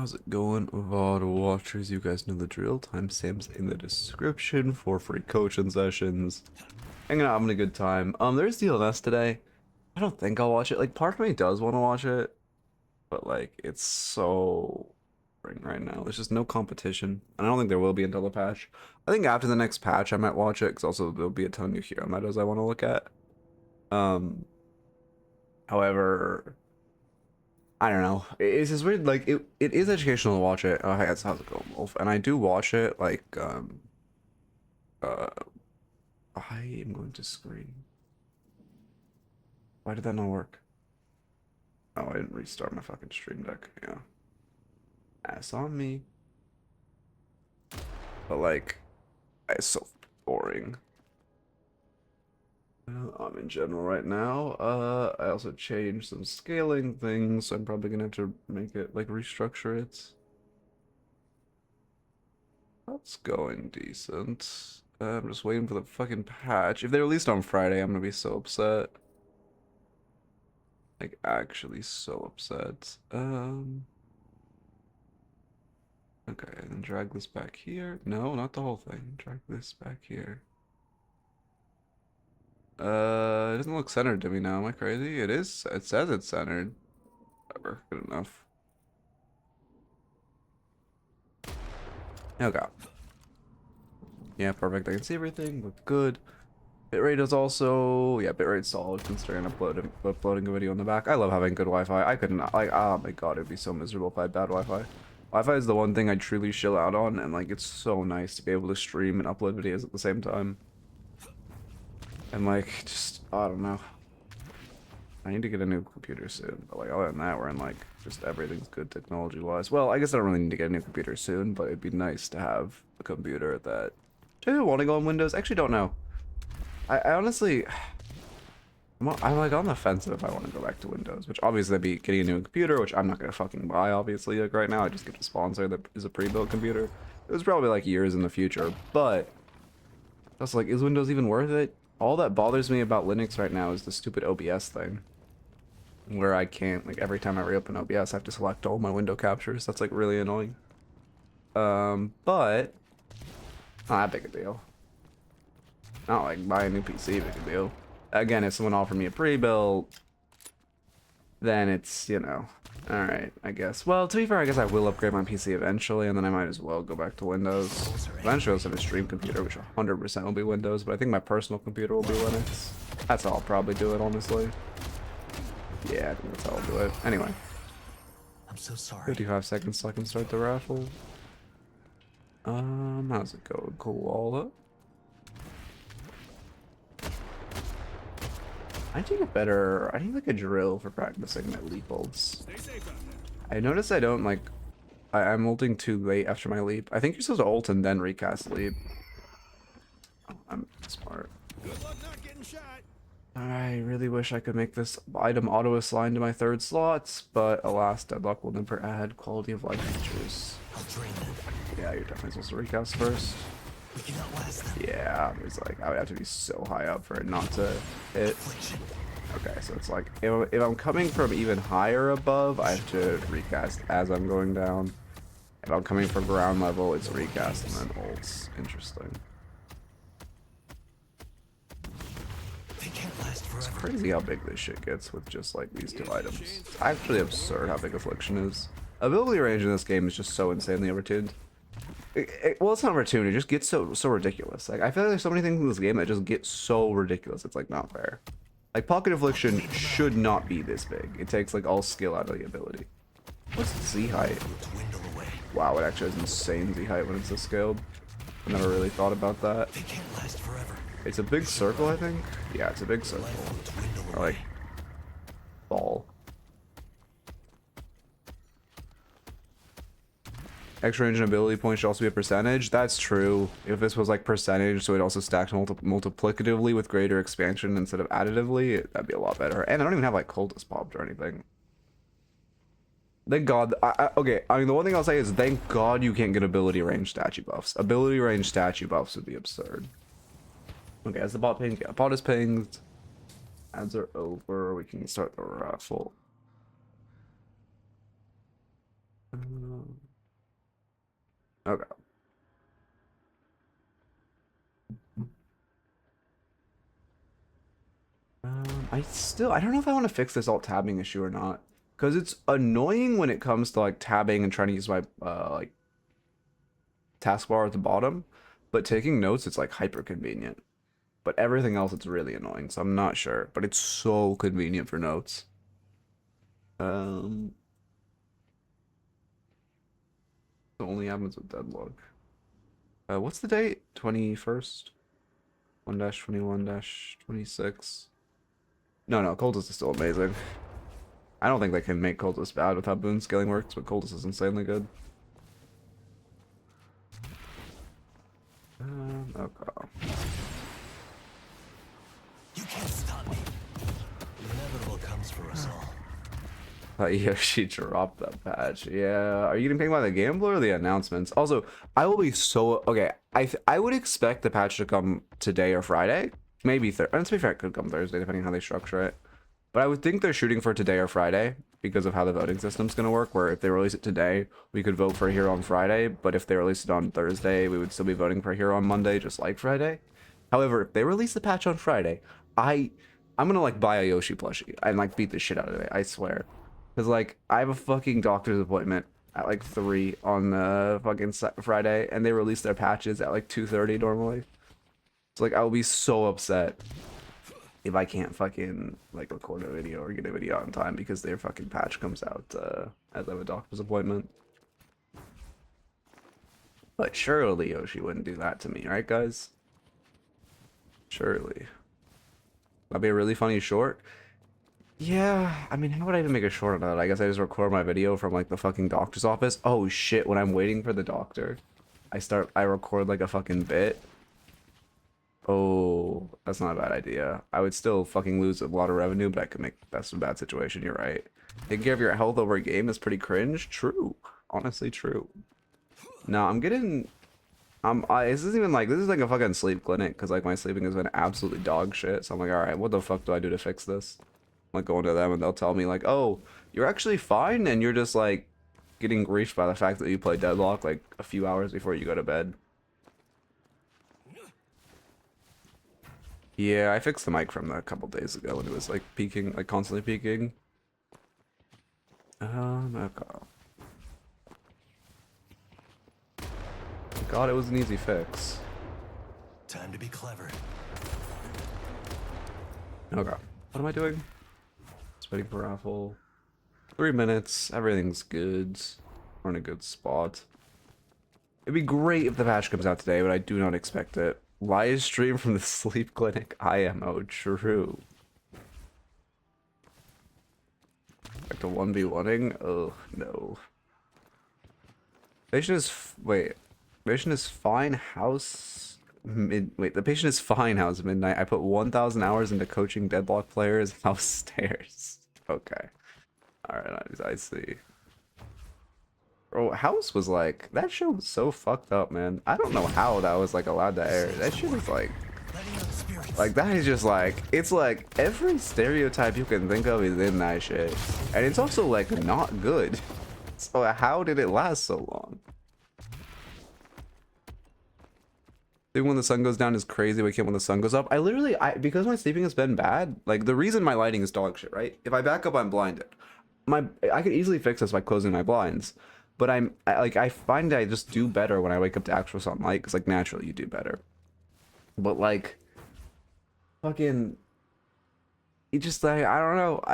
How's it going, VOD watchers? You guys know the drill. Timestamps in the description for free coaching sessions. Hanging out, having a good time. There's DLNS today. I don't think I'll watch it. Like, part of me does want to watch it, but like, it's so boring right now. There's just no competition, and I don't think there will be until the patch. I think after the next patch, I might watch it because also there'll be a ton of new hero metas I want to look at. Um, However, I don't know. It's just weird. Like it is educational to watch it. Oh, hey, how's it going, Wolf? And I do watch it. Like uh, I am going to screen. Why did that not work? Oh, I didn't restart my fucking stream deck. Yeah, ass on me. But like, it's so boring. In general right now. I also changed some scaling things, so I'm probably gonna have to make it like restructure it. That's going decent. I'm just waiting for the fucking patch. If they released on Friday, I'm gonna be so upset. Like, actually so upset. Okay, and then drag this back here. No, not the whole thing. Drag this back here. It doesn't look centered to me now. Am I crazy? It is. It says it's centered. Whatever. Good enough. Okay. Yeah, perfect. I can see everything. Look good. Bitrate is also, yeah, bitrate's solid considering uploading a video on the back. I love having good Wi-Fi. I couldn't, like, oh my god, it'd be so miserable if I had bad Wi-Fi. Wi-Fi is the one thing I truly chill out on, and like, it's so nice to be able to stream and upload videos at the same time. And like, just, I don't know. I need to get a new computer soon, but like, other than that, we're in like, just everything's good technology-wise. Well, I guess I don't really need to get a new computer soon, but it'd be nice to have a computer that... Do I want to go on Windows? I actually don't know. I honestly, I'm like on the fence if I want to go back to Windows, which obviously I'd be getting a new computer, which I'm not gonna fucking buy, obviously, like right now. I just get a sponsor that is a pre-built computer. It was probably like years in the future, but that's like, is Windows even worth it? All that bothers me about Linux right now is the stupid OBS thing, where I can't, like every time I reopen OBS, I have to select all my window captures. That's like really annoying. But not that big a deal. Not like buy a new PC, big a deal. Again, if someone offered me a pre-built, then it's, you know, alright, I guess. Well, to be fair, I guess I will upgrade my PC eventually, and then I might as well go back to Windows. Eventually, I'll have a stream computer, which 100% will be Windows, but I think my personal computer will be Linux. That's how I'll probably do it, honestly. Yeah, I think that's how I'll do it. Anyway. I'm so sorry. 55 seconds till I can start the raffle. How's it going? Koala? I need to get better. I need like a drill for practicing my leap ults. I noticed I don't like. I'm ulting too late after my leap. I think you're supposed to ult and then recast leap. Oh, I'm smart. Good luck not getting shot. I really wish I could make this item auto assign to my third slots, but alas, Deadlock will never add quality of life features. I'll drain them. Yeah, you're definitely supposed to recast first. We cannot last them. Yeah, it's like I would have to be so high up for it not to hit. Okay, so it's like if I'm coming from even higher above, I have to recast as I'm going down. If I'm coming from ground level, it's recast and then ults. Interesting. They can't last It's forever. crazy how big this shit gets with just like these two items. It's actually absurd how big Affliction is. Ability range in this game is just so insanely overtuned. Well, it's not overtuned, it just gets so ridiculous. Like, I feel like there's so many things in this game that just get so ridiculous, it's like not fair. Like, Pocket Affliction should not be this big. It takes like all skill out of the ability. What's the Z height? Wow, it actually has insane Z height when it's this scaled. I never really thought about that. They can't last forever. It's a big circle, I think? Yeah, it's a big circle. Or like, ball. Extra range and ability points should also be a percentage. That's true. If this was like percentage, so it also stacks multiplicatively with greater expansion instead of additively, that'd be a lot better. And I don't even have like cultist popped or anything. Thank God. Okay, I mean, the one thing I'll say is thank God you can't get ability range statue buffs. Ability range statue buffs would be absurd. Okay, as the bot pinged, yeah, bot is pinged. Ads are over. We can start the raffle. Okay. I don't know if I want to fix this alt tabbing issue or not, because it's annoying when it comes to like tabbing and trying to use my like taskbar at the bottom, but taking notes it's like hyper convenient. But everything else it's really annoying, so I'm not sure. But it's so convenient for notes. It only happens with Deadlock. What's the date? 21st? 1-21-26. No, Cultist is still amazing. I don't think they can make Cultist bad with how boon scaling works, but Cultist is insanely good. Okay. You can't stop me. The inevitable comes for us all. Yoshi dropped that patch. Yeah. Are you getting pinged by the gambler or the announcements? Also, I will be so okay. I would expect the patch to come today or Friday. Maybe Thursday. And to be fair, it could come Thursday, depending on how they structure it. But I would think they're shooting for today or Friday because of how the voting system's gonna work. Where if they release it today, we could vote for a hero on Friday. But if they release it on Thursday, we would still be voting for a hero on Monday, just like Friday. However, if they release the patch on Friday, I'm gonna like buy a Yoshi plushie and like beat the shit out of it. I swear. Because, like, I have a fucking doctor's appointment at, like, 3 on fucking Friday, and they release their patches at, like, 2:30 normally. So, like, I will be so upset if I can't fucking, like, record a video or get a video on time because their fucking patch comes out as I have a doctor's appointment. But surely Yoshi wouldn't do that to me, right, guys? Surely. That'd be a really funny short. Yeah, I mean, how would I even make a short on that? I guess I just record my video from like the fucking doctor's office. Oh shit, when I'm waiting for the doctor, I record like a fucking bit. Oh, that's not a bad idea. I would still fucking lose a lot of revenue, but I could make that's a bad situation, you're right. Taking care of your health over a game is pretty cringe. True. Honestly, true. No, I'm getting this isn't even like this is like a fucking sleep clinic because like my sleeping has been absolutely dog shit. So I'm like, all right, what the fuck do I do to fix this? Like going to them and they'll tell me like, oh, you're actually fine and you're just like getting griefed by the fact that you play Deadlock like a few hours before you go to bed. Yeah, I fixed the mic from a couple days ago when it was like peaking, like constantly peaking. Okay. God, it was an easy fix. Time to be clever. Okay. What am I doing? Just waiting for raffle. 3 minutes. Everything's good. We're in a good spot. It'd be great if the patch comes out today, but I do not expect it. Live stream from the sleep clinic. IMO. True. Back to 1v1ing? Oh, no. Patient is... Wait. Patient is fine. House... Wait, the patient is fine. House Midnight. I put 1,000 hours into coaching Deadlock players. House stairs. Okay. Alright, I see. Bro, House was like... That show was so fucked up, man. I don't know how that was, like, allowed to air. That shit is, like... Like, that is just, like... It's, like, every stereotype you can think of is in that shit. And it's also, like, not good. So how did it last so long? Sleeping when the sun goes down is crazy. We can't when the sun goes up. I literally, because my sleeping has been bad, like, the reason my lighting is dog shit, right? If I back up, I'm blinded. I could easily fix this by closing my blinds. But I find I just do better when I wake up to actual sunlight, because, like, naturally you do better. But, like, fucking, it just, like, I don't know.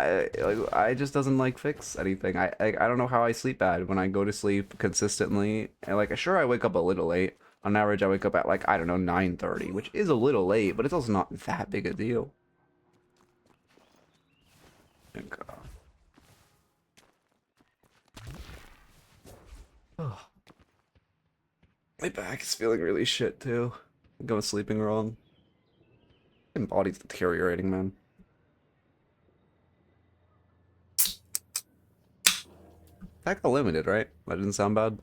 I just doesn't, like, fix anything. I don't know how I sleep bad when I go to sleep consistently. And, like, sure, I wake up a little late. On average, I wake up at, like, I don't know, 9:30, which is a little late, but it's also not that big a deal. Oh. My back is feeling really shit, too. I think I was sleeping wrong. My body's deteriorating, man. That got limited, right? That didn't sound bad.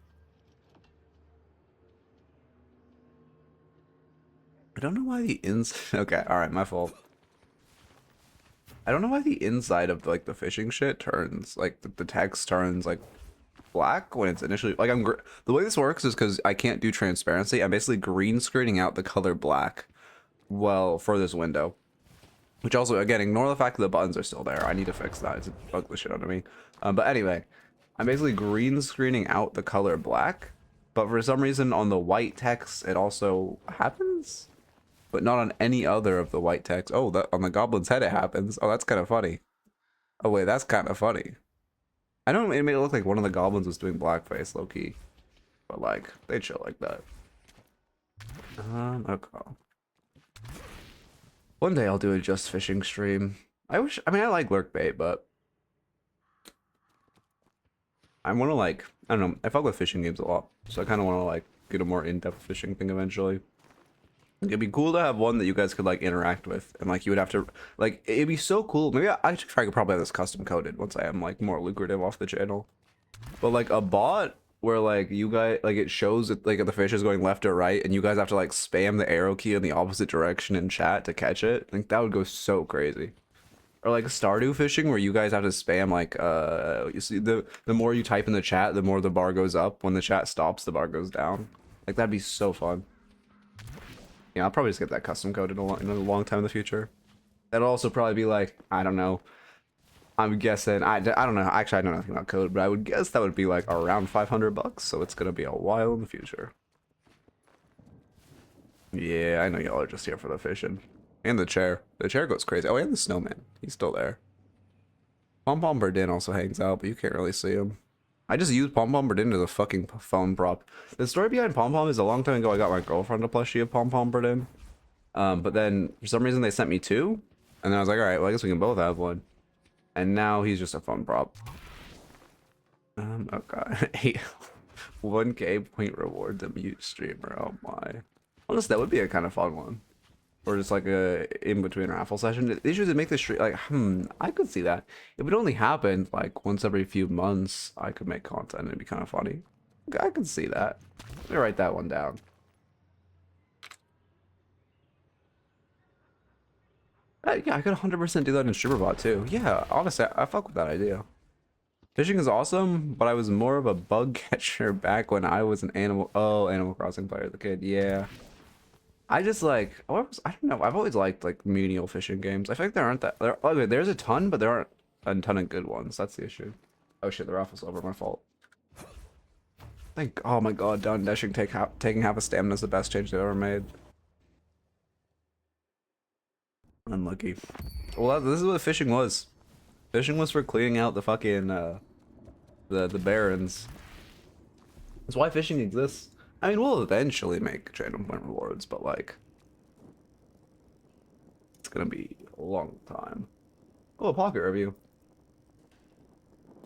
I don't know why the okay, alright, my fault. I don't know why the inside of, like, the fishing shit turns, like, the text turns, like, black when it's initially like the way this works is because I can't do transparency. I'm basically green screening out the color black, well, for this window. Which also, again, ignore the fact that the buttons are still there. I need to fix that. It's bugged the shit out of me. But anyway, I'm basically green screening out the color black, but for some reason on the white text it also happens, but not on any other of the white text. Oh, that on the goblin's head it happens. Oh, that's kind of funny. Oh wait, that's kind of funny. I know it made it look like one of the goblins was doing blackface, low key, but like they chill like that. Okay. One day I'll do a just fishing stream. I mean, I like lurk bait, but I want to like, I don't know, I fuck with fishing games a lot, so I kind of want to like get a more in-depth fishing thing eventually. It'd be cool to have one that you guys could like interact with, and like you would have to like, it'd be so cool. Maybe I could probably have this custom coded once I am like more lucrative off the channel. But like a bot where like you guys like it shows that like the fish is going left or right, and you guys have to like spam the arrow key in the opposite direction in chat to catch it. I think that would go so crazy. Or like Stardew fishing where you guys have to spam like you see the more you type in the chat, the more the bar goes up. When the chat stops, the bar goes down. Like that'd be so fun. Yeah, I'll probably just get that custom coded in a long time in the future. That'll also probably be like, I don't know. I'm guessing, I don't know. Actually, I know nothing about code, but I would guess that would be like around 500 bucks. So it's going to be a while in the future. Yeah, I know y'all are just here for the fishing. And the chair. The chair goes crazy. Oh, and the snowman. He's still there. Pom Pom Burdin also hangs out, but you can't really see him. I just used Pom Pom Burdin as a fucking phone prop. The story behind Pom Pom is a long time ago I got my girlfriend a plushie of Pom Pom Burdin. But then for some reason they sent me two. And then I was like, alright, well I guess we can both have one. And now he's just a phone prop. Okay. 1k point reward to mute streamer. Oh my. Honestly, that would be a kind of fun one. Or just like a in-between raffle session. The issue is to make the stream like, I could see that. If it only happened like once every few months, I could make content and it'd be kind of funny. I could see that. Let me write that one down. Yeah, I could 100% do that in StreamerBot too. Yeah, honestly, I fuck with that idea. Fishing is awesome, but I was more of a bug catcher back when I was an Animal Crossing player as a kid. Yeah. I just like, I don't know, I've always liked like menial fishing games. I feel like there aren't that, okay, there's a ton, but there aren't a ton of good ones. That's the issue. Oh shit, the raffle's over, my fault. Oh my god, down dashing taking half a stamina is the best change they've ever made. Unlucky. Well, this is what fishing was. Fishing was for cleaning out the fucking, the barrens. That's why fishing exists. I mean, we'll eventually make channel point rewards, but like, it's gonna be a long time. Oh, a pocket review.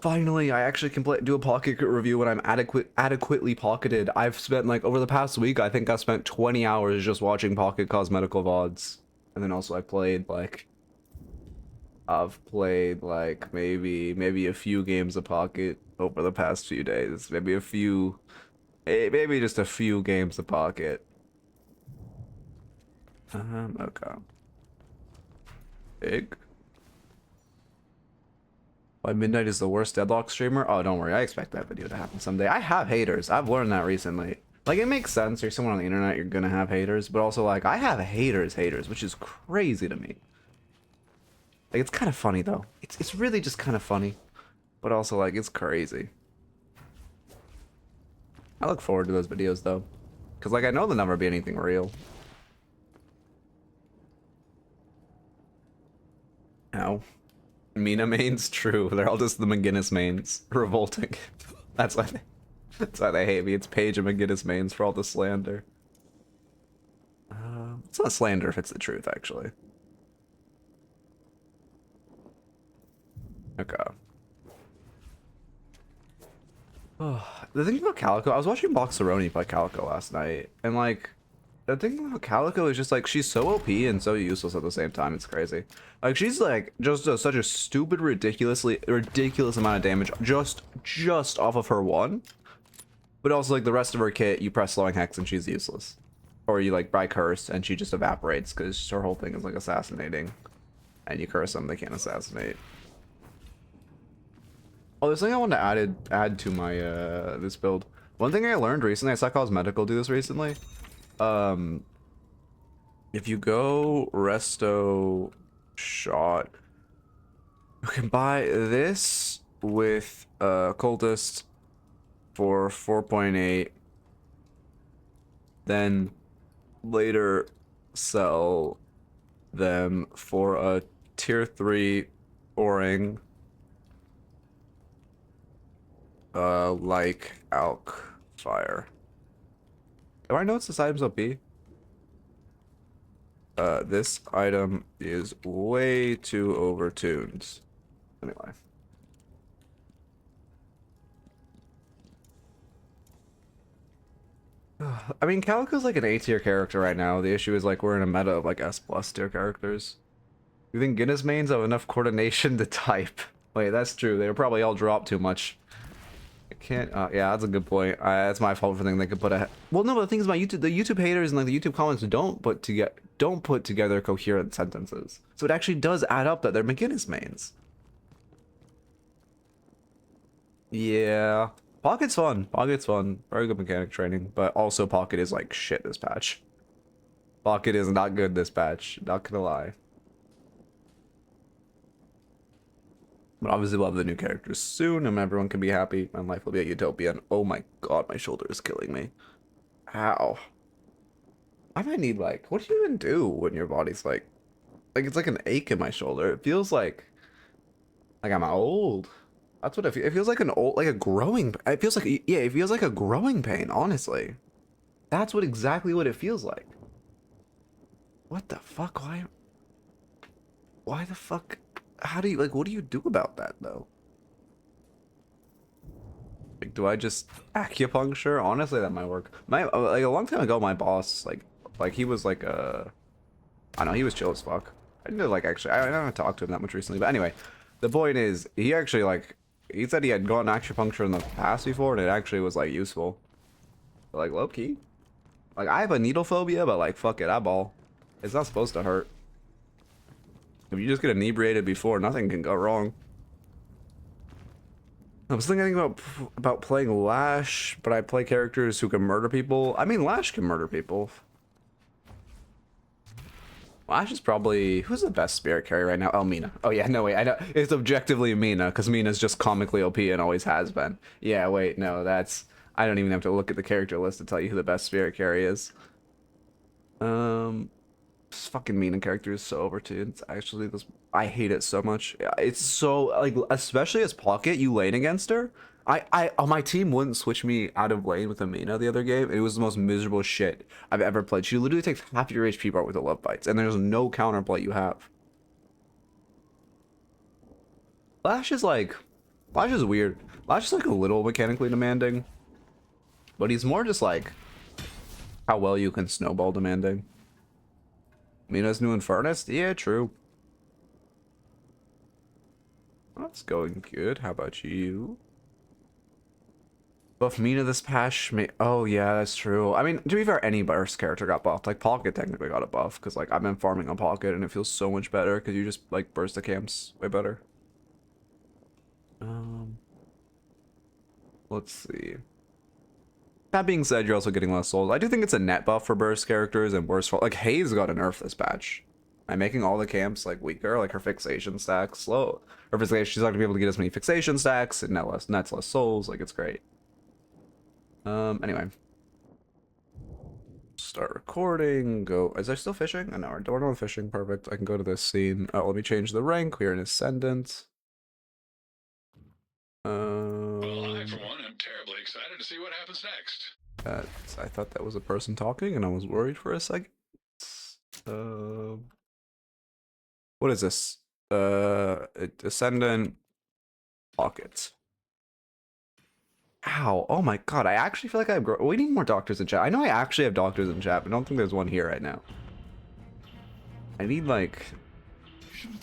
Finally, I actually can do a pocket review when I'm adequately pocketed. I've spent like, over the past week, I think I've spent 20 hours just watching pocket cosmetical VODs. And then also I've played like maybe a few games of pocket over the past few days. Maybe just a few games of pocket. Okay. Big. Why Midknight is the worst Deadlock streamer? Oh, don't worry. I expect that video to happen someday. I have haters. I've learned that recently. Like, it makes sense. You're someone on the internet, you're gonna have haters. But also, like, I have haters, which is crazy to me. Like, it's kind of funny, though. It's really just kind of funny. But also, like, it's crazy. I look forward to those videos, though. Because, like, I know they'll never be anything real. Ow. Mina mains? True. They're all just the McGinnis mains. Revolting. That's why they hate me. It's Paige and McGinnis mains for all the slander. It's not slander if it's the truth, actually. Okay. Oh, the thing about Calico, I was watching Boxeroni play Calico last night, and like, the thing about Calico is just like, she's so OP and so useless at the same time. It's crazy. Like, she's like, just does such a stupid, ridiculous amount of damage just off of her one. But also, like, the rest of her kit, you press slowing hex and she's useless. Or you, like, buy curse and she just evaporates because her whole thing is, like, assassinating. And you curse them, they can't assassinate. Oh, there's something I want to add to my this build. One thing I learned recently, I saw Cosmetical do this recently. Um, if you go resto shot, you can buy this with cultist for 4.8, then later sell them for a tier 3 O-ring, like Alk Fire. Do I know what this item's OP? This item is way too overtuned. Anyway. I mean, Calico's like an A tier character right now. The issue is like we're in a meta of like S plus tier characters. You think Guinness mains have enough coordination to type? Wait, that's true. They probably all drop too much. I can't. Yeah, that's a good point. That's my fault for thinking they could put a. Well, no, but the thing is, the YouTube haters and like the YouTube comments don't put together coherent sentences. So it actually does add up that they're McGinnis mains. Yeah, Pocket's fun. Pocket's fun. Very good mechanic training, but also Pocket is like shit this patch. Pocket is not good this patch. Not gonna lie. But obviously we'll have the new characters soon and everyone can be happy and life will be a utopia. And oh my god, my shoulder is killing me. Ow. I might need like, what do you even do when your body's like it's like an ache in my shoulder. It feels like I'm old. That's what it feels like, an old, like a growing, it feels like, yeah, it feels like a growing pain, honestly. That's exactly what it feels like. What the fuck? Why the fuck? How do you, like, what do you do about that, though? Like, do I just acupuncture? Honestly, that might work. Like, a long time ago, my boss, like, he was, like, I don't know, he was chill as fuck. I didn't, like, actually, I haven't talked to him that much recently, but anyway, the point is, he actually, like, he said he had gone acupuncture in the past before, and it actually was, like, useful. But, like, low-key. Like, I have a needle phobia, but, like, fuck it, I ball. It's not supposed to hurt. If you just get inebriated before, nothing can go wrong. I was thinking about playing Lash, but I play characters who can murder people. I mean, Lash can murder people. Lash is probably... Who's the best spirit carry right now? Oh, Mina. Oh, yeah, no, wait. I know. It's objectively Mina, because Mina's just comically OP and always has been. Yeah, wait, no, that's... I don't even have to look at the character list to tell you who the best spirit carry is. This fucking Mina character is so overtuned. It's actually this... I hate it so much. It's so, like, especially as Pocket, you lane against her. My team wouldn't switch me out of lane with Amina the other game. It was the most miserable shit I've ever played. She literally takes half your HP bar with the love bites, and there's no counterplay you have. Lash is weird. Lash is like a little mechanically demanding, but he's more just like how well you can snowball demanding. Mina's new Infernus? Yeah, true. That's going good. How about you? Buff Mina this patch. Oh yeah, that's true. I mean, to be fair, any burst character got buffed. Like Pocket technically got a buff because like I've been farming on Pocket and it feels so much better because you just like burst the camps way better. Let's see. That being said, you're also getting less souls. I do think it's a net buff for burst characters and worse for like Hayes got a nerf this patch. I'm making all the camps like weaker, like her fixation stacks slow. Her fixation, she's not gonna be able to get as many fixation stacks and nets less souls. Like it's great. Anyway. Start recording, go. Is there still fishing? I know, we're done with fishing, perfect. I can go to this scene. Oh, let me change the rank. We're in Ascendant. Well, I, for one, am terribly excited to see what happens next. I thought that was a person talking, and I was worried for a second. What is this? Ascendant Pocket. Ow, oh my god, I actually feel like I'm we need more doctors in chat. I know I actually have doctors in chat, but I don't think there's one here right now. I need like...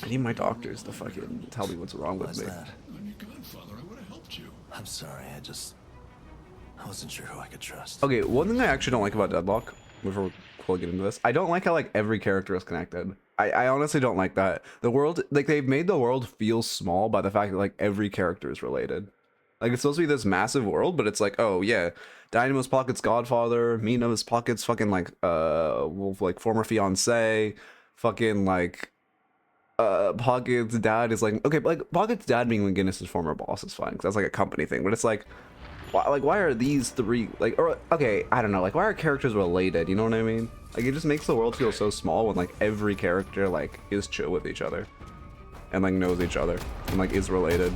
I need my doctors to fucking tell me what's wrong with me. I'm your godfather. I would have helped you. I'm sorry, I wasn't sure who I could trust. Okay, one thing I actually don't like about Deadlock, before before we get into this. I don't like how like every character is connected. I honestly don't like that. The world, like they've made the world feel small by the fact that like every character is related. Like it's supposed to be this massive world, but it's like, oh yeah, Dynamo's Pocket's godfather, Mina's Pocket's fucking like like former fiance, fucking like Pocket's dad is like, okay, but like Pocket's dad being McGinnis's former boss is fine because that's like a company thing, but it's like why are these three like, or okay, I don't know, like why are characters related, you know what I mean? Like it just makes the world feel so small when like every character like is chill with each other and like knows each other and like is related.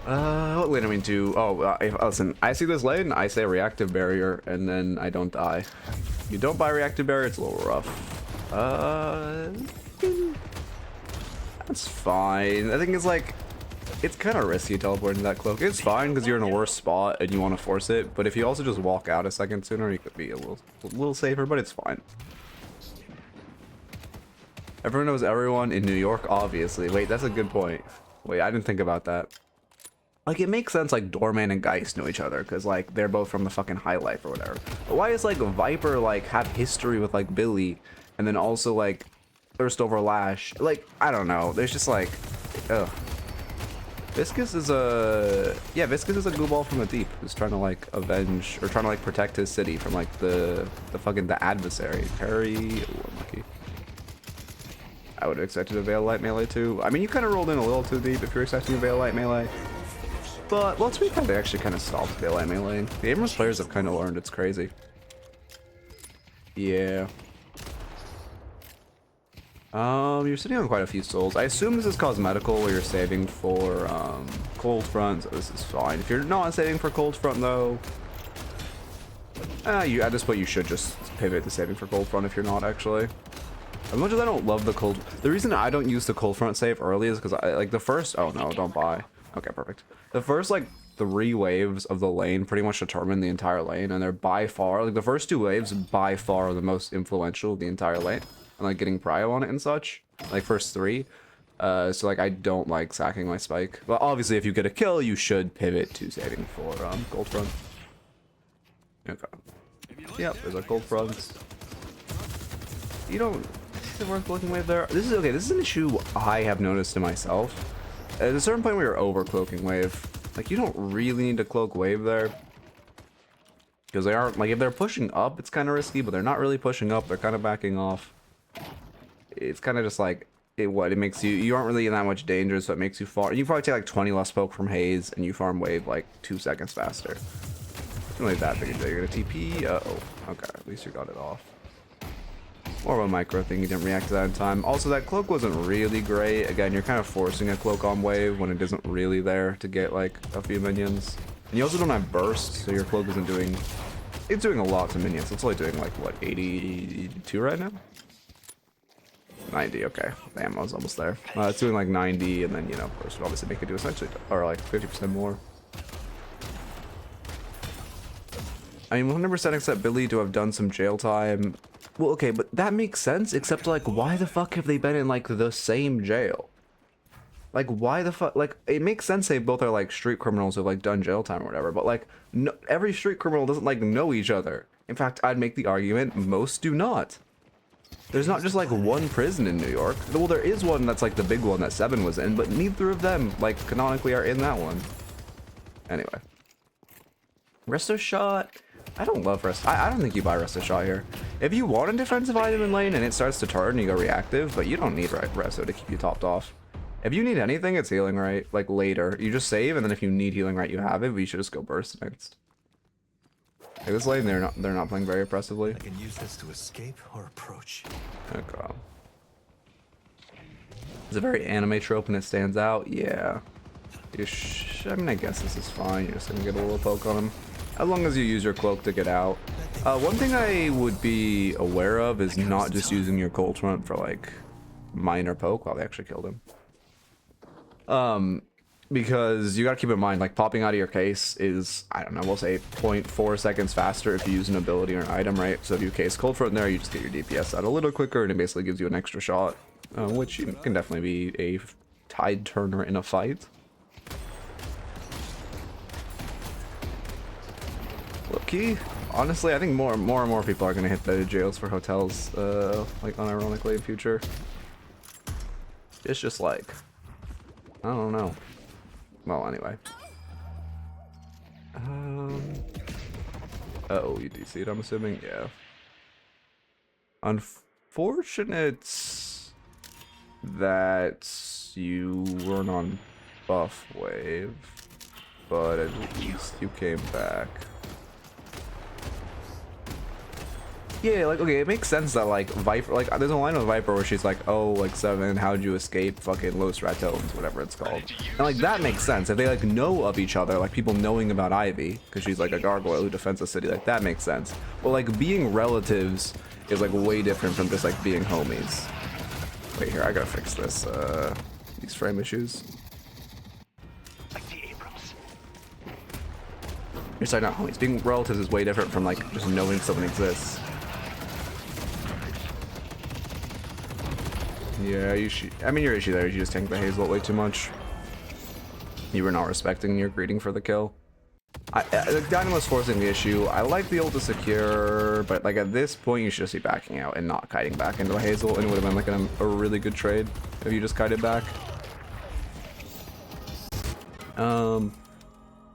What lane I mean to? Oh, listen, I see this lane, I say reactive barrier, and then I don't die. If you don't buy reactive barrier, it's a little rough. That's fine. I think it's like, it's kind of risky teleporting that cloak. It's fine because you're in a worse spot and you want to force it, but if you also just walk out a second sooner, you could be a little safer, but it's fine. Everyone knows everyone in New York, obviously. Wait, that's a good point. Wait, I didn't think about that. Like, it makes sense, like, Doorman and Geist know each other, because, like, they're both from the fucking High Life or whatever. But why does, like, Viper, like, have history with, like, Billy, and then also, like, Thirst Over Lash? Like, I don't know. There's just, like, ugh. Viscous is a... Yeah, Viscous is a gooball from the deep who's trying to, like, avenge, or trying to, like, protect his city from, like, the fucking, the adversary. Terry... Ooh, unlucky. I would have expected a Veil Light melee, too. I mean, you kind of rolled in a little too deep if you're expecting a Veil Light melee. But, well, to be fair, they actually kind of stopped Veil Light melee. The Aimless players have kind of learned. It's crazy. Yeah. You're sitting on quite a few souls. I assume this is cosmetical where you're saving for, Cold Front, so this is fine. If you're not saving for Cold Front, though, at this point, you should just pivot to saving for Cold Front if you're not, actually. As much as I don't love the Cold... The reason I don't use the Cold Front save early is because I, like, the first... Oh, no, don't buy. Okay, perfect. The first, like, 3 waves of the lane pretty much determine the entire lane, and they're by far... Like, the first 2 waves, by far, are the most influential of the entire lane. And, like, getting prio on it and such. Like, first 3. So, like, I don't like sacking my spike. But obviously, if you get a kill, you should pivot to saving for, Gold Front. Okay. Yep, there's a Gold Front. You don't... Is it worth looking wave there? This is okay. This is an issue I have noticed to myself. At a certain point, we were over cloaking wave. Like, you don't really need to cloak wave there, because they aren't, like, if they're pushing up, it's kind of risky, but they're not really pushing up. They're kind of backing off. It's kind of just like it makes you aren't really in that much danger, so it makes you farm. You probably take like 20 less poke from Haze, and you farm wave like 2 seconds faster. It's really that big a deal. You're gonna TP. Oh, okay. At least you got it off. More of a micro thing, you didn't react to that in time. Also, that cloak wasn't really great. Again, you're kind of forcing a cloak on wave when it isn't really there to get like a few minions. And you also don't have burst, so your cloak isn't doing... It's doing a lot to minions. It's only doing like, what, 82 right now? 90, okay. The ammo's almost there. It's doing like 90, and then, you know, burst would obviously make it do essentially, or like 50% more. I mean, 100% accept Billy to have done some jail time. Well, okay, but that makes sense, except, like, why the fuck have they been in, like, the same jail? Like, why the fuck? Like, it makes sense they both are, like, street criminals who've, like, done jail time or whatever, but, like, no, every street criminal doesn't, like, know each other. In fact, I'd make the argument most do not. There's not just, like, one prison in New York. Well, there is one that's, like, the big one that Seven was in, but neither of them, like, canonically are in that one. Anyway. Resto Shot... I don't love Resto. I don't think you buy Resto Shot here. If you want a defensive item in lane and it starts to turn and you go reactive, but you don't need Resto to keep you topped off. If you need anything, it's Healing Right, like later. You just save, and then if you need Healing Right, you have it, but you should just go burst next. Like this lane, they're not playing very oppressively. I can use this to escape or approach. Okay. It's a very anime trope and it stands out. Yeah. I mean, I guess this is fine. You're just gonna get a little poke on him. As long as you use your cloak to get out. One thing I would be aware of is not just using your cold front for like minor poke. Well, they actually killed him. Because you gotta keep in mind, like popping out of your case is, I don't know, we'll say 0.4 seconds faster if you use an ability or an item, right? So if you case cold front there, you just get your DPS out a little quicker, and it basically gives you an extra shot, which can definitely be a tide turner in a fight. Lucky. Honestly, I think more and more people are gonna hit the jails for hotels, like unironically in future. It's just like, I don't know. Well, anyway. Oh, you do see it, I'm assuming? Yeah. Unfortunate that you weren't on buff wave, but at least you came back. Yeah, like, okay, it makes sense that, like, Viper, like, there's a line with Viper where she's like, oh, like, 7, how'd you escape fucking Los Ratones, whatever it's called. And, like, that makes sense. If they, like, know of each other, like, people knowing about Ivy, because she's, like, a gargoyle who defends the city, like, that makes sense. But, like, being relatives is, like, way different from just, like, being homies. Wait, here, I gotta fix this, these frame issues. I see Abrams. You're sorry, not homies. Being relatives is way different from, like, just knowing someone exists. Yeah, you should. I mean, your issue there is you just tanked the Hazel way too much. You were not respecting your greeting for the kill. Dynamo's forcing the issue. I like the ult to secure, but like at this point, you should just be backing out and not kiting back into a Hazel, and it would have been like a really good trade if you just kited back.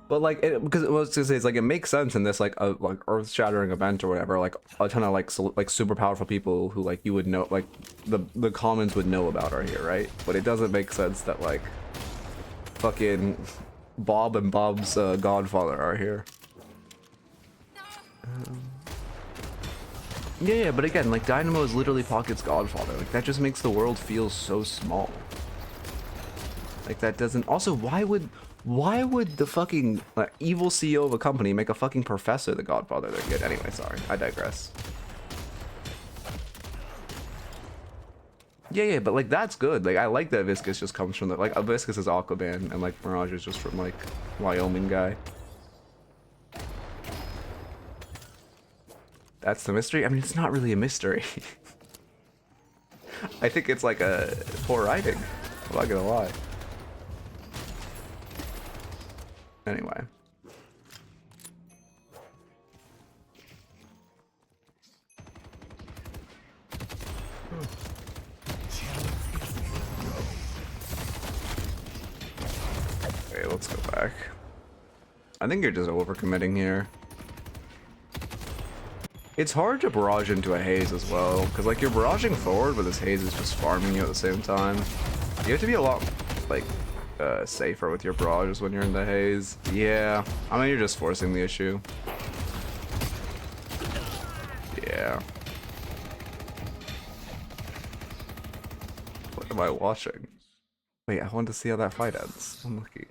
But like, because what I was gonna say is like it makes sense in this like earth-shattering event or whatever. Like a ton of like super powerful people who like you would know, like the commons would know about are here, right? But it doesn't make sense that like fucking Bob and Bob's godfather are here. Yeah, but again, like Dynamo is literally Pocket's godfather. Like that just makes the world feel so small. Like that doesn't. Also, why would the fucking evil CEO of a company make a fucking professor the godfather of their kid? Anyway, sorry, I digress. Yeah, but like that's good. Like I like that Viscus just comes from the like Viscus is Aquaman and like Mirage is just from like Wyoming guy. That's the mystery. I mean, it's not really a mystery. I think it's like a poor writing. I'm not gonna lie. Anyway. Okay, let's go back. I think you're just overcommitting here. It's hard to barrage into a haze as well, because like you're barraging forward, but this haze is just farming you at the same time. You have to be a lot like safer with your barrages when you're in the haze. Yeah, I mean you're just forcing the issue. Yeah. What am I watching? Wait, I wanted to see how that fight ends. Unlucky.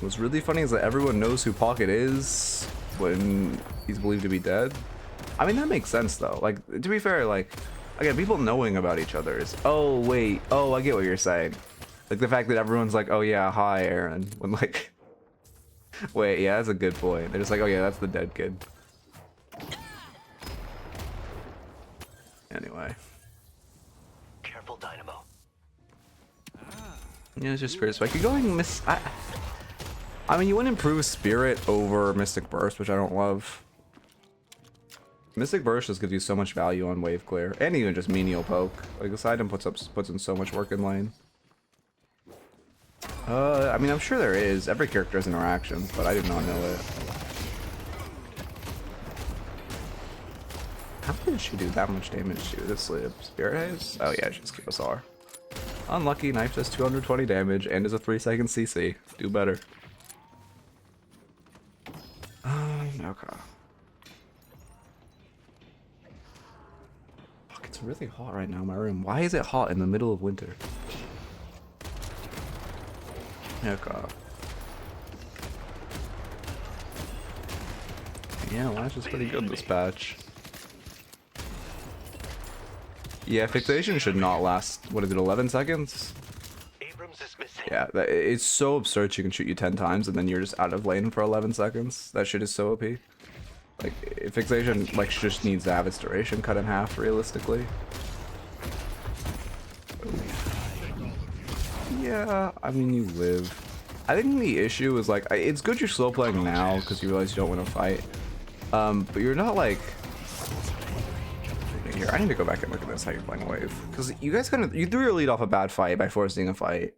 What's really funny is that everyone knows who Pocket is when he's believed to be dead. I mean that makes sense though. Like to be fair, like again, people knowing about each other is, oh wait, oh I get what you're saying. Like the fact that everyone's like, oh yeah, hi Aaron, when like, wait, yeah, that's a good point. They're just like, oh yeah, that's the dead kid. Anyway. Careful, Dynamo. Yeah, it's just Spirit Spike. You're going I mean, you wouldn't improve Spirit over Mystic Burst, which I don't love. Mystic Burst just gives you so much value on wave clear, and even just menial poke. Like this item puts in so much work in lane. I mean, I'm sure there is. Every character has interactions, but I did not know it. How did she do that much damage to this Spirit Haze? Oh yeah, she's QSR. Unlucky, knife does 220 damage and is a 3-second CC. Do better. Okay. Fuck, it's really hot right now in my room. Why is it hot in the middle of winter? Okay. Yeah, Lash is pretty good this patch. Yeah, fixation should not last, what is it, 11 seconds? Abrams is missing. Yeah, it's so absurd she can shoot you 10 times and then you're just out of lane for 11 seconds. That shit is so OP. Like, fixation, like, just needs to have its duration cut in half, realistically. Yeah, I mean, you live. I think the issue is like it's good you're slow playing now because you realize you don't win a fight. But you're not like here. I need to go back and look at this how you're playing wave because you guys you threw your lead off a bad fight by forcing a fight,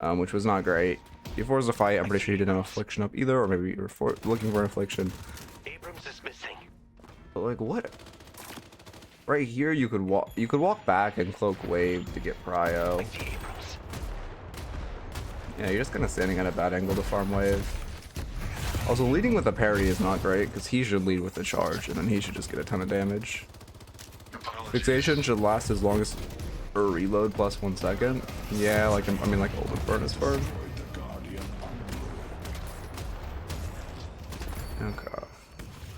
which was not great. You forced a fight. I'm pretty sure you didn't have affliction up either, or maybe you were looking for an affliction. Abrams is missing. But like what? Right here you could walk back and cloak wave to get prio. Yeah, you're just kind of standing at a bad angle to farm wave. Also, leading with a parry is not great because he should lead with the charge and then he should just get a ton of damage. Fixation should last as long as a reload plus 1 second. Yeah, like I mean like Ultimate Burn is burn. Okay.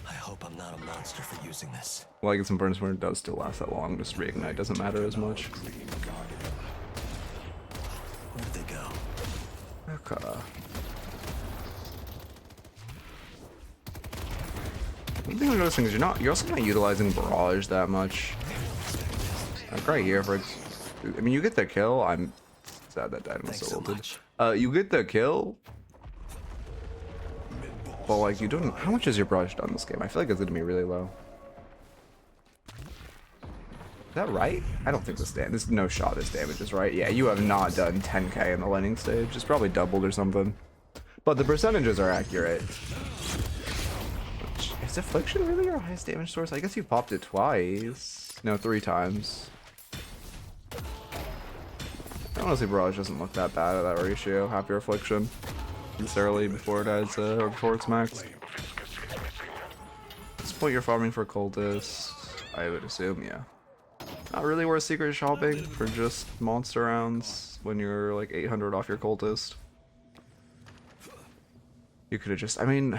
I hope I'm not a monster for using this. Well, I get some burns where it does still last that long. Just reignite doesn't matter as much. Where'd they go? Okay. One thing I'm noticing is you're also not utilizing barrage that much. Like right here, I mean, you get the kill. I'm sad that died was so ulted. You get the kill, but like you don't. How much is your barrage done this game? I feel like it's gonna be really low. Is that right? I don't think this no shot this damage is right. Yeah, you have not done 10k in the landing stage. It's probably doubled or something. But the percentages are accurate. Is affliction really your highest damage source? I guess you popped it twice. No, 3 times. Honestly, barrage doesn't look that bad at that ratio. Half your affliction necessarily before it has or before it's maxed. At this point, you're farming for cultists. I would assume, yeah. Not really worth secret shopping for just monster rounds when you're like 800 off your cultist. You could have just, I mean,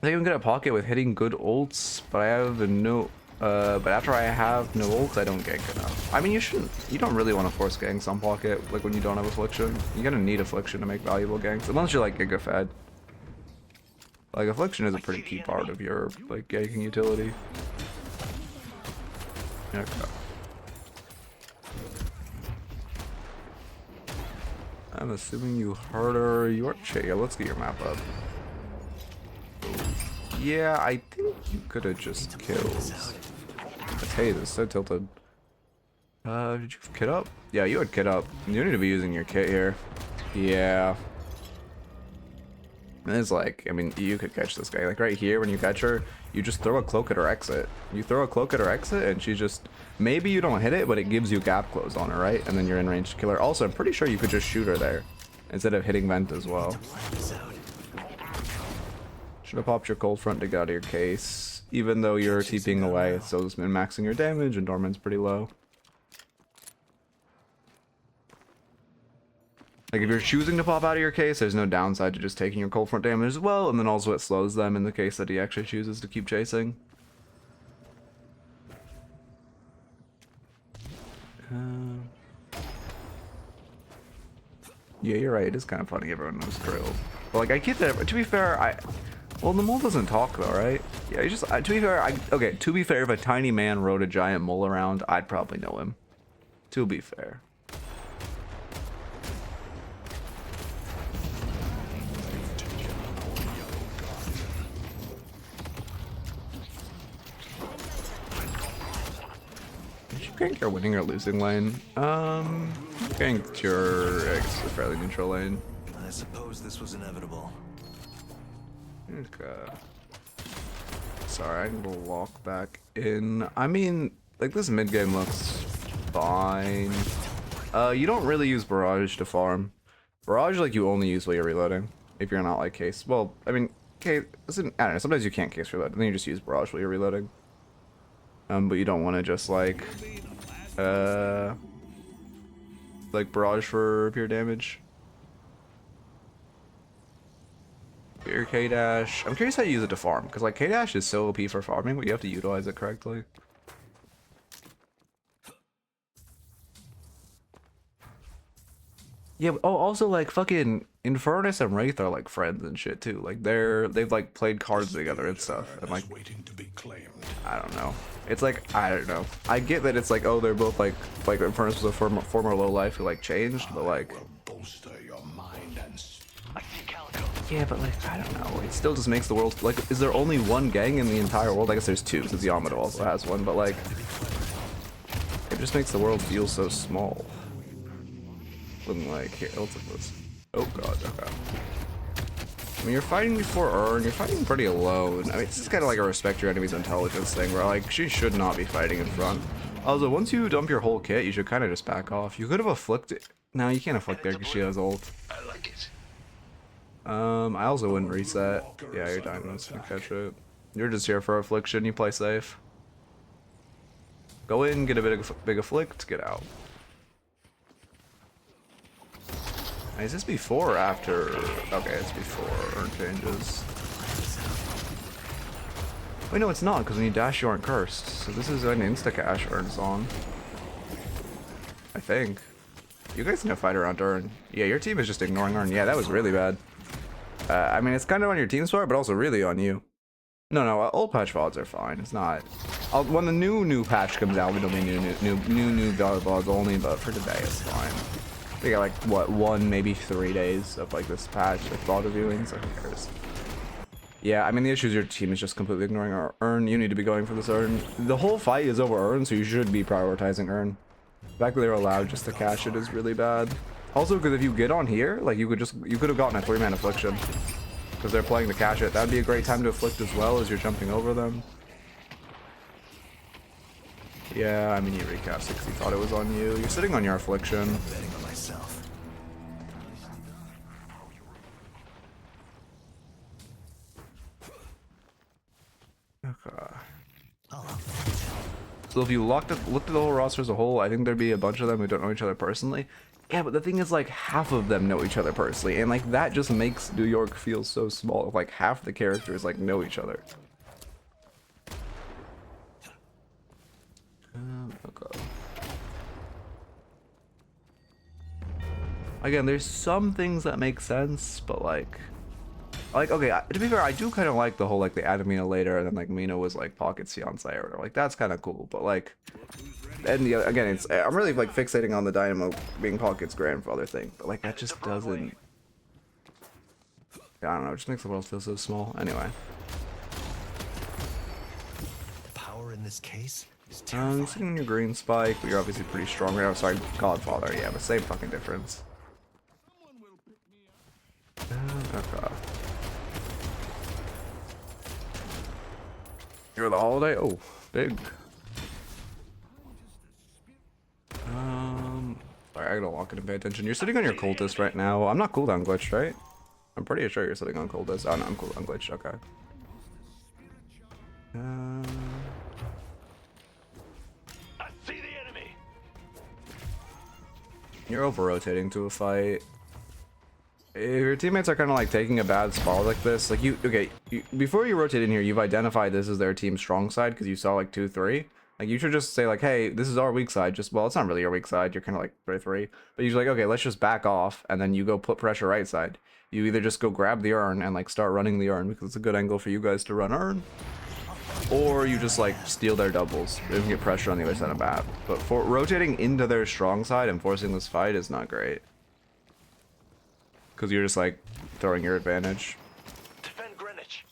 I even get a pocket with hitting good ults, but I have no, but after I have no ults, I don't gank enough. I mean, you don't really want to force ganks on pocket, like when you don't have affliction. You're gonna need affliction to make valuable ganks, unless you're like Giga Fed. Like affliction is a pretty key part of your like ganking utility. Okay. I'm assuming you heard her. You are yeah, let's get your map up. Yeah, I think you could have just killed. Hey, this is so tilted. Did you have kit up? Yeah, you had kit up. You need to be using your kit here. Yeah. It's like, I mean, you could catch this guy. Like right here, when you catch her, you just throw a cloak at her exit. You throw a cloak at her exit, and she just, maybe you don't hit it, but it gives you gap close on her, right? And then you're in range to kill her. Also, I'm pretty sure you could just shoot her there instead of hitting vent as well. Should have popped your cold front to get out of your case. Even though you're TPing away, it's still just min-maxing your damage, and Dorman's pretty low. Like if you're choosing to pop out of your case, there's no downside to just taking your cold front damage as well, and then also it slows them in the case that he actually chooses to keep chasing. Yeah, you're right. It is kind of funny. Everyone knows drill. But like, I get that. To be fair, well, the mole doesn't talk though, right? Yeah, you just. To be fair, okay. To be fair, if a tiny man rode a giant mole around, I'd probably know him. To be fair. Gank your winning or losing lane. Ganked your, I guess, a fairly neutral lane. I suppose this was inevitable. Okay. Sorry, I need to walk back in. I mean, like this mid game looks fine. You don't really use barrage to farm. Barrage, like you only use while you're reloading. If you're not like case. Well, I mean, case. I don't know. Sometimes you can't case reload, and then you just use barrage while you're reloading. But you don't want to just like barrage for pure damage. Your K dash. I'm curious how you use it to farm, because like K dash is so OP for farming, but you have to utilize it correctly. Yeah. Oh, also like fucking Infernus and Wraith are like friends and shit too. Like they've like played cards together and stuff, and like I don't know. It's like, I don't know. I get that it's like, oh, they're both like Infernus was a former low life who like changed, but like, bolster your mind and I see Calico. Yeah, but like, I don't know. It still just makes the world, like, is there only one gang in the entire world? I guess there's two, since Yamato also has one, but like, it just makes the world feel so small. When like, here, let's look at this. Oh god, okay. I mean, you're fighting before Urn, you're fighting pretty alone. I mean, it's just kind of like a respect your enemy's intelligence thing, where like, she should not be fighting in front. Also, once you dump your whole kit, you should kind of just back off. You could have afflicted. No, you can't afflict there because she has ult. I like it. I also wouldn't reset. Yeah, your diamond's gonna catch it. You're just here for affliction, you play safe. Go in, get a big afflict, get out. Is this before or after? Okay, it's before Urn changes. Wait, no, it's not, because when you dash, you aren't cursed. So this is an insta-cash Urn's on. I think. You guys need to fight around Urn. Yeah, your team is just ignoring Urn. Yeah, that was really bad. I mean, it's kind of on your team's part, but also really on you. No, old patch VODs are fine. It's not. When the new patch comes out, it'll be new VODs only, but for today, it's fine. We got like, what, 1, maybe 3 days of like this patch, like VOD viewing, so who cares? Yeah, I mean, the issue is your team is just completely ignoring our Urn. You need to be going for this Urn. The whole fight is over Urn, so you should be prioritizing Urn. The fact that they're allowed just to cash it is really bad. Also, because if you get on here, like you could have gotten a 3-man affliction. Because they're playing to cash it. That'd be a great time to afflict as well as you're jumping over them. Yeah, I mean, you recast 60, thought it was on you. You're sitting on your affliction. betting on myself. Okay. Oh, So if you looked at the whole roster as a whole, I think there'd be a bunch of them who don't know each other personally. Yeah, but the thing is, like, half of them know each other personally, and like that just makes New York feel so small. If like half the characters like know each other. Okay. Again, there's some things that make sense, but like okay, to be fair, I do kind of like the whole like they added Mina later, and then like Mina was like Pocket's fiance or whatever. Like that's kind of cool, but like, and again, it's I'm really like fixating on the Dynamo being Pocket's grandfather thing, but like that just doesn't. I don't know, it just makes the world feel so small. Anyway. the power in this case is You're terrifying. sitting on your green spike, but you're obviously pretty strong right now. Sorry, Godfather, yeah, but same fucking difference. Okay. You're the holiday? Oh, big. Sorry, I gotta walk in and pay attention. You're sitting on your cultist right now. I'm not cooldown glitched, right? I'm pretty sure you're sitting on cultist. Oh no, I'm cooldown glitched, okay. I see the enemy. You're over-rotating to a fight. If your teammates are kind of like taking a bad spot like this, like before you rotate in here, you've identified this as their team's strong side because you saw like 2-3. Like you should just say like, hey, this is our weak side. Just, well, it's not really your weak side. You're kind of like 3-3, but you're like, okay, let's just back off, and then you go put pressure right side. You either just go grab the Urn and like start running the Urn because it's a good angle for you guys to run Urn, or you just like steal their doubles and get pressure on the other side of map. But for rotating into their strong side and forcing this fight is not great. Because you're just like throwing your advantage. Defend Greenwich.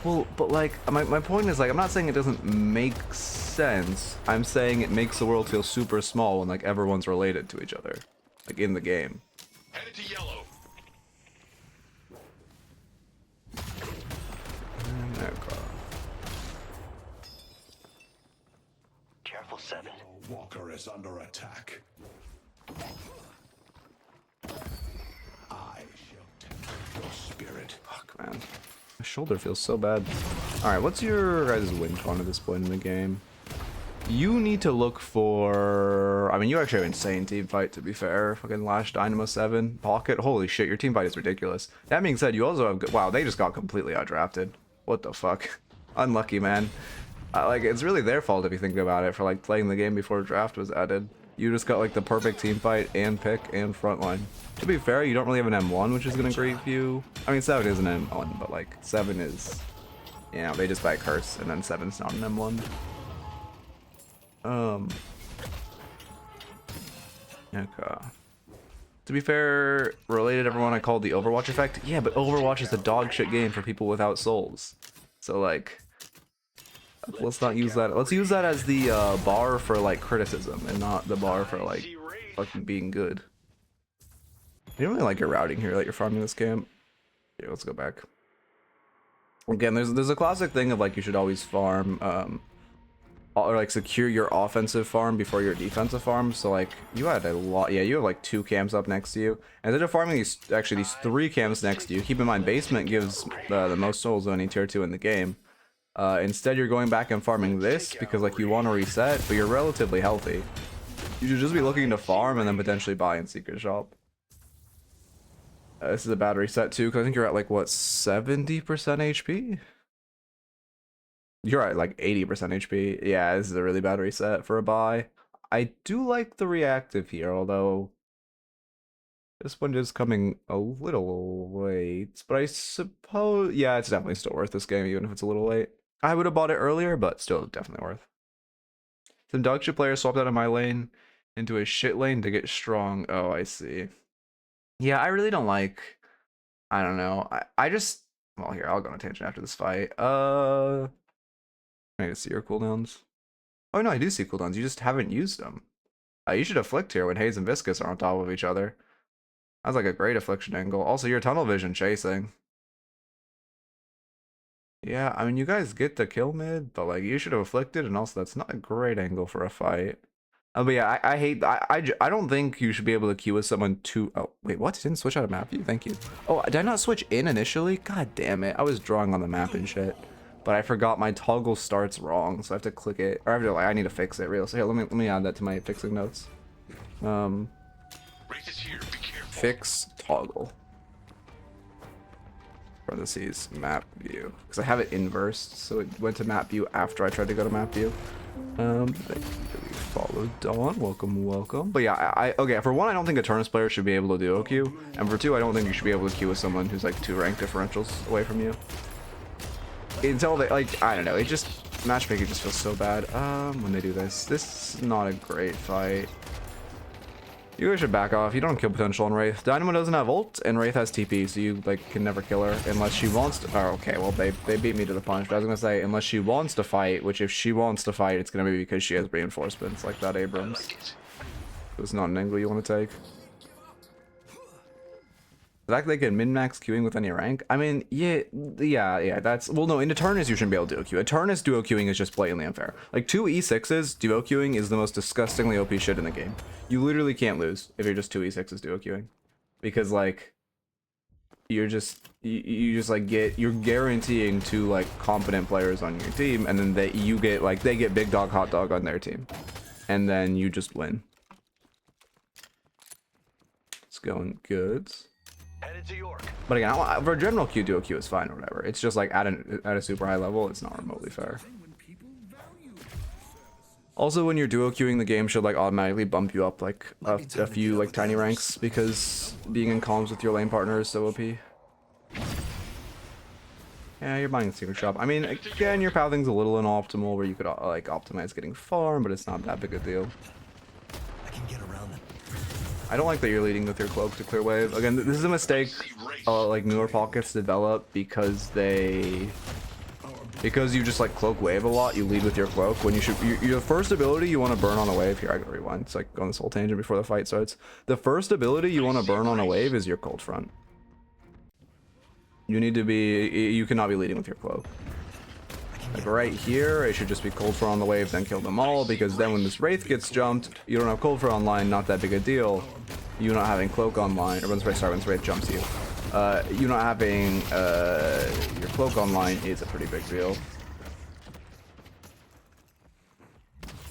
Well, but like my point is like I'm not saying it doesn't make sense. I'm saying it makes the world feel super small when like everyone's related to each other, like in the game. Headed to yellow. Careful, 7. Walker is under attack. I shall tempt your spirit. Fuck, man. My shoulder feels so bad. Alright, what's your guys' win con at this point in the game? You need to look for... I mean, you actually have an insane team fight, to be fair. Fucking Lash, Dynamo 7, Pocket. Holy shit, your team fight is ridiculous. That being said, you also have... Wow, they just got completely outdrafted. What the fuck? Unlucky, man. Like, it's really their fault if you think about it, for like playing the game before draft was added. You just got like the perfect team fight and pick and frontline. To be fair, you don't really have an M1, which is gonna grieve you. I mean, 7 is an M1, but like 7 is, you know, they just buy curse, and then 7's not an M1. Okay. To be fair, related everyone, I called the Overwatch effect. Yeah, but Overwatch is a dog shit game for people without souls. So like, let's not use that. Let's use that as the bar for like criticism and not the bar for like fucking being good. You don't really like your routing here that you're farming this camp. Yeah, let's go back. Again, there's a classic thing of like you should always farm or like secure your offensive farm before your defensive farm. So like you had a lot, yeah, you have like 2 camps up next to you. And instead of farming these 3 camps next to you, keep in mind basement gives the most souls of any tier 2 in the game. Instead you're going back and farming this because like you want to reset, but you're relatively healthy. You should just be looking to farm and then potentially buy in secret shop. This is a bad reset too, because I think you're at like what, 70% HP? You're at like 80% HP. Yeah, this is a really bad reset for a buy. I do like the reactive here, although this one is coming a little late. But I suppose, yeah, it's definitely still worth this game, even if it's a little late. I would have bought it earlier, but still definitely worth. Some dog shit players swapped out of my lane into a shit lane to get strong. Oh, I see. Yeah, I really don't like, I don't know. I just, well, here, I'll go on a tangent after this fight. I can see your cooldowns. Oh no, I do see cooldowns. You just haven't used them. You should afflict here when Haze and Viscous are on top of each other. That's like a great affliction angle. Also, your tunnel vision chasing. Yeah, I mean, you guys get the kill mid, but like you should have afflicted, and also that's not a great angle for a fight. But yeah, I hate. I don't think you should be able to queue with someone too. Oh wait, what? Didn't switch out of map view. Thank you. Oh, did I not switch in initially? God damn it! I was drawing on the map and shit. But I forgot my toggle starts wrong, so I have to click it. Or I have to, like, I need to fix it real. So here, let me add that to my fixing notes. Fix toggle. Parentheses map view, because I have it inversed, so it went to map view after I tried to go to map view. Thank you to be followed on. Welcome. But yeah, okay. For one, I don't think a Turnus player should be able to duo queue, and for two, I don't think you should be able to queue with someone who's like 2 rank differentials away from you. Until they, like, I don't know, it just, matchmaking just feels so bad when they do this. This is not a great fight. You guys should back off. You don't have kill potential on Wraith. Dynamo doesn't have ult, and Wraith has TP, so you like can never kill her unless she wants to. Oh, okay, well they beat me to the punch. But I was gonna say unless she wants to fight, which if she wants to fight, it's gonna be because she has reinforcements like that Abrams. It's not an angle you want to take. The fact they can min-max queuing with any rank, I mean, yeah, that's, well, no, in Eternus you shouldn't be able to duo queue. Eternus duo queuing is just blatantly unfair. Like, 2 E6s duo queuing is the most disgustingly OP shit in the game. You literally can't lose if you're just 2 E6s duo queuing. Because, like, you're just, you just, like, you're guaranteeing 2, like, competent players on your team, and then they get big dog, hot dog on their team. And then you just win. It's going good. Headed to York. But again, for a general queue, duo queue is fine or whatever. It's just like at a super high level, it's not remotely fair. Also, when you're duo queuing, the game should like automatically bump you up like a few like tiny ranks because being in comms with your lane partner is so OP. Yeah, you're buying a secret shop. I mean, again, your pathing's a little inoptimal where you could like optimize getting farm, but it's not that big a deal. I can get around them. I don't like that you're leading with your cloak to clear wave. Again, this is a mistake like newer pockets develop because you just like cloak wave a lot. You lead with your cloak when you should. Your first ability you want to burn on a wave. Here, I gotta rewind. It's like on this whole tangent before the fight starts. The first ability you want to burn on a wave is your cold front. You need to be. You cannot be leading with your cloak. Like right here, it should just be cold front on the wave, then kill them all, because then when this Wraith gets jumped, you don't have cold front online, not that big a deal. You not having cloak online, or when this Wraith jumps you. You not having your cloak online is a pretty big deal.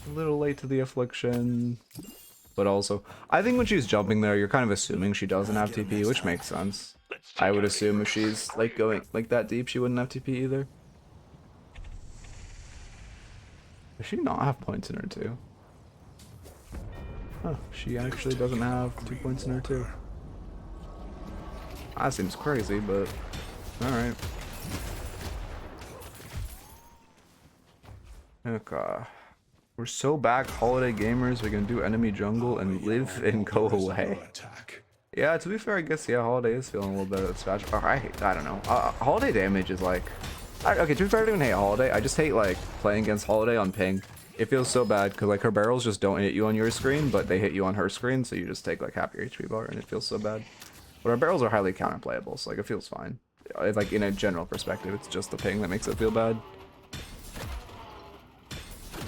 A little late to the affliction, but also, I think when she's jumping there, you're kind of assuming she doesn't have TP, which makes sense. I would assume if she's like going like that deep, she wouldn't have TP either. Does she not have points in her too? Huh, she actually doesn't have 2 points in her too. That seems crazy, but alright. Okay. We're so back, holiday gamers. We can do enemy jungle and live and go away. Attack. Yeah, to be fair, I guess, yeah, holiday is feeling a little better at Smash. Oh, I don't know. Holiday damage is like... okay, to be fair, I don't even hate holiday. I just hate, like, playing against holiday on ping. It feels so bad, because, like, her barrels just don't hit you on your screen, but they hit you on her screen, so you just take, like, half your HP bar, and it feels so bad. But our barrels are highly counterplayable, so, like, it feels fine. Like, in a general perspective, it's just the ping that makes it feel bad.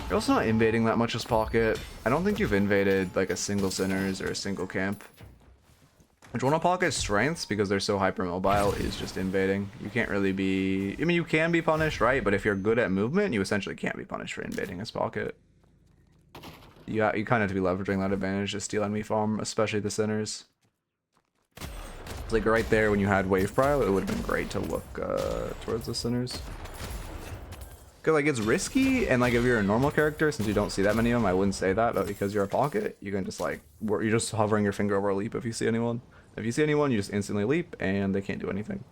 You're also not invading that much as Pocket. I don't think you've invaded, like, a single Sinners or a single camp. Which one of Pocket's strengths, because they're so hypermobile, is just invading. You can't really be... I mean, you can be punished, right? But if you're good at movement, you essentially can't be punished for invading as Pocket. Yeah, you kind of have to be leveraging that advantage to steal enemy farm, especially the Sinners. It's like right there when you had Wave Prio, it would have been great to look towards the Sinners. Because, like, it's risky, and, like, if you're a normal character, since you don't see that many of them, I wouldn't say that, but because you're a Pocket, you can just, like, you're just hovering your finger over a leap if you see anyone. If you see anyone, you just instantly leap, and they can't do anything.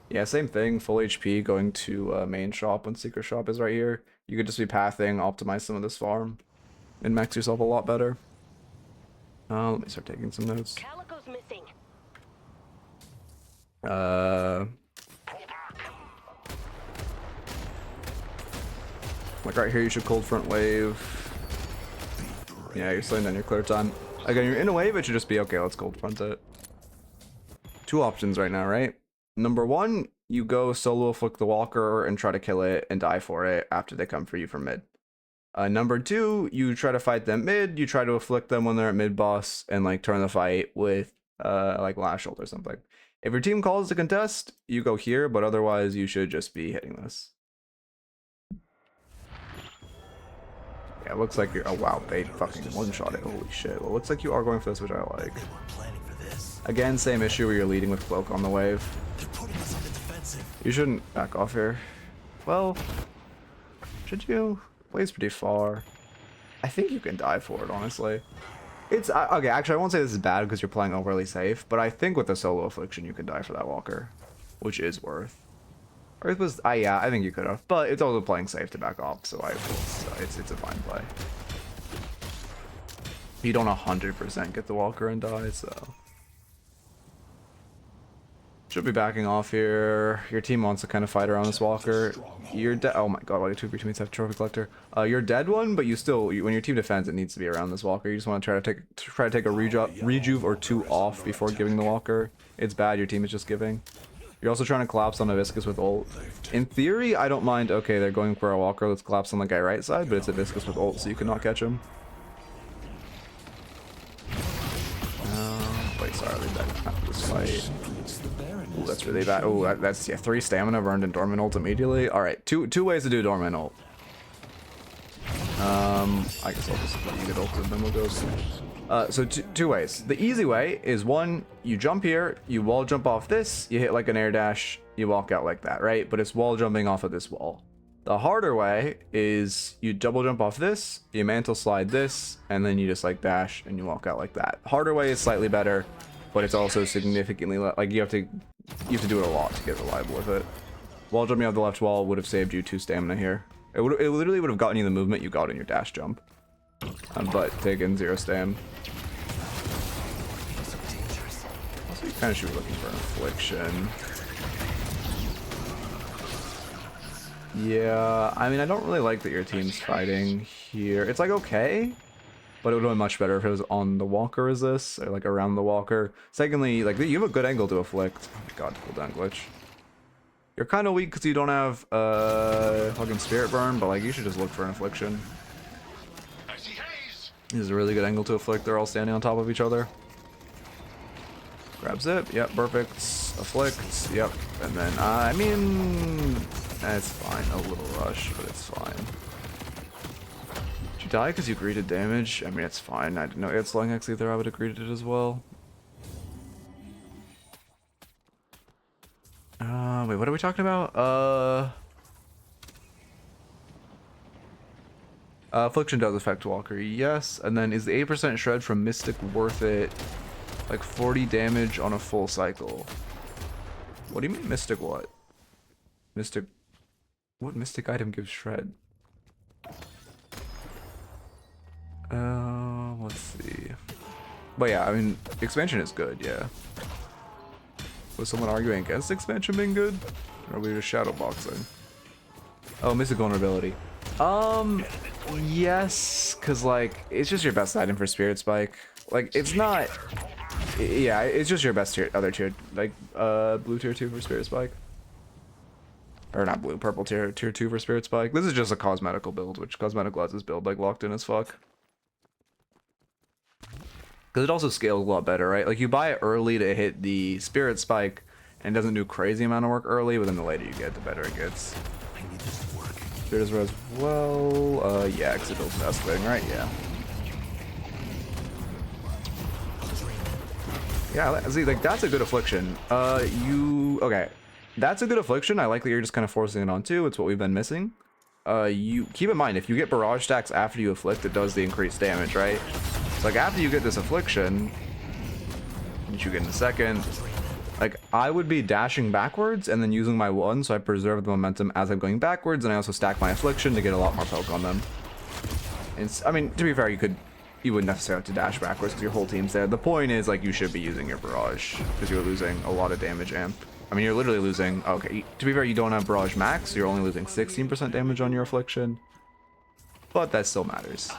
Yeah, same thing, full HP, going to main shop when secret shop is right here. You could just be pathing, optimize some of this farm, and max yourself a lot better. Let me start taking some notes. Calico's missing. Like right here, you should cold front wave. Yeah, you're slowing down your clear time. Again, you're in a wave, it should just be, okay, let's cold front it. Two options right now, right? Number one, you go solo afflict the walker and try to kill it and die for it after they come for you from mid. Number two, you try to fight them mid, you try to afflict them when they're at mid boss and like turn the fight with like last ult or something. If your team calls to contest, you go here, but otherwise you should just be hitting this. Yeah, it looks like you're... Oh, wow, they fucking one-shot it. Holy shit. Well, it looks like you are going for this, which I like. They weren't planning for this. Again, same issue where you're leading with Cloak on the wave. They're putting us on the defensive. You shouldn't back off here. Well, should you? Wave's pretty far. I think you can die for it, honestly. It's... okay, actually, I won't say this is bad because you're playing overly safe, but I think with the solo affliction, you could die for that walker, which is worth. Or it was, yeah, I think you could have, but it's also playing safe to back off, so it's a fine play. You don't 100% get the walker and die, so should be backing off here. Your team wants to kind of fight around this walker. You're dead. Oh my god, why do two of your teammates have trophy collector? You're dead one, but you still, when your team defends, it needs to be around this walker. You just want to try to take a rejuve or two off before giving the walker. It's bad. Your team is just giving. You're also trying to collapse on a Viscus with ult. In theory, I don't mind. Okay, they're going for a walker. Let's collapse on the guy right side, but it's a Viscus with ult, so you cannot catch him. Wait, sorry, leave that out of this fight. Ooh, that's really bad. Oh, that's, yeah, 3 stamina burned in Dormant ult immediately. Alright, two ways to do Dormant ult. I guess I'll just let you get ulted, then we'll go. So two ways. The easy way is one, you jump here, you wall jump off this, you hit like an air dash, you walk out like that, right? But it's wall jumping off of this wall. The harder way is you double jump off this, you mantle slide this, and then you just like dash and you walk out like that. Harder way is slightly better, but it's also significantly like you have to do it a lot to get reliable with it. Wall jumping off the left wall would have saved you 2 stamina here. It literally would have gotten you the movement you got in your dash jump. But taking 0 stam. Also, you kind of should be looking for an affliction. Yeah, I mean, I don't really like that your team's fighting here. It's like okay, but it would have been much better if it was on the walker as this, or like around the walker. Secondly, like you have a good angle to afflict. Oh my god, cooldown glitch. You're kind of weak because you don't have fucking Spirit Burn, but like you should just look for an affliction. This is a really good angle to afflict. They're all standing on top of each other. Grab zip. Yep, perfect. Afflict. Yep. And then, I mean, it's fine. A little rush, but it's fine. Did you die because you greeted damage? I mean, it's fine. I didn't know it's long X either. I would have greeted it as well. Wait, what are we talking about? Affliction does affect Walker, yes. And then is the 8% shred from Mystic worth it? Like 40 damage on a full cycle. What do you mean Mystic what? Mystic... What Mystic item gives shred? Let's see. But yeah, I mean, expansion is good, yeah. Was someone arguing against expansion being good? Or are we just shadowboxing? Oh, Mystic Vulnerability. Yes, because, like, it's just your best item for Spirit Spike. Like, it's not... Yeah, it's just your best tier, other tier, like, blue tier 2 for Spirit Spike. Or not blue, purple tier 2 for Spirit Spike. This is just a cosmetical build, which cosmetical has this build, like, locked in as fuck. Because it also scales a lot better, right? Like, you buy it early to hit the Spirit Spike, and it doesn't do crazy amount of work early, but then the later you get, the better it gets. I need this to work. Spirit as well, yeah, because it builds the best thing, right? Yeah. Yeah, see, like, that's a good affliction. Okay. That's a good affliction. I like that you're just kind of forcing it on too. It's what we've been missing. You keep in mind, if you get barrage stacks after you afflict, it does the increased damage, right? So, like, after you get this affliction, which you get in a second, like, I would be dashing backwards and then using my one, so I preserve the momentum as I'm going backwards, and I also stack my affliction to get a lot more poke on them. It's, I mean, to be fair, you wouldn't necessarily have to dash backwards because your whole team's there. The point is, like, you should be using your barrage because you're losing a lot of damage amp. I mean, you're literally losing... Okay, to be fair, you don't have barrage max, so you're only losing 16% damage on your affliction. But that still matters.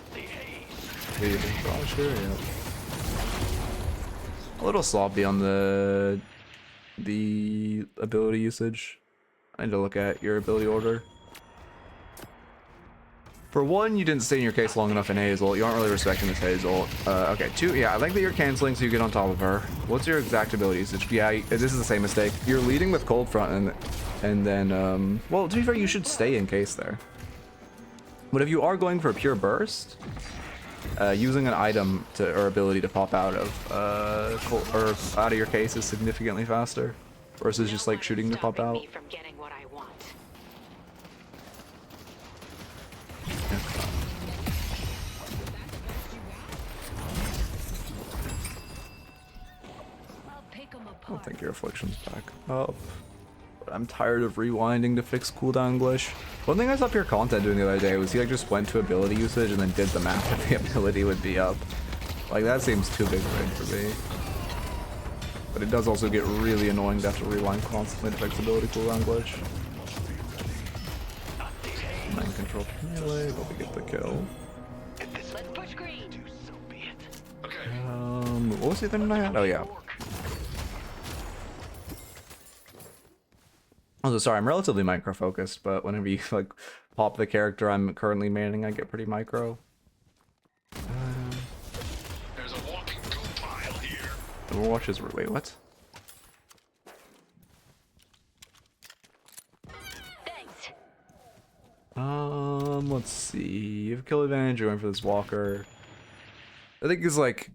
Barrage here, yeah. A little sloppy on the ability usage. I need to look at your ability order. For one, you didn't stay in your case long enough in Hazel. You aren't really respecting this Hazel. Okay, two, yeah, I like that you're canceling so you get on top of her. What's your exact ability usage? Yeah, this is the same mistake. You're leading with Cold Front and then, well, to be fair, you should stay in case there. But if you are going for a pure burst, using an item or ability to pop out of, out of your case is significantly faster versus just like shooting to pop out. I don't think your affliction's back up. But I'm tired of rewinding to fix cooldown glitch. One thing I saw Pure Content doing the other day was he like just went to ability usage and then did the math that the ability would be up. Like, that seems too big of a thing for me. But it does also get really annoying to have to rewind constantly to fix ability cooldown glitch. Mind control melee, but we get the kill. Let's push green. Okay. What was the other thing I had? Oh yeah. Also, sorry, I'm relatively micro focused, but whenever you like pop the character I'm currently manning, I get pretty micro. There's a walking goo pile here. Overwatch is wait, what? Thanks. Let's see. You have kill advantage. You're going for this walker. I think it's like.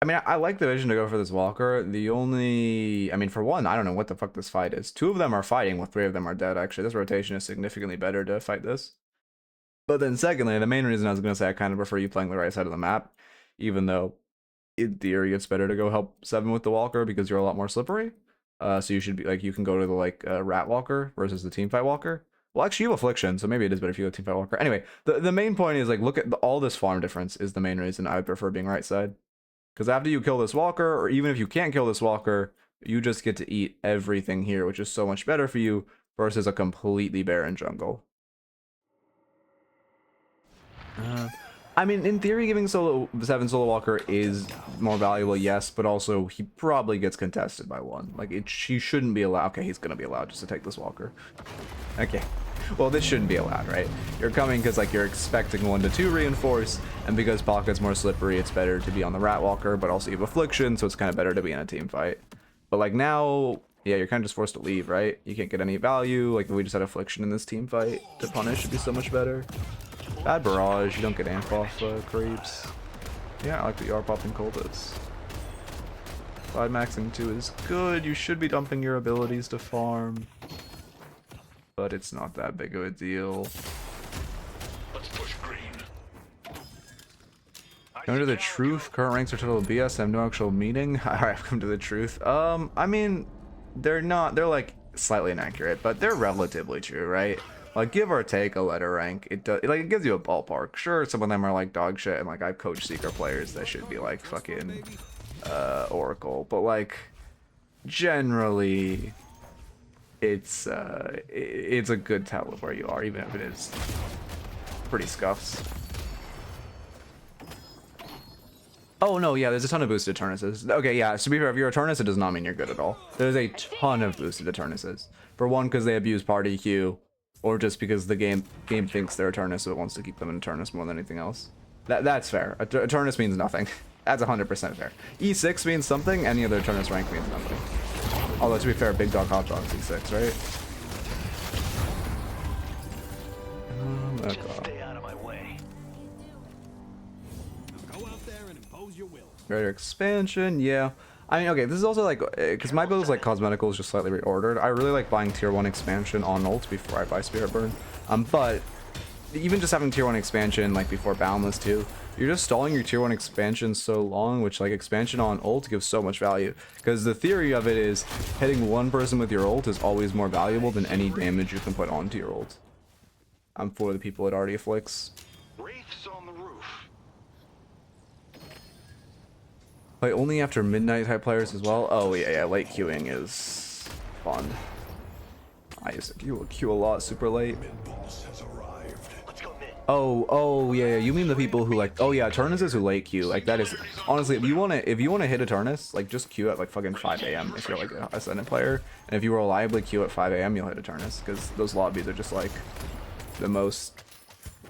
I mean, I like the vision to go for this walker. The only, I mean, for one, I don't know what the fuck this fight is. Two of them are fighting, while three of them are dead. Actually, this rotation is significantly better to fight this. But then, secondly, the main reason I was gonna say I kind of prefer you playing the right side of the map, even though in theory it's better to go help 7 with the walker because you're a lot more slippery. So you should be like, you can go to the like rat walker versus the team fight walker. Well, actually, you have affliction, so maybe it is better if you go team fight walker. Anyway, the main point is like, look at all this farm difference is the main reason I would prefer being right side. Because after you kill this walker, or even if you can't kill this walker, you just get to eat everything here, which is so much better for you versus a completely barren jungle. I mean, in theory, giving 7 solo walker is more valuable, yes, but also he probably gets contested by 1. Like, he shouldn't be allowed. Okay, he's going to be allowed just to take this walker. Okay. Well, this shouldn't be allowed, right? You're coming because, like, you're expecting 1 to 2 reinforce, and because Pocket's more slippery, it's better to be on the Rat Walker, but also you have Affliction, so it's kind of better to be in a team fight. But, like, now, yeah, you're kind of just forced to leave, right? You can't get any value. Like, if we just had Affliction in this team fight to punish, it'd be so much better. Bad Barrage, you don't get amp off creeps. Yeah, I like that you are popping Coldits. 5 maxing 2 is good. You should be dumping your abilities to farm. But it's not that big of a deal. Let's push green. Come to the truth. Current ranks are total BS. I have no actual meaning. Alright, I've come to the truth. I mean, they're not. They're like slightly inaccurate, but they're relatively true, right? Like, give or take a letter rank, it does, like, it gives you a ballpark. Sure, some of them are like dog shit, and like I've coached Seeker players that should be like fucking Oracle, but like generally it's a good tell of where you are, even if it is pretty scuffs. Oh no, yeah, there's a ton of boosted Turnuses. Okay, yeah, to be fair, if you're a Turnus, it does not mean you're good at all. There's a ton of boosted Turnuses. For one, because they abuse party Q, or just because the game thinks they're a Turnus, so it wants to keep them in Turnus more than anything else. That's fair. A Turnus means nothing. That's 100% fair. E6 means something, any other Turnus rank means nothing. Although, to be fair, Big Dog Hot Dog's E6, right? Just stay out of my way. Go out there and impose your will. Greater expansion, yeah. I mean, okay, this is also like, because my build is like cosmetical is just slightly reordered. I really like buying tier 1 expansion on ult before I buy Spirit Burn. But even just having tier 1 expansion like before Boundless too, you're just stalling your tier 1 expansion so long, which like expansion on ult gives so much value. Because the theory of it is hitting one person with your ult is always more valuable than any damage you can put onto your ult. I'm for the people it already afflicts. Wraiths on the roof. Like only after Midknight type players as well. Oh yeah, late queuing is fun. I used to queue a lot super late. Let's go mid. Oh yeah, you mean the people who like, oh yeah, Turnuses who late queue. Like that is honestly, if you wanna hit a Turnus, like just queue at like fucking 5 AM if you're like an Ascendant player. And if you reliably queue at 5 AM, you'll hit a Turnus, because those lobbies are just like the most,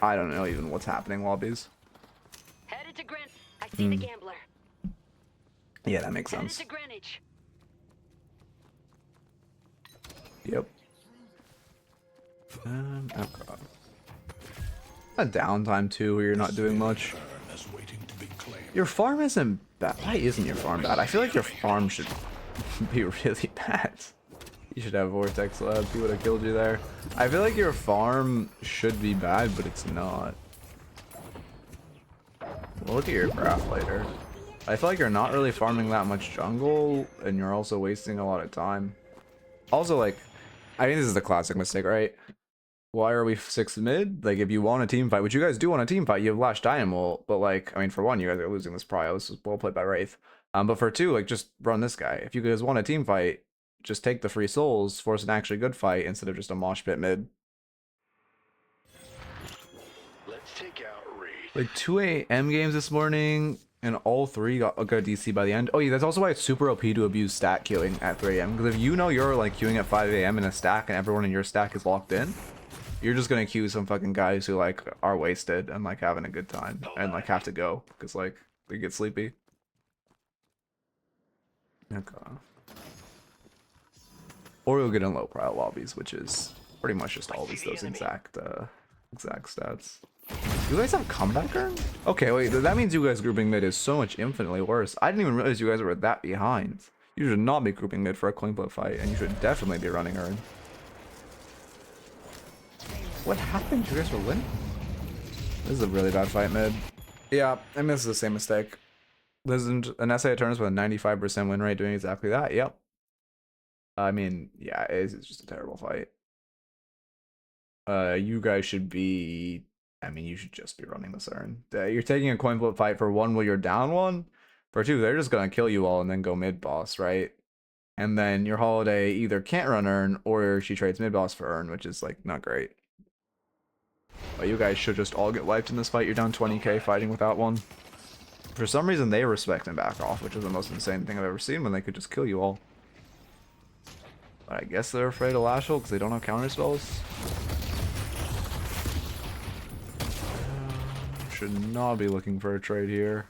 I don't know even what's happening lobbies. Headed to Greenwich. I see the gambler. Yeah, that makes Headed sense. to Greenwich. Yep. Oh god. A downtime too where you're not doing much. Your farm isn't bad. Why isn't your farm bad? I feel like your farm should be really bad. You should have Vortex Labs. He would have killed you there. I feel like your farm should be bad, but it's not. We'll look at your graph later. I feel like you're not really farming that much jungle, and you're also wasting a lot of time. Also, like, I think this is the classic mistake, right? Why are we 6th mid? Like, if you want a team fight, which you guys do want a team fight, you have Lash Dynamo, but like, I mean, for one, you guys are losing this prio. This was well played by Wraith. But for two, like, just run this guy. If you guys want a team fight, just take the free souls, force an actually good fight instead of just a mosh pit mid. Let's take out Wraith. Like 2 AM games this morning, and all 3 got a good DC by the end. Oh yeah, that's also why it's super OP to abuse stack queuing at 3 AM. Because if you know you're like queuing at 5 AM in a stack and everyone in your stack is locked in, you're just gonna queue some fucking guys who like are wasted and like having a good time and like have to go because like they get sleepy. Okay. Or you'll get in low prio lobbies, which is pretty much just always those exact stats. You guys have comeback earn? Okay, wait, that means you guys grouping mid is so much infinitely worse. I didn't even realize you guys were that behind. You should not be grouping mid for a coin flip fight, and you should definitely be running earn. What happened? You guys were winning? This is a really bad fight mid. Yeah, I mean, this is the same mistake. There's an SA turns with a 95% win rate doing exactly that. Yep. I mean, yeah, it's just a terrible fight. You guys should be, I mean, you should just be running this earn. You're taking a coin flip fight for one where you're down one. For two, they're just gonna kill you all and then go mid boss, right? And then your Holiday either can't run earn or she trades mid boss for earn, which is like not great. But you guys should just all get wiped in this fight. You're down 20k fighting without one. For some reason, they respect and back off, which is the most insane thing I've ever seen when they could just kill you all. But I guess they're afraid of Lashel because they don't have counter spells. Should not be looking for a trade here.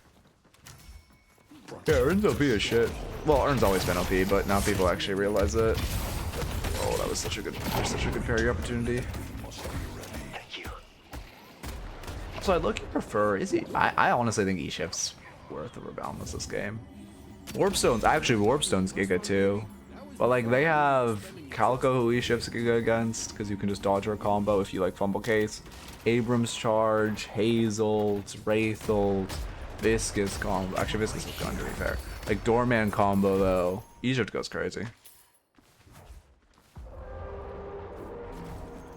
Yeah, Urn's OP as shit. Well, Urn's always been OP, but now people actually realize it. Oh, that was such a good parry opportunity. So I look and prefer, I honestly think E-Shift's worth of Reboundless this game. Warpstone's Giga too. But like they have Calico who E-Shift's Giga against, because you can just dodge her combo if you like Fumble Case. Abrams Charge, Hazel, Wraithel, Viscous combo. Actually Viscous is gone to be fair. Like Doorman combo though. E-Shift goes crazy.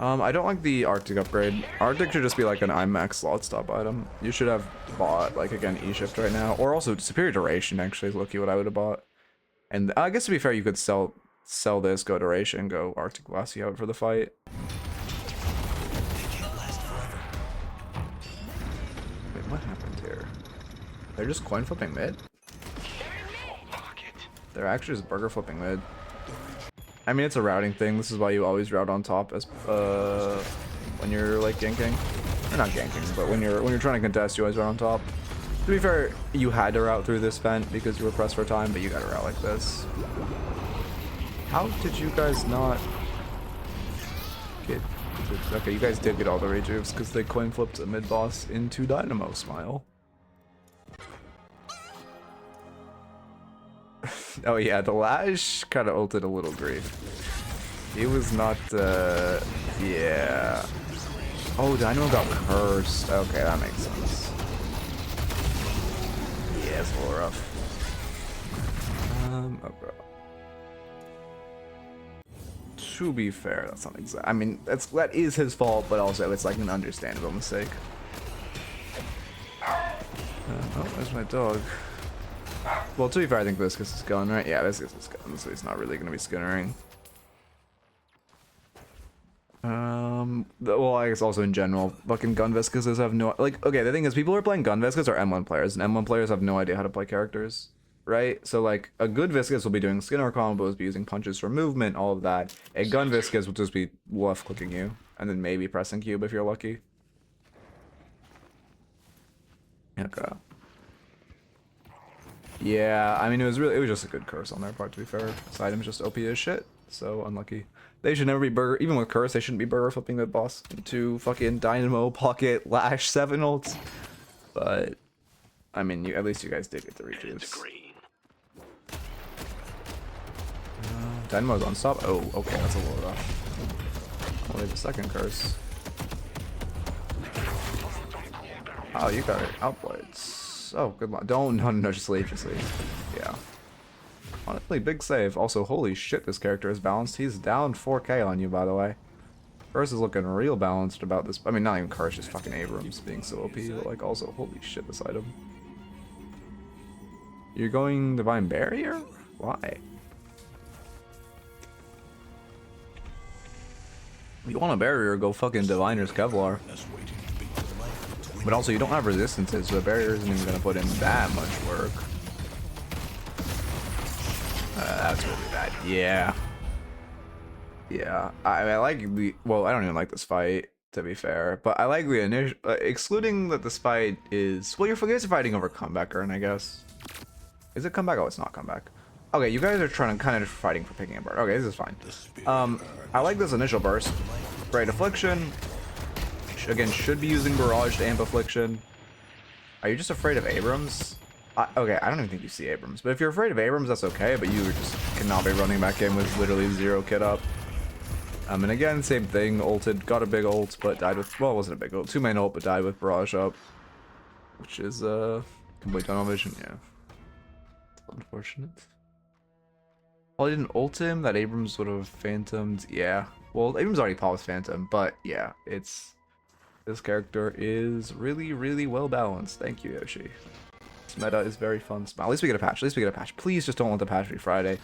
I don't like the Arctic upgrade. Arctic should just be like an IMAX slot stop item. You should have bought, like, again, E-Shift right now. Or also, Superior Duration, actually, is lucky what I would have bought. And I guess to be fair, you could sell this, go Duration, go Arctic Blast you out for the fight. They can't last forever. Wait, what happened here? They're just coin flipping mid? They're actually just burger flipping mid. I mean, it's a routing thing. This is why you always route on top as when you're like ganking. Or not ganking, but when you're trying to contest, you always route on top. To be fair, you had to route through this vent because you were pressed for time, but you gotta route like this. How did you guys not get... Okay, you guys did get all the rejuves because they coin flipped a mid boss into Dynamo Smile. Oh yeah, the Lash kind of ulted a little grief. He was not, yeah. Oh, Dynamo got cursed. Okay, that makes sense. Yeah, it's a little rough. Oh, bro. To be fair, that's not exact. I mean, that is his fault, but also it's like an understandable mistake. Oh, there's my dog. Well, to be fair, I think Viscous is gone, right? Yeah, Viscous is gone, so he's not really going to be skinnering. Well, I guess also in general, fucking gun Viscuses have no... Like, okay, the thing is, people who are playing gun Viscous are M1 players, and M1 players have no idea how to play characters, right? So, like, a good Viscous will be doing skinner combos, be using punches for movement, all of that. A gun Viscous will just be left-clicking you, and then maybe pressing cube if you're lucky. Okay. Yeah, I mean, it was just a good curse on their part, to be fair. This item's just OP as shit, so unlucky. They should never be burger, even with curse, they shouldn't be burger flipping that boss into fucking Dynamo Pocket Lash 7 ults. But, I mean, at least you guys did get the rejuice. Dynamo's on stop. Oh, okay, that's a little rough. Only the second curse. Oh, you got it. Outblades. Oh, good luck. No, just leave, Yeah. Honestly, big save. Also, holy shit, this character is balanced. He's down 4k on you, by the way. Curse is looking real balanced about this. I mean, not even Curse, just fucking Abrams being so OP, but like also, holy shit, this item. You're going Divine Barrier? Why? If you want a barrier, go fucking Diviner's Kevlar. But also, you don't have resistances, so the barrier isn't even gonna put in that much work. That's really bad. Yeah. Yeah. I like the... Well, I don't even like this fight, to be fair. But I like the initial... excluding that this fight is... Well, you're fighting over comeback urn, I guess. Is it comeback? Oh, it's not comeback. Okay, you guys are trying to kind of fighting for picking a bird. Okay, this is fine. I like this initial burst. Great Affliction. Again, should be using Barrage to amp Affliction. Are you just afraid of Abrams? Okay, I don't even think you see Abrams. But if you're afraid of Abrams, that's okay. But you just cannot be running back in with literally 0 kit up. And again, same thing. Ulted, got a big ult, but died with... Well, it wasn't a big ult. 2-main ult, but died with Barrage up. Which is, complete tunnel vision, yeah. Unfortunate. Well, I didn't ult him. That Abrams would have phantomed. Yeah. Well, Abrams already paused Phantom, but yeah, it's... This character is really, really well balanced. Thank you, Yoshi. This meta is very fun. At least we get a patch. At least we get a patch. Please just don't let the patch be Friday.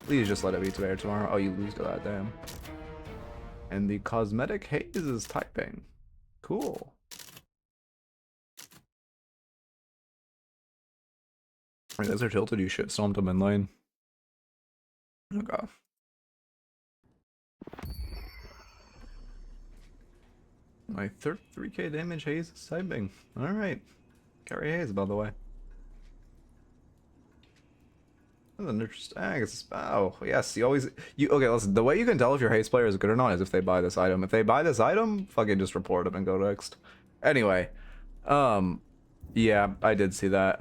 Please just let it be today or tomorrow. Oh, you lose to that, damn. And the Cosmetic Haze is typing. Cool. Alright, those are tilted. You shit stomped them in lane. Okay. My 3k damage Haze is typing. Alright. Carry Haze, by the way. That's an interesting. I guess. Oh, yes. Okay, listen. The way you can tell if your Haze player is good or not is if they buy this item. If they buy this item, fucking just report them and go next. Anyway. Yeah, I did see that.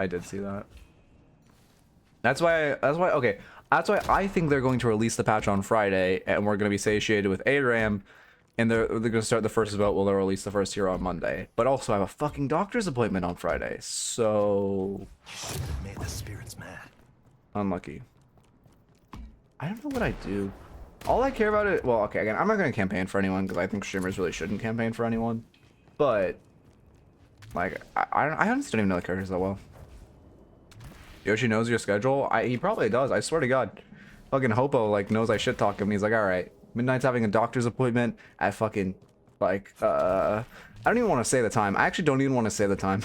That's why, okay. That's why I think they're going to release the patch on Friday, and we're going to be satiated with ARAM, and they're going to start the first vote. Well, they'll release the first hero on Monday. But also, I have a fucking doctor's appointment on Friday, so... Made the spirits mad. Unlucky. I don't know what I do. All I care about it. Well, okay, again, I'm not gonna campaign for anyone because I think streamers really shouldn't campaign for anyone. But like, I honestly don't even know the characters that well. Yoshi knows your schedule. He probably does. I swear to God. Fucking Hopo like knows I shit talk him. He's like, all right, Midnight's having a doctor's appointment at fucking like I don't even want to say the time. I actually don't even want to say the time.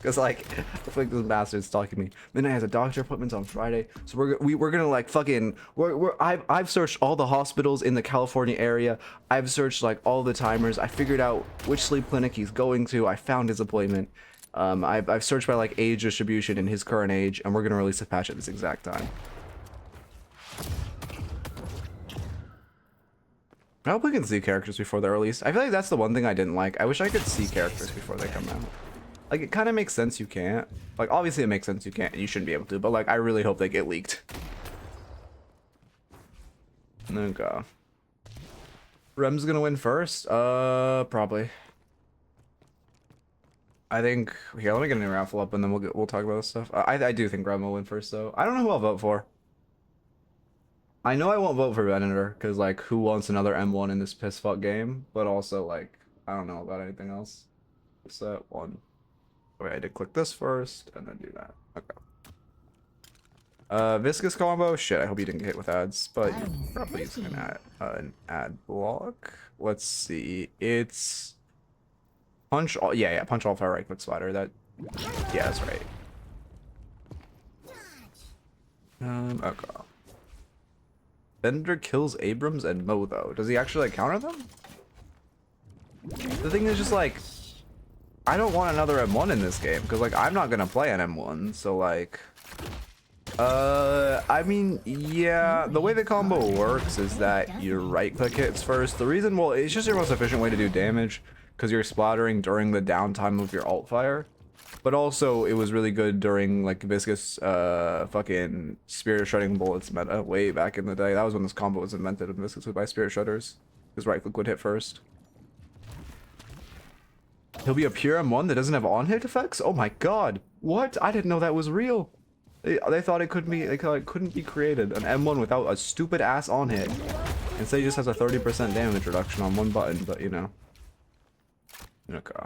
Cause like, I feel like this bastard's stalking me. Midnight has a doctor appointment on Friday, so we're gonna like fucking I've searched all the hospitals in the California area. I've searched like all the timers. I figured out which sleep clinic he's going to. I found his appointment. I've searched by like age distribution and his current age, and we're gonna release a patch at this exact time. I hope we can see characters before they're released. I feel like that's the one thing I didn't like. I wish I could see characters before they come out. Like, it kind of makes sense you can't. Like, obviously it makes sense you can't and you shouldn't be able to, but like, I really hope they get leaked. Okay. Rem's gonna win first? Probably. I think, here, let me get a new raffle up and then we'll talk about this stuff. I do think Rem will win first though. I don't know who I'll vote for. I know I won't vote for Venator, because, like, who wants another M1 in this piss fuck game? But also, like, I don't know about anything else. Set one. Wait, I did click this first, and then do that. Okay. Viscous combo? Shit, I hope you didn't get hit with ads, but you probably use an ad block. Let's see. It's... Punch all... Yeah, punch all fire right click slider. That... Yeah, that's right. Okay. Bender kills Abrams and Mo, though. Does he actually, like, counter them? The thing is just, like, I don't want another M1 in this game, because, like, I'm not gonna play an M1, so, like... I mean, yeah, the way the combo works is that you right-click hits first. The reason, well, it's just your most efficient way to do damage, because you're splattering during the downtime of your alt fire. But also, it was really good during, like, Viscous, fucking Spirit Shredding Bullets meta way back in the day. That was when this combo was invented, when Viscous would buy Spirit Shredders. His right click would hit first. He'll be a pure M1 that doesn't have on-hit effects? Oh my god! What? I didn't know that was real! They thought it couldn't be, they thought it couldn't be created. An M1 without a stupid-ass on-hit. Instead, he just has a 30% damage reduction on one button, but, you know. Okay.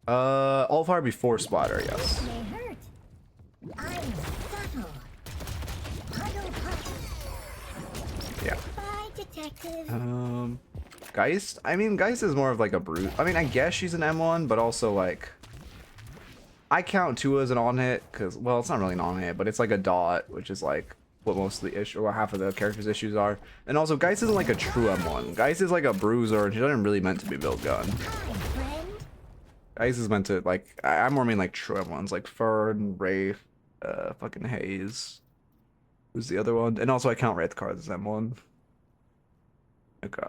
All fire before splatter, yes. Yeah. Geist? I mean, Geist is more of like a brute. I mean, I guess she's an M1, but also like... I count 2 as an on-hit, because, well, it's not really an on-hit, but it's like a dot, which is like what most of the issue, or half of the character's issues are. And also, Geist isn't like a true M1. Geist is like a bruiser, and she doesn't really meant to be built gun. Geist is meant to, like, I more mean like true M1s, like Fern, Wraith, fucking Haze. Who's the other one? And also I count Wraith cards as M1. Okay.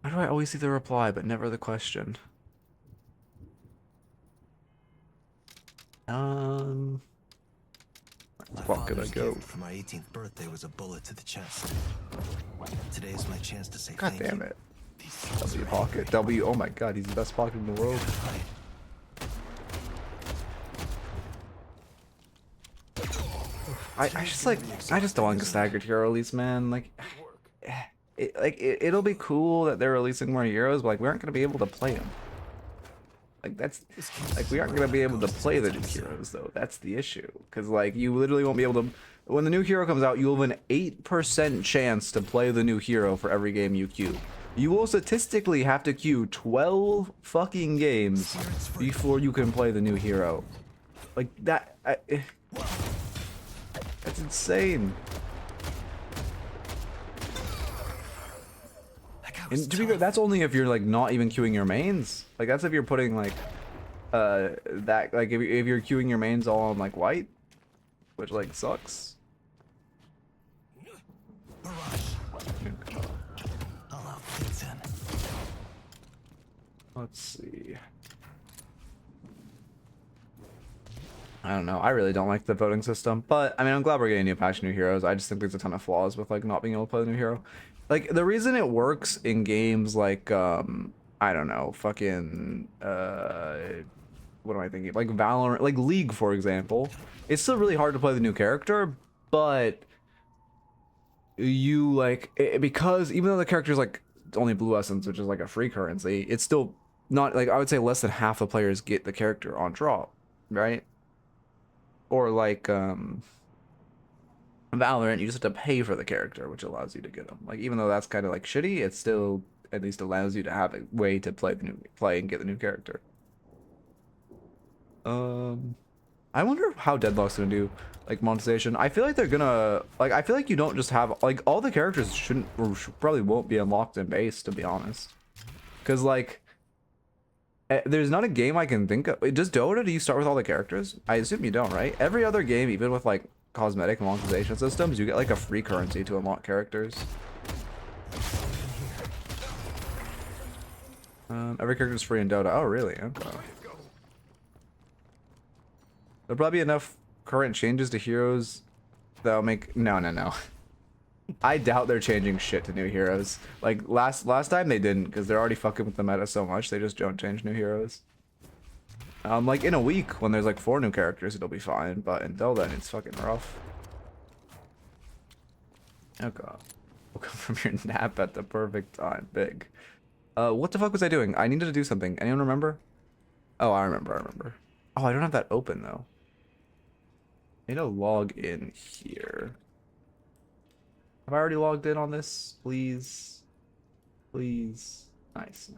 Why do I always see the reply, but never the question? What could I go? For my 18th birthday was a bullet to the chest. Today is my chance to say God thank damn you. it. W Pocket. W, oh my god, he's the best pocket in the world. I just don't like a staggered hero release, man. Like, it'll be cool that they're releasing more heroes, but like we aren't gonna be able to play them. Like that's like we aren't gonna be able to play the new heroes though. That's the issue, because like you literally won't be able to. When the new hero comes out, you'll have an 8% chance to play the new hero for every game you queue. You will statistically have to queue 12 fucking games before you can play the new hero. Like that. That's insane. And to be fair, that's only if you're like not even queuing your mains. Like that's if you're putting like that like if you're queuing your mains all on like white, which like sucks. Let's see. I don't know. I really don't like the voting system, but I mean, I'm glad we're getting new patch, new heroes. I just think there's a ton of flaws with like not being able to play the new hero. Like the reason it works in games like I don't know, fucking what am I thinking? Like Valorant, like League, for example. It's still really hard to play the new character, but you like because even though the character's like only blue essence, which is like a free currency, it's still not like I would say less than half the players get the character on drop, right? Or like Valorant, you just have to pay for the character, which allows you to get them. Like even though that's kind of like shitty, it still at least allows you to have a way to play and get the new character. I wonder how Deadlock's gonna do like monetization. I feel like they're gonna like I feel like you don't just have like all the characters shouldn't or probably won't be unlocked in base, to be honest. Cause like there's not a game I can think of. Does Dota, do you start with all the characters? I assume you don't, right? Every other game, even with like cosmetic monetization systems, you get like a free currency to unlock characters. Every character is free in Dota. Oh, really? Okay. There'll probably be enough current changes to heroes that'll make... No. I doubt they're changing shit to new heroes. Like, last time they didn't, because they're already fucking with the meta so much, they just don't change new heroes. Like, in a week, when there's like 4 new characters, it'll be fine, but until then, it's fucking rough. Oh god. Woke up from your nap at the perfect time. Big. What the fuck was I doing? I needed to do something. Anyone remember? Oh, I remember. Oh, I don't have that open, though. I need to log in here. Have I already logged in on this? Please. Please. Nice.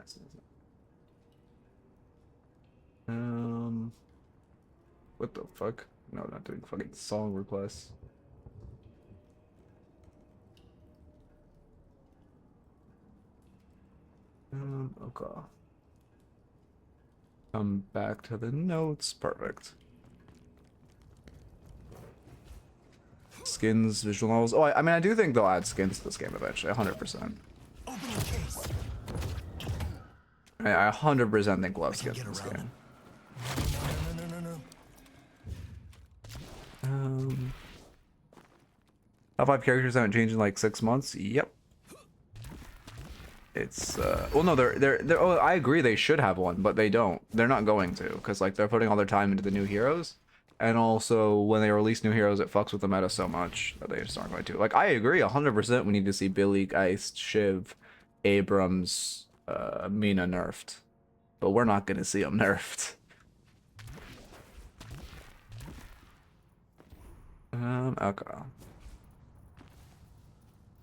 What the fuck? No, not doing fucking song requests. Okay. Come back to the notes. Perfect. Skins, visual novels. Oh, I mean, I do think they'll add skins to this game eventually, 100%. I 100% think we'll have skins in this game. Top 5 characters haven't changed in like 6 months. Yep. It's well, no, they're oh, I agree they should have one, but they don't. They're not going to, because like they're putting all their time into the new heroes. And also, when they release new heroes, it fucks with the meta so much that they just aren't going to. Like, I agree 100% we need to see Billy, Geist, Shiv, Abrams, Mina nerfed. But we're not going to see them nerfed. Okay.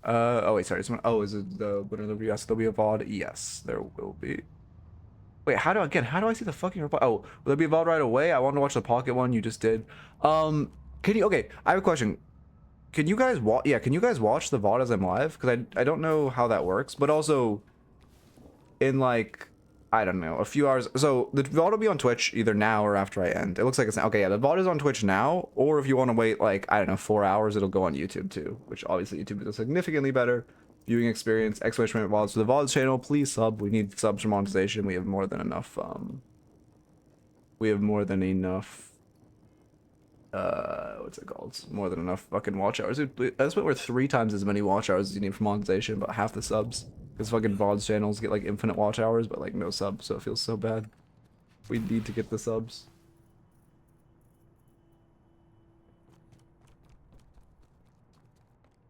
Oh wait, sorry. Oh, is it the winner of the review? Yes, there'll be a VOD? Yes, there will be. Wait, how do I see the fucking reply? Oh, will there be a VOD right away? I want to watch the Pocket one you just did. Can you? Okay, I have a question. Can you guys watch? Yeah, can you guys watch the VOD as I'm live? Because I don't know how that works. But also, in like, I don't know, a few hours. So the VOD will be on Twitch either now or after I end. It looks like it's okay. Yeah, the VOD is on Twitch now. Or if you want to wait like I don't know 4 hours, it'll go on YouTube too. Which obviously YouTube is a significantly better viewing experience. Exclamation point VODs for the VODs channel. Please sub. We need subs for monetization. We have more than enough. What's it called? More than enough fucking watch hours. That's what we're 3 times as many watch hours as you need for monetization, but half the subs. Because fucking VODs channels get like infinite watch hours, but like no subs, so it feels so bad. We need to get the subs.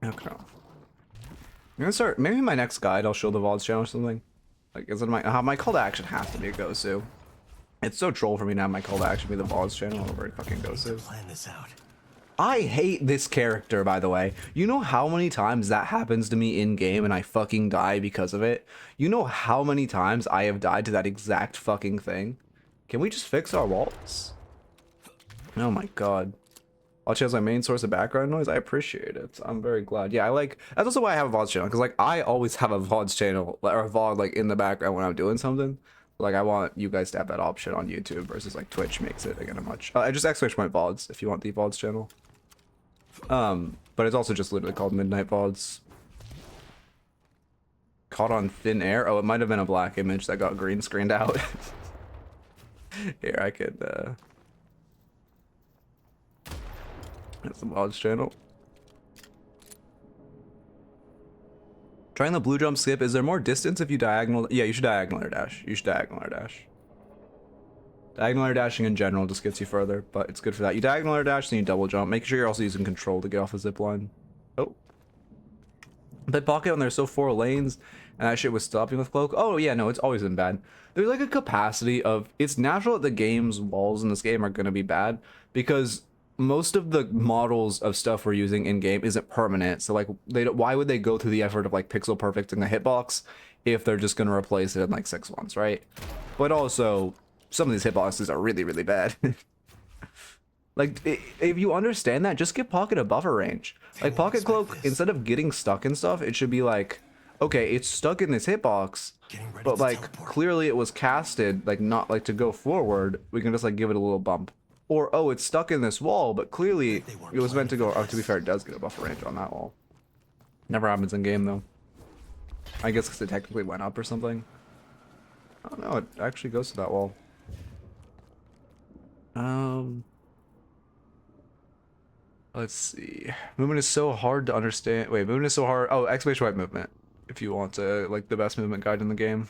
Okay. I'm gonna start, maybe my next guide I'll show the VODs channel or something. Like, is it my call to action has to be a Gosu. It's so troll for me to have my call to action be the VODs channel over a fucking Gosu. Plan this out. I hate this character, by the way. You know how many times that happens to me in game and I fucking die because of it? You know how many times I have died to that exact fucking thing? Can we just fix our walls? Oh my god. Watch as my main source of background noise. I appreciate it. I'm very glad. Yeah, that's also why I have a VODs channel, because like I always have a VODs channel or a VOD like in the background when I'm doing something. Like I want you guys to have that option on YouTube versus like Twitch makes it again a much. I just exclamation point VODs if you want the VODs channel. But it's also just literally called Midknight VODs. Caught on thin air. Oh, it might have been a black image that got green screened out. Here, I could that's the VODs channel. Trying the blue jump skip. Is there more distance if you diagonal? Yeah, you should diagonal or dash. You should diagonal or dash. Diagonal air dashing in general just gets you further, but it's good for that. You diagonal air dash, then you double jump. Make sure you're also using control to get off a zip line. Oh. But pocket when there's so 4 lanes, and that shit was stopping with cloak. Oh yeah, no, it's always been bad. There's like a capacity of, it's natural that the game's walls in this game are gonna be bad, because most of the models of stuff we're using in game isn't permanent. So like, why would they go through the effort of like pixel perfecting a hitbox if they're just gonna replace it in like 6 months, right? But also, some of these hitboxes are really, really bad. Like, if you understand that, just give Pocket a buffer range. Like, Pocket Cloak, instead of getting stuck in stuff, it should be like, okay, it's stuck in this hitbox, but like, clearly it was casted, like, not like to go forward. We can just like give it a little bump. Or, oh, it's stuck in this wall, but clearly it was meant to go. Oh, to be fair, it does get a buffer range on that wall. Never happens in game, though. I guess because it technically went up or something. I don't know, it actually goes to that wall. Let's see. Movement is so hard to understand. Wait, movement is so hard. Oh, exclamation point movement. If you want to, like, the best movement guide in the game.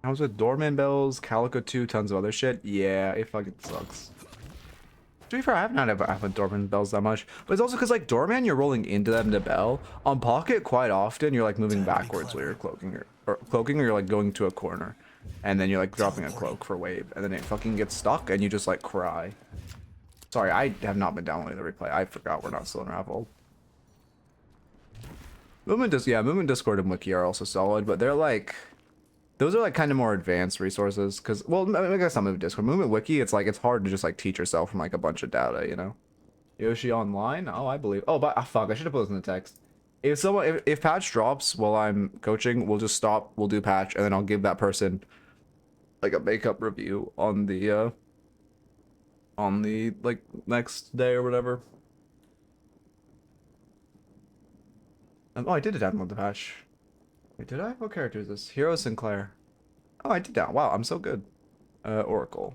How's with Doorman Bells, Calico 2, tons of other shit? Yeah, it fucking sucks. To be fair, I haven't had Doorman Bells that much. But it's also because, like, Doorman, you're rolling into them to bell. On Pocket, quite often, you're, like, moving backwards while you're cloaking. Or you're, like, going to a corner. And then you're, like, dropping a cloak for wave. And then it fucking gets stuck, and you just, like, cry. Sorry, I have not been downloading the replay. I forgot we're not still in Ravel. Movement Discord and Wiki are also solid, but they're like, those are like kind of more advanced resources. Cause, well, I guess not Movement Discord. Movement Wiki, it's like, it's hard to just like teach yourself from like a bunch of data, you know? Yoshi Online? Oh, I believe. Oh, but fuck, I should have put this in the text. If patch drops while I'm coaching, we'll just stop, we'll do patch, and then I'll give that person like a makeup review on the like next day or whatever. Oh, I did download the patch. Wait, did I? What character is this? Hero Sinclair. Oh, I did that. Wow, I'm so good. Oracle.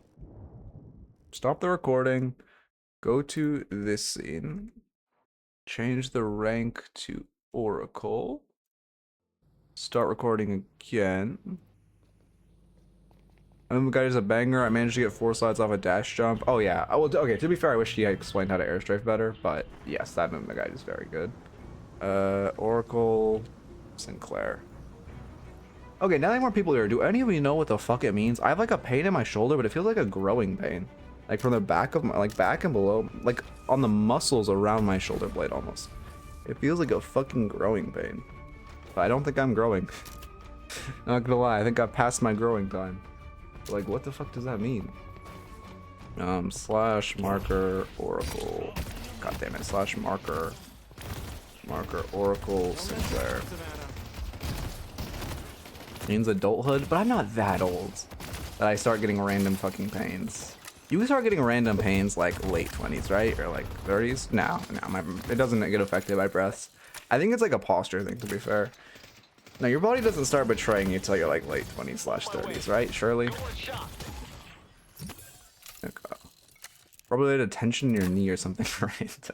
Stop the recording. Go to this scene. Change the rank to Oracle. Start recording again. The guy is a banger. I managed to get 4 slides off a dash jump. Oh yeah. Oh, well, okay, to be fair, I wish he had explained how to airstrafe better, but yes, that movement guide is very good. Oracle Sinclair. Okay, now that more people here, do any of you know what the fuck it means? I have like a pain in my shoulder, but it feels like a growing pain. Like from the back of my, like back and below, like on the muscles around my shoulder blade almost. It feels like a fucking growing pain. But I don't think I'm growing. Not gonna lie, I think I've passed my growing time. Like, what the fuck does that mean? Slash marker Oracle. God damn it. Slash marker Oracle Sinclair. Means adulthood, but I'm not that old that I start getting random fucking pains. You start getting random pains like late 20s, right? Or like 30s? No, it doesn't get affected by breaths. I think it's like a posture thing, to be fair. No, your body doesn't start betraying you till you're like late 20s/30s, right? Surely. Okay. Probably had a tension in your knee or something, right?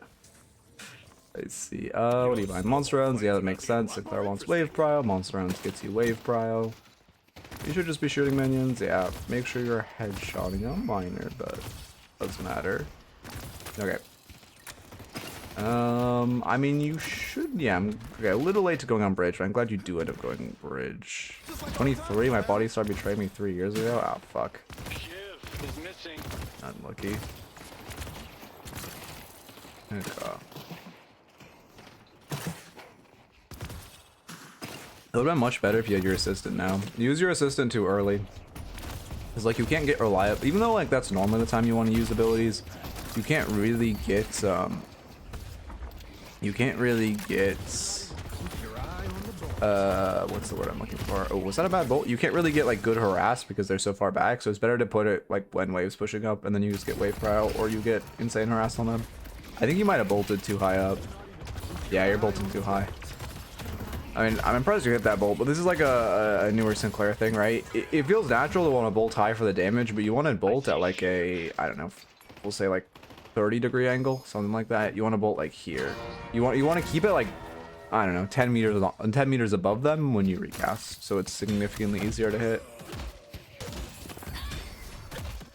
Let's see. What do you buy? Monster rounds? Yeah, that makes sense. Sinclair wants wave prio. Monster rounds gets you wave prio. You should just be shooting minions. Yeah, make sure you're headshotting a minor, but doesn't matter. Okay. I mean, you should, yeah, I'm okay, a little late to going on bridge, but I'm glad you do end up going bridge. 23, my body started betraying me 3 years ago. Oh, fuck. Unlucky. Okay. It would have been much better if you had your assistant now. Use your assistant too early. Because, like, you can't get reliable, even though, like, that's normally the time you want to use abilities, you can't really get, what's the word I'm looking for? Oh, was that a bad bolt? You can't really get like good harass because they're so far back, so it's better to put it like when waves pushing up and then you just get wave prio or you get insane harass on them. I think you might have bolted too high up. Yeah, you're bolting too high. I mean, I'm impressed you hit that bolt, but this is like a newer Sinclair thing, right? It feels natural to want to bolt high for the damage, but you want to bolt at like a, I don't know, we'll say like 30-degree angle, something like that. You want to bolt like here. You want to keep it like, I don't know, 10 meters above them when you recast, so it's significantly easier to hit.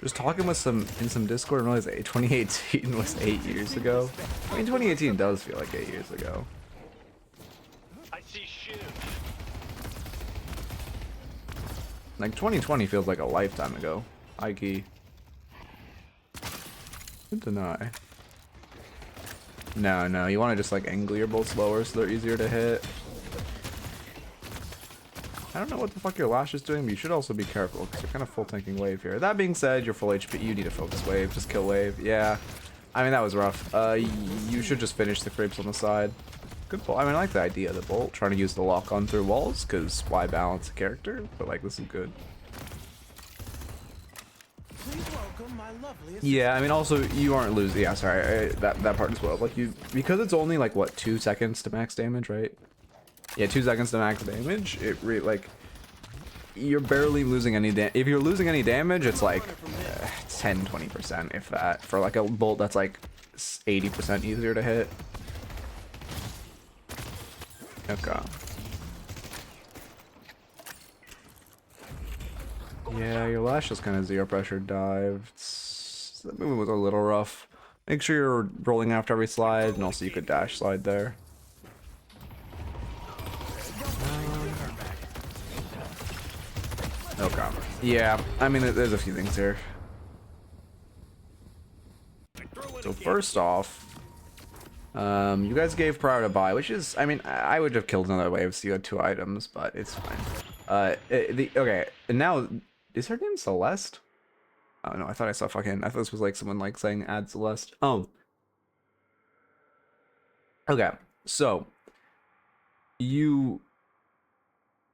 Just talking with in some Discord and realized that 2018 was 8 years ago. I mean, 2018 does feel like 8 years ago. I see shoes. Like 2020 feels like a lifetime ago. Ike. Good deny. No, you want to just like angle your bolts lower so they're easier to hit. I don't know what the fuck your lash is doing, but you should also be careful because you're kind of full tanking wave here. That being said, you're full HP. You need to focus wave. Just kill wave. Yeah. I mean, that was rough. You should just finish the creeps on the side. Good bolt. I mean, I like the idea of the bolt. Trying to use the lock on through walls because why balance a character? But like, this is good. Yeah, I mean, also you aren't losing. Yeah, sorry, that part as well. Like because it's only like what 2 seconds to max damage, right? Yeah, 2 seconds to max damage. Like you're barely losing any damage. If you're losing any damage, it's like 10-20% if that for like a bolt that's like 80% easier to hit. Okay. Yeah, your lash is kind of zero pressure dive. That movement was a little rough. Make sure you're rolling after every slide, and also you could dash slide there. Okay. Yeah, I mean, there's a few things here. So first off, you guys gave prior to buy, which is, I mean, I would have killed another wave so you had 2 items, but it's fine. Okay, and now, is her name Celeste? Oh no, I thought this was like someone like saying add Celeste. Oh. Okay, so you're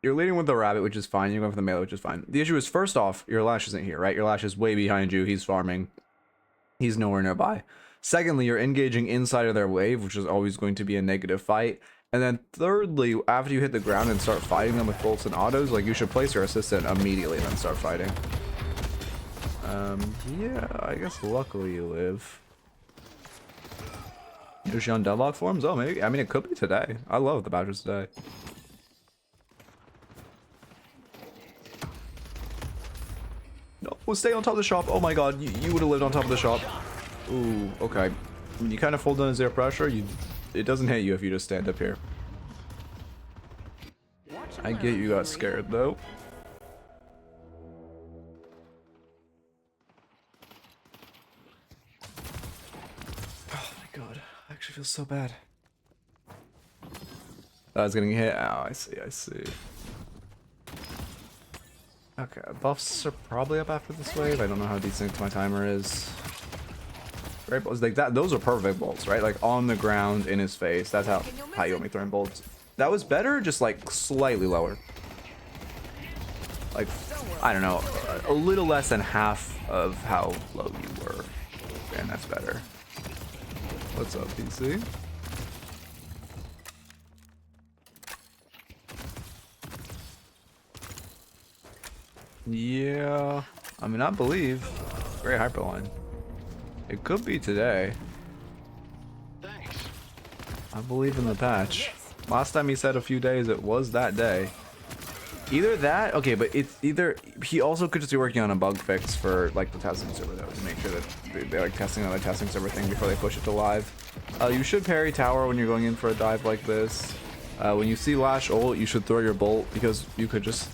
leading with the rabbit, which is fine. You're going for the melee, which is fine. The issue is, first off, your lash isn't here, right? Your lash is way behind you. He's farming. He's nowhere nearby. Secondly, you're engaging inside of their wave, which is always going to be a negative fight. And then thirdly, after you hit the ground and start fighting them with bolts and autos, like you should place your assistant immediately and then start fighting. Yeah, I guess luckily you live. Is she on Deadlock forms? Oh, maybe. I mean, it could be today. I love the badges today. No, stay on top of the shop. Oh my god, you would have lived on top of the shop. Ooh, okay. When you kind of fall down to zero pressure, it doesn't hit you if you just stand up here. I get you got scared though. Oh my god, I actually feel so bad. I was getting hit. Oh, I see. Okay, buffs are probably up after this wave. I don't know how decent my timer is. Right, bolts like that. Those are perfect bolts, right? Like on the ground in his face. That's how you want me throwing bolts. That was better, just like slightly lower. Like, I don't know, a little less than half of how low you were. And that's better. What's up, PC? Yeah, I mean, I believe. Great hyperline. It could be today. Thanks. I believe in the patch. Last time he said a few days, it was that day. Either that, okay, but it's either he also could just be working on a bug fix for like the testing server though, to make sure that they're like testing on the testing server thing before they push it to live. You should parry tower when you're going in for a dive like this. When you see lash ult, you should throw your bolt because you could just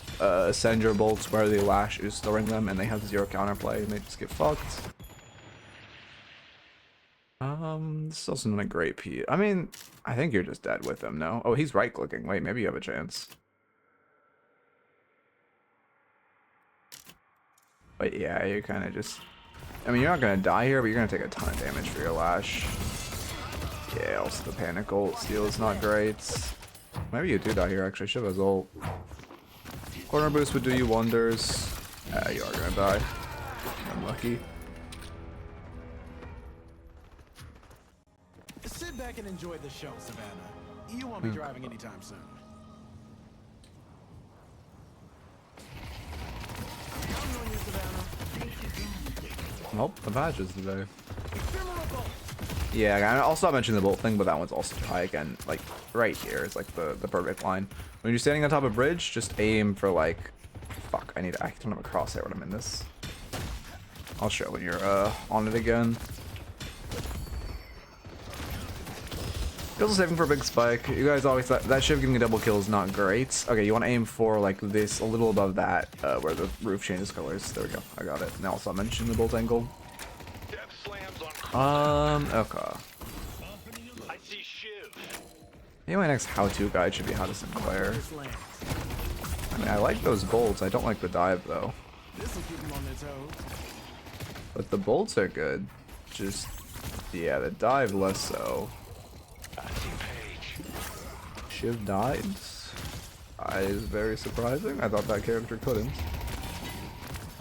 send your bolts where the lash is throwing them, and they have 0 counterplay and they just get fucked. This is also not a great P. I mean, I think you're just dead with him, no? Oh, he's right clicking. Wait, maybe you have a chance. But yeah, you're kind of just... I mean, you're not going to die here, but you're going to take a ton of damage for your lash. Yeah, also the panic ult steal is not great. Maybe you do die here, actually. Should have his ult. Corner boost would do you wonders. You are going to die. Unlucky. Sit back and enjoy the show, Savannah. You won't be driving anytime soon. Nope, the badges today. Yeah, I'll stop mentioning the bolt thing, but that one's also too high again. Like, right here is like the perfect line. When you're standing on top of a bridge, just aim for like... Fuck, I don't have a crosshair when I'm in this. I'll show when you're on it again. You're also saving for a big spike. You guys always thought that Shiv getting a double kill is not great. Okay, you want to aim for like this, a little above that, where the roof changes colors. There we go. I got it. Now also mention the bolt angle. Okay. I see Shiv. Maybe my next how-to guide should be how to Sinclair. I mean, I like those bolts. I don't like the dive though. This will keep them on their toes. But the bolts are good. Just, yeah, the dive less so. Shiv died. Is very surprising. I thought that character couldn't.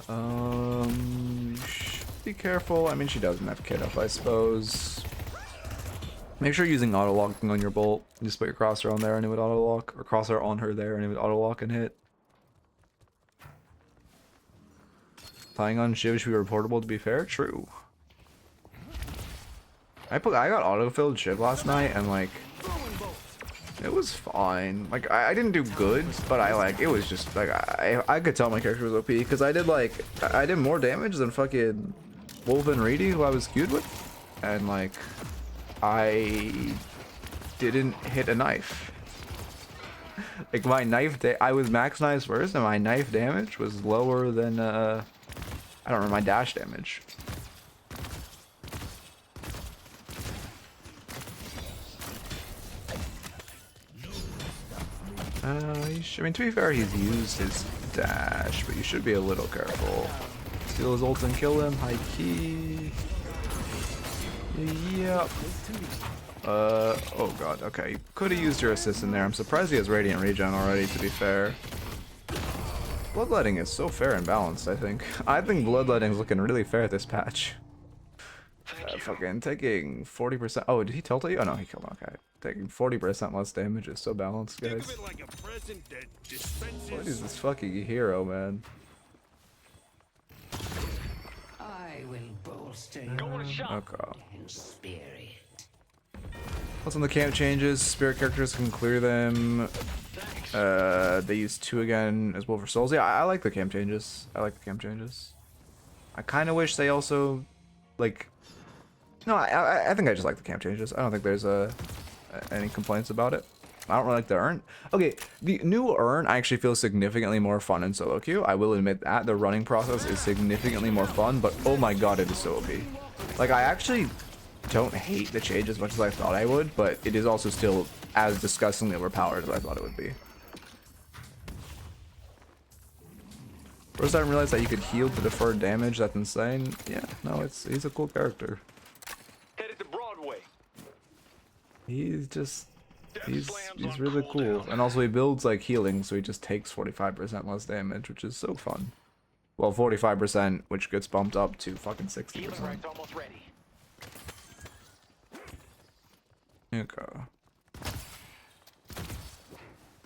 You should be careful. I mean, she doesn't have kit up, I suppose. Make sure you're using auto locking on your bolt. Just put your crosshair on there and it would auto lock, or crosshair on her there and it would auto lock and hit. Tying on Shiv should be reportable, to be fair. True. I got auto-filled Shiv last night and like it was fine. Like I didn't do good, but it was just like I could tell my character was OP because I did more damage than fucking Wolf and Reedy, who I was queued with, and like I didn't hit a knife. Like my knife I was max knives first and my knife damage was lower than I don't remember my dash damage. I mean, to be fair, he's used his dash, but you should be a little careful. Steal his ult and kill him, high key. Yep. Oh god, okay. Could have used your assist in there. I'm surprised he has Radiant Regen already, to be fair. Bloodletting is so fair and balanced, I think. I think Bloodletting is looking really fair this patch. Fucking taking 40%. Oh, did he tilt at you? Oh no, he killed him. Okay. Taking 40% less damage is so balanced, guys. What is this fucking hero, man? I will bolster Okay. in spirit. Plus on the camp changes, spirit characters can clear them. They use 2 again as well for souls. Yeah, I like the camp changes. I kind of wish they also, like, no, I think I just like the camp changes. I don't think there's any complaints about it. I don't really like the urn. Okay, the new urn actually feels significantly more fun in solo queue. I will admit that. The running process is significantly more fun, but oh my god, it is so OP. Like, I actually don't hate the change as much as I thought I would, but it is also still as disgustingly overpowered as I thought it would be. First time I realized that you could heal to defer damage. That's insane. Yeah, no, he's a cool character. Headed to Broadway. He's really cool. And also he builds like healing, so he just takes 45% less damage, which is so fun. Well, 45%, which gets bumped up to fucking 60%. Almost ready. Okay.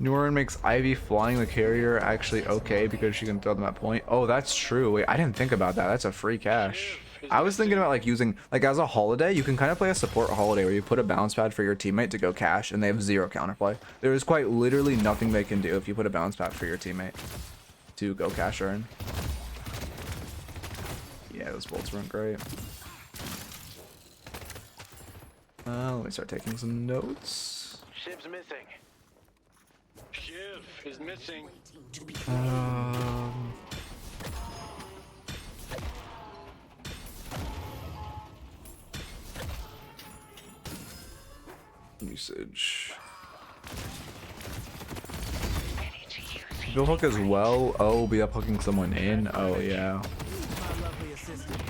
Nurin makes Ivy flying the carrier actually okay because she can throw them at point. Oh, that's true. Wait, I didn't think about that. That's a free cache. I was thinking about like using, like as a holiday, you can kind of play a support holiday where you put a bounce pad for your teammate to go cache and they have 0 counterplay. There is quite literally nothing they can do if you put a bounce pad for your teammate to go cache earn. Yeah, those bolts weren't great. Let me start taking some notes. Shiv's missing. Shiv is missing. Usage. Bill hook as well. Oh, be up hooking someone in. Oh yeah. My lovely assistant.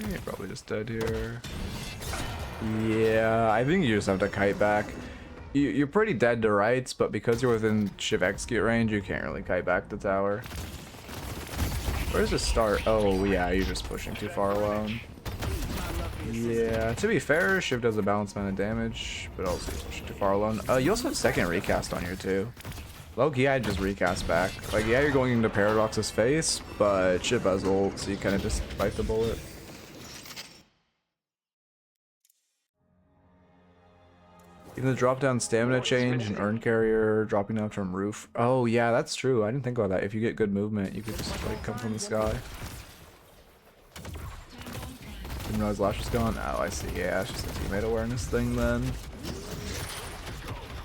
You're probably just dead here. Yeah, I think you just have to kite back. You're pretty dead to rights, but because you're within Shiv execute range, you can't really kite back the tower. Where's the start? Oh yeah, you're just pushing too far alone. Yeah, to be fair, Shiv does a balanced amount of damage, but also he's pushing too far alone. You also have second recast on you too. Low-key, I'd just recast back. Like, yeah, you're going into Paradox's face, but Shiv has ult, so you kind of just bite the bullet. Even the drop down stamina change and urn carrier dropping down from roof. Oh yeah, that's true. I didn't think about that. If you get good movement, you could just like come from the sky. Didn't realize Lash was gone. Oh, I see. Yeah, it's just a teammate awareness thing then.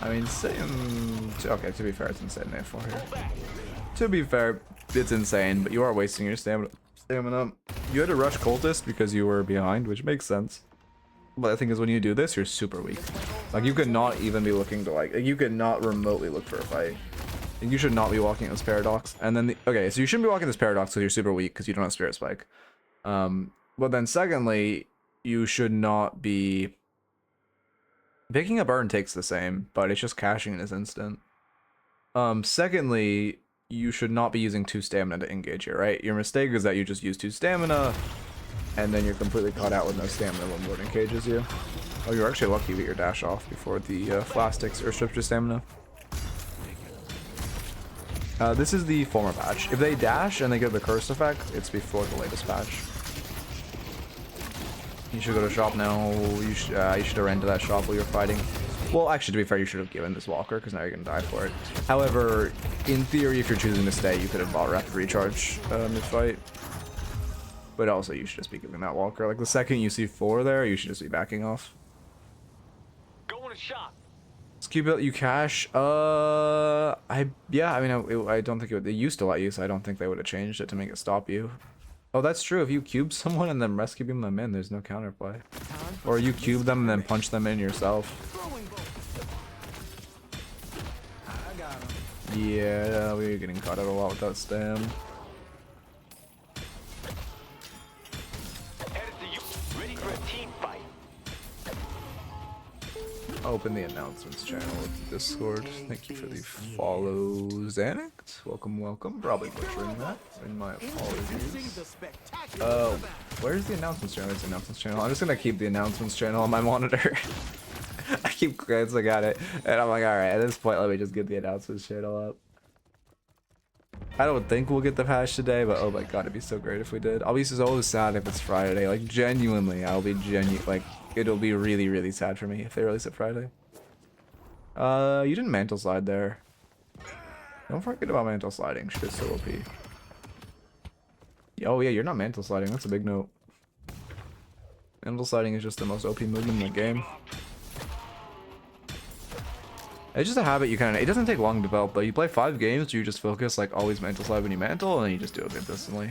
I mean, same. Okay, to be fair, it's insane they have 4 here. To be fair, it's insane, but you are wasting your stamina. You had to rush cultist because you were behind, which makes sense. But the thing is, when you do this, you're super weak. Like, you could not even be looking to, like, you could not remotely look for a fight. And you should not be walking this paradox. And then, okay, so you shouldn't be walking this paradox because you're super weak because you don't have Spirit Spike. But then secondly, you should not be... Picking up Urn takes the same, but it's just caching in his instant. Secondly, you should not be using 2 stamina to engage here, right? Your mistake is that you just use 2 stamina, and then you're completely caught out with no stamina when Lord engages you. Oh, you're actually lucky you get your dash off before the Flastics or strips your stamina. This is the former patch. If they dash and they get the curse effect, it's before the latest patch. You should go to shop now. You should have ran to that shop while you're fighting. Well, actually, to be fair, you should have given this walker because now you're gonna die for it. However, in theory, if you're choosing to stay, you could have bought rapid recharge mid-fight. But also, you should just be giving that walker. Like the second you see 4 there, you should just be backing off. Going to shop. Let's keep it. You cash. Yeah. I mean, I don't think they used to let you, so I don't think they would have changed it to make it stop you. Oh, that's true. If you cube someone and then rescue them in, there's no counterplay. Or you cube them and then punch them in yourself. Yeah, we were getting caught out a lot with that stam. Open the announcements channel with Discord. Thank you for the follow, Xanact. Welcome, welcome. Probably butchering that. And my apologies. Where's the announcements channel? There's the announcements channel. I'm just gonna keep the announcements channel on my monitor. I keep glancing at it, and I'm like, alright, at this point, let me just get the announcements channel up. I don't think we'll get the patch today, but oh my god, it'd be so great if we did. I'll be so sad if it's Friday. Like, genuinely, I'll be like, it'll be really, really sad for me if they release it Friday. You didn't mantle slide there. Don't forget about mantle sliding. Shit is so OP. Oh yeah, you're not mantle sliding. That's a big note. Mantle sliding is just the most OP movement in the game. It's just a habit you kind of... It doesn't take long to develop, though. You play 5 games, you just focus, like, always mantle slide when you mantle, and then you just do it consistently.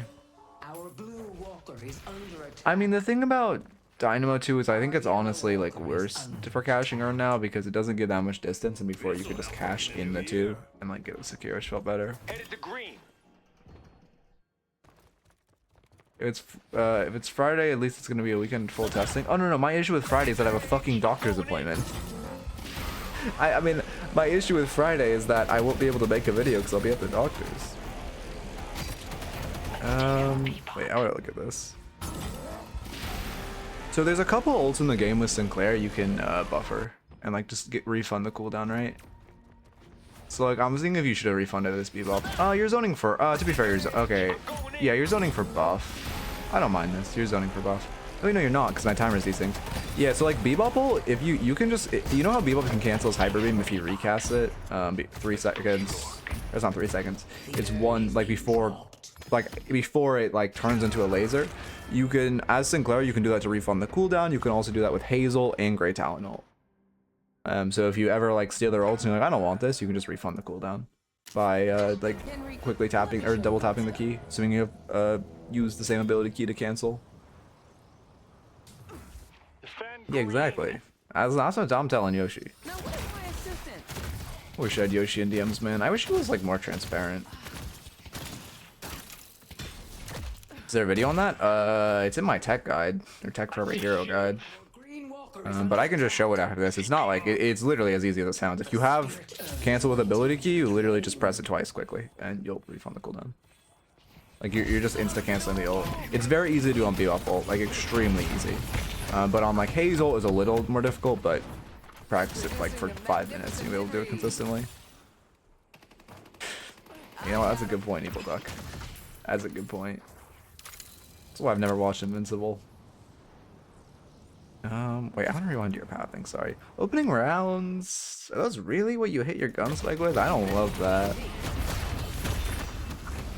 Our blue walker is under attack. I mean, the thing about Dynamo 2 is I think it's honestly, like, worse for caching Urn now, because it doesn't give that much distance, and before you could just cache in the 2 and, like, get it secure, which felt better. Headed to green. If it's Friday, at least it's going to be a weekend full of testing. Oh, no, my issue with Friday is that I have a fucking doctor's appointment. I mean, my issue with Friday is that I won't be able to make a video because I'll be at the doctor's. Wait, I want to look at this. So there's a couple ults in the game with Sinclair you can buffer and like just refund the cooldown, right? So like I'm thinking if you should have refunded this Bebop. Oh, you're zoning for. To be fair, okay. Yeah, you're zoning for buff. I don't mind this. You're zoning for buff. Oh, no, you're not, because my timer's these things. Yeah, so like Bebop ult, if you can just, you know how Bebop can cancel his hyper beam if you recast it? 3 seconds. It's not 3 seconds. It's one like before it like turns into a laser. You can, as Sinclair, you can do that to refund the cooldown. You can also do that with Hazel and Grey Talon ult. So if you ever like steal their ults and you're like, I don't want this, you can just refund the cooldown by like quickly tapping or double tapping the key, assuming you have used the same ability key to cancel. Yeah, exactly. That's what I'm telling Yoshi. I wish I had Yoshi in DMs, man. I wish he was like more transparent. Is there a video on that? It's in my tech guide, or tech for every hero guide. But I can just show it after this. It's not like it's literally as easy as it sounds. If you have cancel with ability key, you literally just press it twice quickly, and you'll refund the cooldown. Like you're just insta canceling the ult. It's very easy to do on Bebop ult, like extremely easy. But on like Hazel is a little more difficult, but practice it like for 5 minutes and you'll be able to do it consistently. You know what? That's a good point, Evil Duck. That's a good point. That's why I've never watched Invincible. Wait, I want to rewind to your pathing, sorry. Opening rounds, are those really what you hit your gun spike with? I don't love that.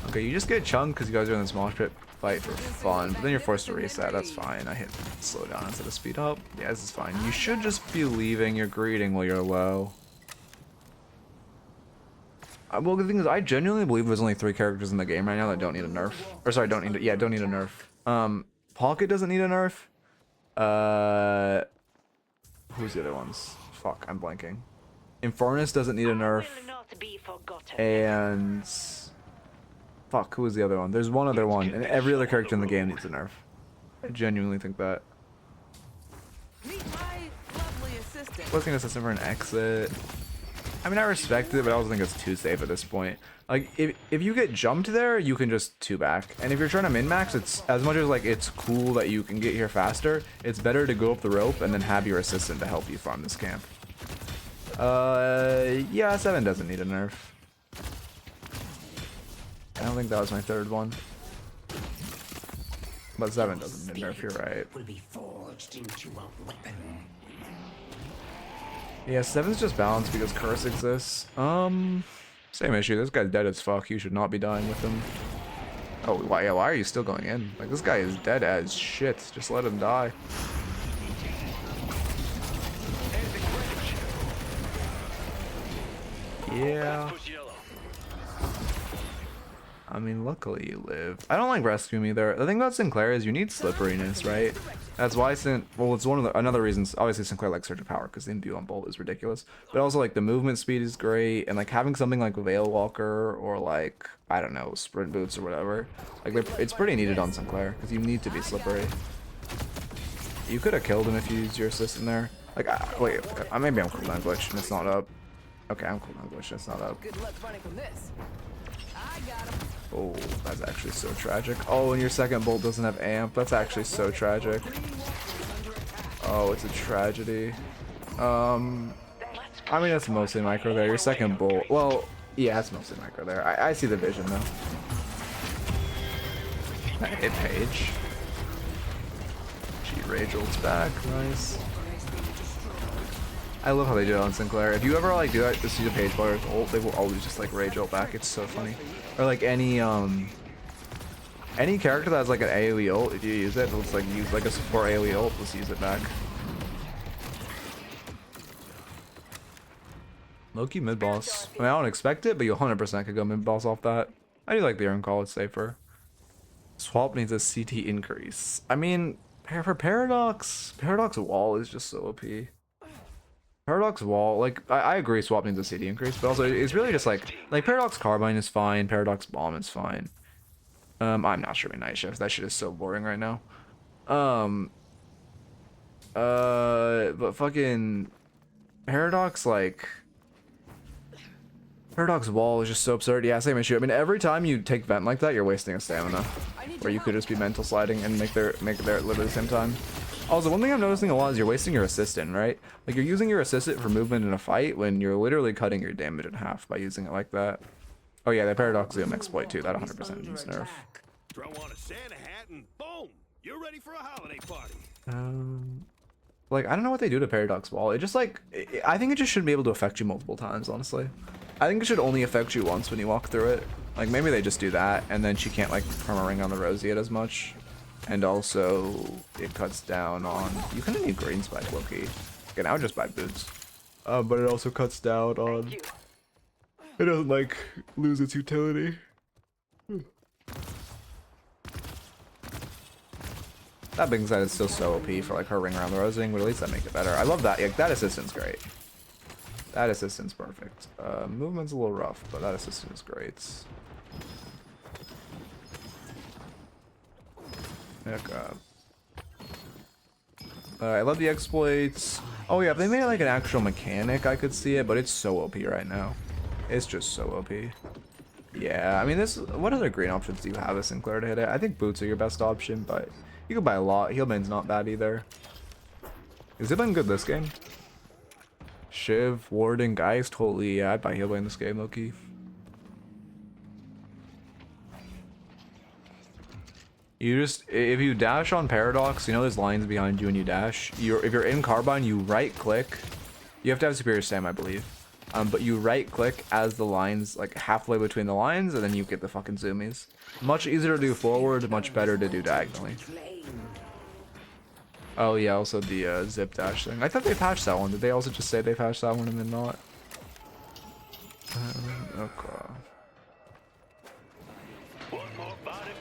Okay, you just get chunked because you guys are in this mosh pit fight for fun, but then you're forced to reset, that's fine. I hit slow down instead of speed up. Yeah, this is fine. You should just be leaving your greeting while you're low. Well, the thing is, I genuinely believe there's only 3 characters in the game right now that don't need a nerf. Or sorry, don't need a nerf. Pocket doesn't need a nerf. Who's the other ones? Fuck, I'm blanking. Infernus doesn't need a nerf. And fuck, who was the other one? There's one other one, and every other character in the game needs a nerf. I genuinely think that. Looking assistant for an exit. I mean, I respect it, but I also think it's too safe at this point. Like, if you get jumped there, you can just 2-back. And if you're trying to min-max, it's as much as like it's cool that you can get here faster, it's better to go up the rope and then have your assistant to help you farm this camp. Yeah, 7 doesn't need a nerf. I don't think that was my 3rd one. But 7 doesn't need a nerf, you're right. Will be forged into a weapon. Yeah, 7's just balanced because Curse exists. Same issue. This guy's dead as fuck. You should not be dying with him. Oh, why are you still going in? Like, this guy is dead as shit. Just let him die. Yeah. I mean, luckily you live. I don't like rescuing either. The thing about Sinclair is you need slipperiness, right? That's why well, it's one of the another reasons. Obviously, Sinclair likes Surge of Power because the imbue on Bolt is ridiculous. But also, like, the movement speed is great, and like having something like Veil Walker or like, I don't know, Sprint Boots or whatever. Like, it's pretty needed on Sinclair because you need to be slippery. You could have killed him if you used your assist in there. Like, wait, maybe I'm cooldown glitched and it's not up. Okay, I'm cooldown glitched and it's not up. Good luck running from this. I got him. Oh, that's actually so tragic. Oh, and your second bolt doesn't have amp. That's actually so tragic. Oh, it's a tragedy. I mean, that's mostly micro there. Your second bolt, well, yeah, it's mostly micro there. I see the vision though. Hit Page. She rage ults back. Nice. I love how they do it on Sinclair. If you ever like do that, see the Page player's ult, they will always just like rage ult back. It's so funny. Or like any character that has like an AoE ult, if you use it, it'll just like use like a support AoE ult, let's use it back. Low-key mid-boss. I mean, I don't expect it, but you 100% could go mid-boss off that. I do like the Iron Call, it's safer. Swap needs a CT increase. I mean, for Paradox Wall is just so OP. Paradox Wall, like, I agree Swap needs a CD increase, but also it's really just like Paradox Carbine is fine, Paradox Bomb is fine. I'm not sure Night Shift, that shit is so boring right now. But fucking Paradox, like, Paradox Wall is just so absurd. Yeah, same issue. I mean, every time you take Vent like that, you're wasting a stamina, where you could just be mental sliding and make their live at the same time. Also, one thing I'm noticing a lot is you're wasting your assistant, right? Like, you're using your assistant for movement in a fight when you're literally cutting your damage in half by using it like that. Oh yeah, the Paradoxium exploit too, that 100% needs nerf. Throw on a Santa hat and boom, you're ready for a holiday party. Like, I don't know what they do to Paradox Wall. It just like, I think it just shouldn't be able to affect you multiple times, honestly. I think it should only affect you once when you walk through it. Like, maybe they just do that, and then she can't like perma ring on the Roseate as much. And also, it cuts down on... You kind of need Green Spike, low-key. Okay, now just buy boots. But it also cuts down on... It doesn't, like, lose its utility. That being said, it's still so OP for, like, her ring around the Rosing, but at least that make it better. I love that. Like, that assistant's great. That assistant's perfect. Movement's a little rough, but that assistant is great. I love the exploits. Oh yeah, if they made it like an actual mechanic, I could see it, but it's so OP right now. It's just so OP. Yeah, I mean, what other green options do you have as Sinclair to hit it? I think boots are your best option, but you could buy a lot. Healbane's not bad either. Is Healbane good this game? Shiv, Warden, Geist, totally, yeah, I'd buy Healbane this game, low-key. You just, if you dash on Paradox, you know there's lines behind you and you dash. If you're in Carbine, you right click. You have to have Superior Stam, I believe. But you right click as the lines, like halfway between the lines, and then you get the fucking zoomies. Much easier to do forward, much better to do diagonally. Oh yeah, also the zip dash thing. I thought they patched that one. Did they also just say they patched that one and then not? Okay.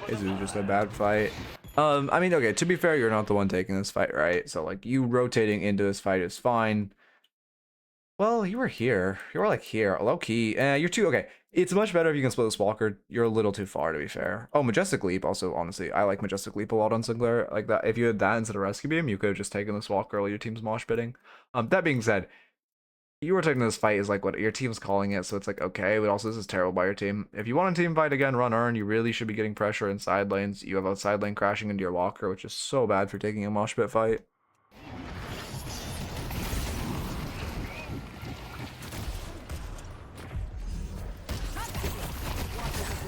This is just a bad fight. I mean, okay, to be fair, you're not the one taking this fight, right? So like you rotating into this fight is fine. Well, you were here. You were like here, low key. You're too okay. It's much better if you can split this walker. You're a little too far, to be fair. Oh, Majestic Leap. Also, honestly, I like Majestic Leap a lot on Sinclair. Like that. If you had that instead of Rescue Beam, you could have just taken this walker while your team's mosh pitting. That being said, you were taking this fight is like what your team's calling it, so it's like okay. But also, this is terrible by your team. If you want a team fight again, run Earn. You really should be getting pressure in side lanes. You have a side lane crashing into your walker, which is so bad for taking a mosh pit fight.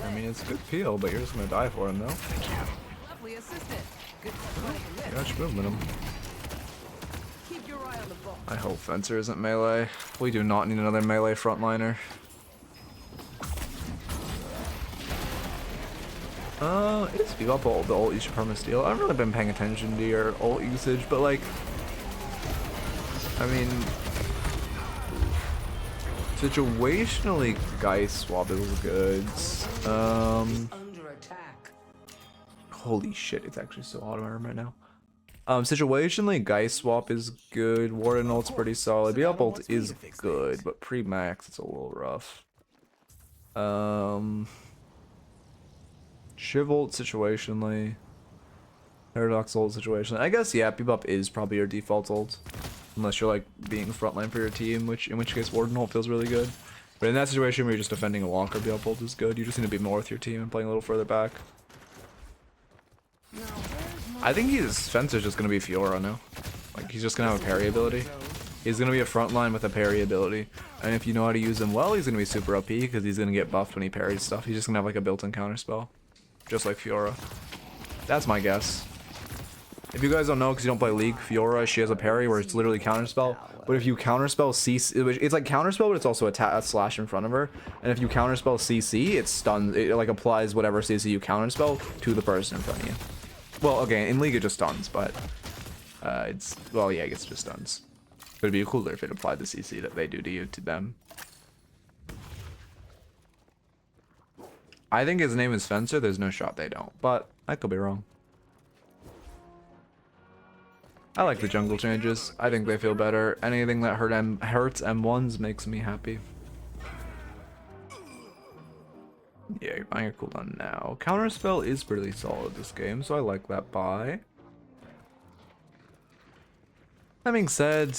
I mean, it's a good peel, but you're just gonna die for him, though. Lovely assistant. Good running the You got your movement him. Keep your eye on the ball. I hope Fencer isn't melee. We do not need another melee frontliner. It's Bebop ult, the ult you should perma steal. I haven't really been paying attention to your ult usage, but like, I mean, situationally, Geist swap is good. Under attack. Holy shit, it's actually so hot in my room right now. Situationally, Geist swap is good. Warden ult's pretty solid. Bebop ult is good, but pre-max it's a little rough. Shiv ult situationally. Paradox ult situationally. I guess yeah, Bebop is probably your default ult. Unless you're like being frontline for your team, in which case Warden ult feels really good. But in that situation where you're just defending a walker, Bebop ult is good. You just need to be more with your team and playing a little further back. I think Fencer's just gonna be Fiora now. Like he's just gonna have a parry ability. He's gonna be a frontline with a parry ability. And if you know how to use him well, he's gonna be super OP because he's gonna get buffed when he parries stuff. He's just gonna have like a built-in counter spell. Just like Fiora. That's my guess. If you guys don't know because you don't play League, Fiora, she has a parry where it's literally counterspell. But if you counterspell CC, it's like counterspell, but it's also a slash in front of her. And if you counterspell CC, it stuns, it like applies whatever CC you counterspell to the person in front of you. Well, okay, in League it just stuns, but well, yeah, I guess it just stuns. But it'd be cooler if it applied the CC that they do to you to them. I think his name is Fencer. There's no shot they don't, but I could be wrong. I like the jungle changes. I think they feel better. Anything that hurts M1s makes me happy. Yeah, you're buying a cooldown now. Counterspell is pretty solid this game, so I like that buy. That being said,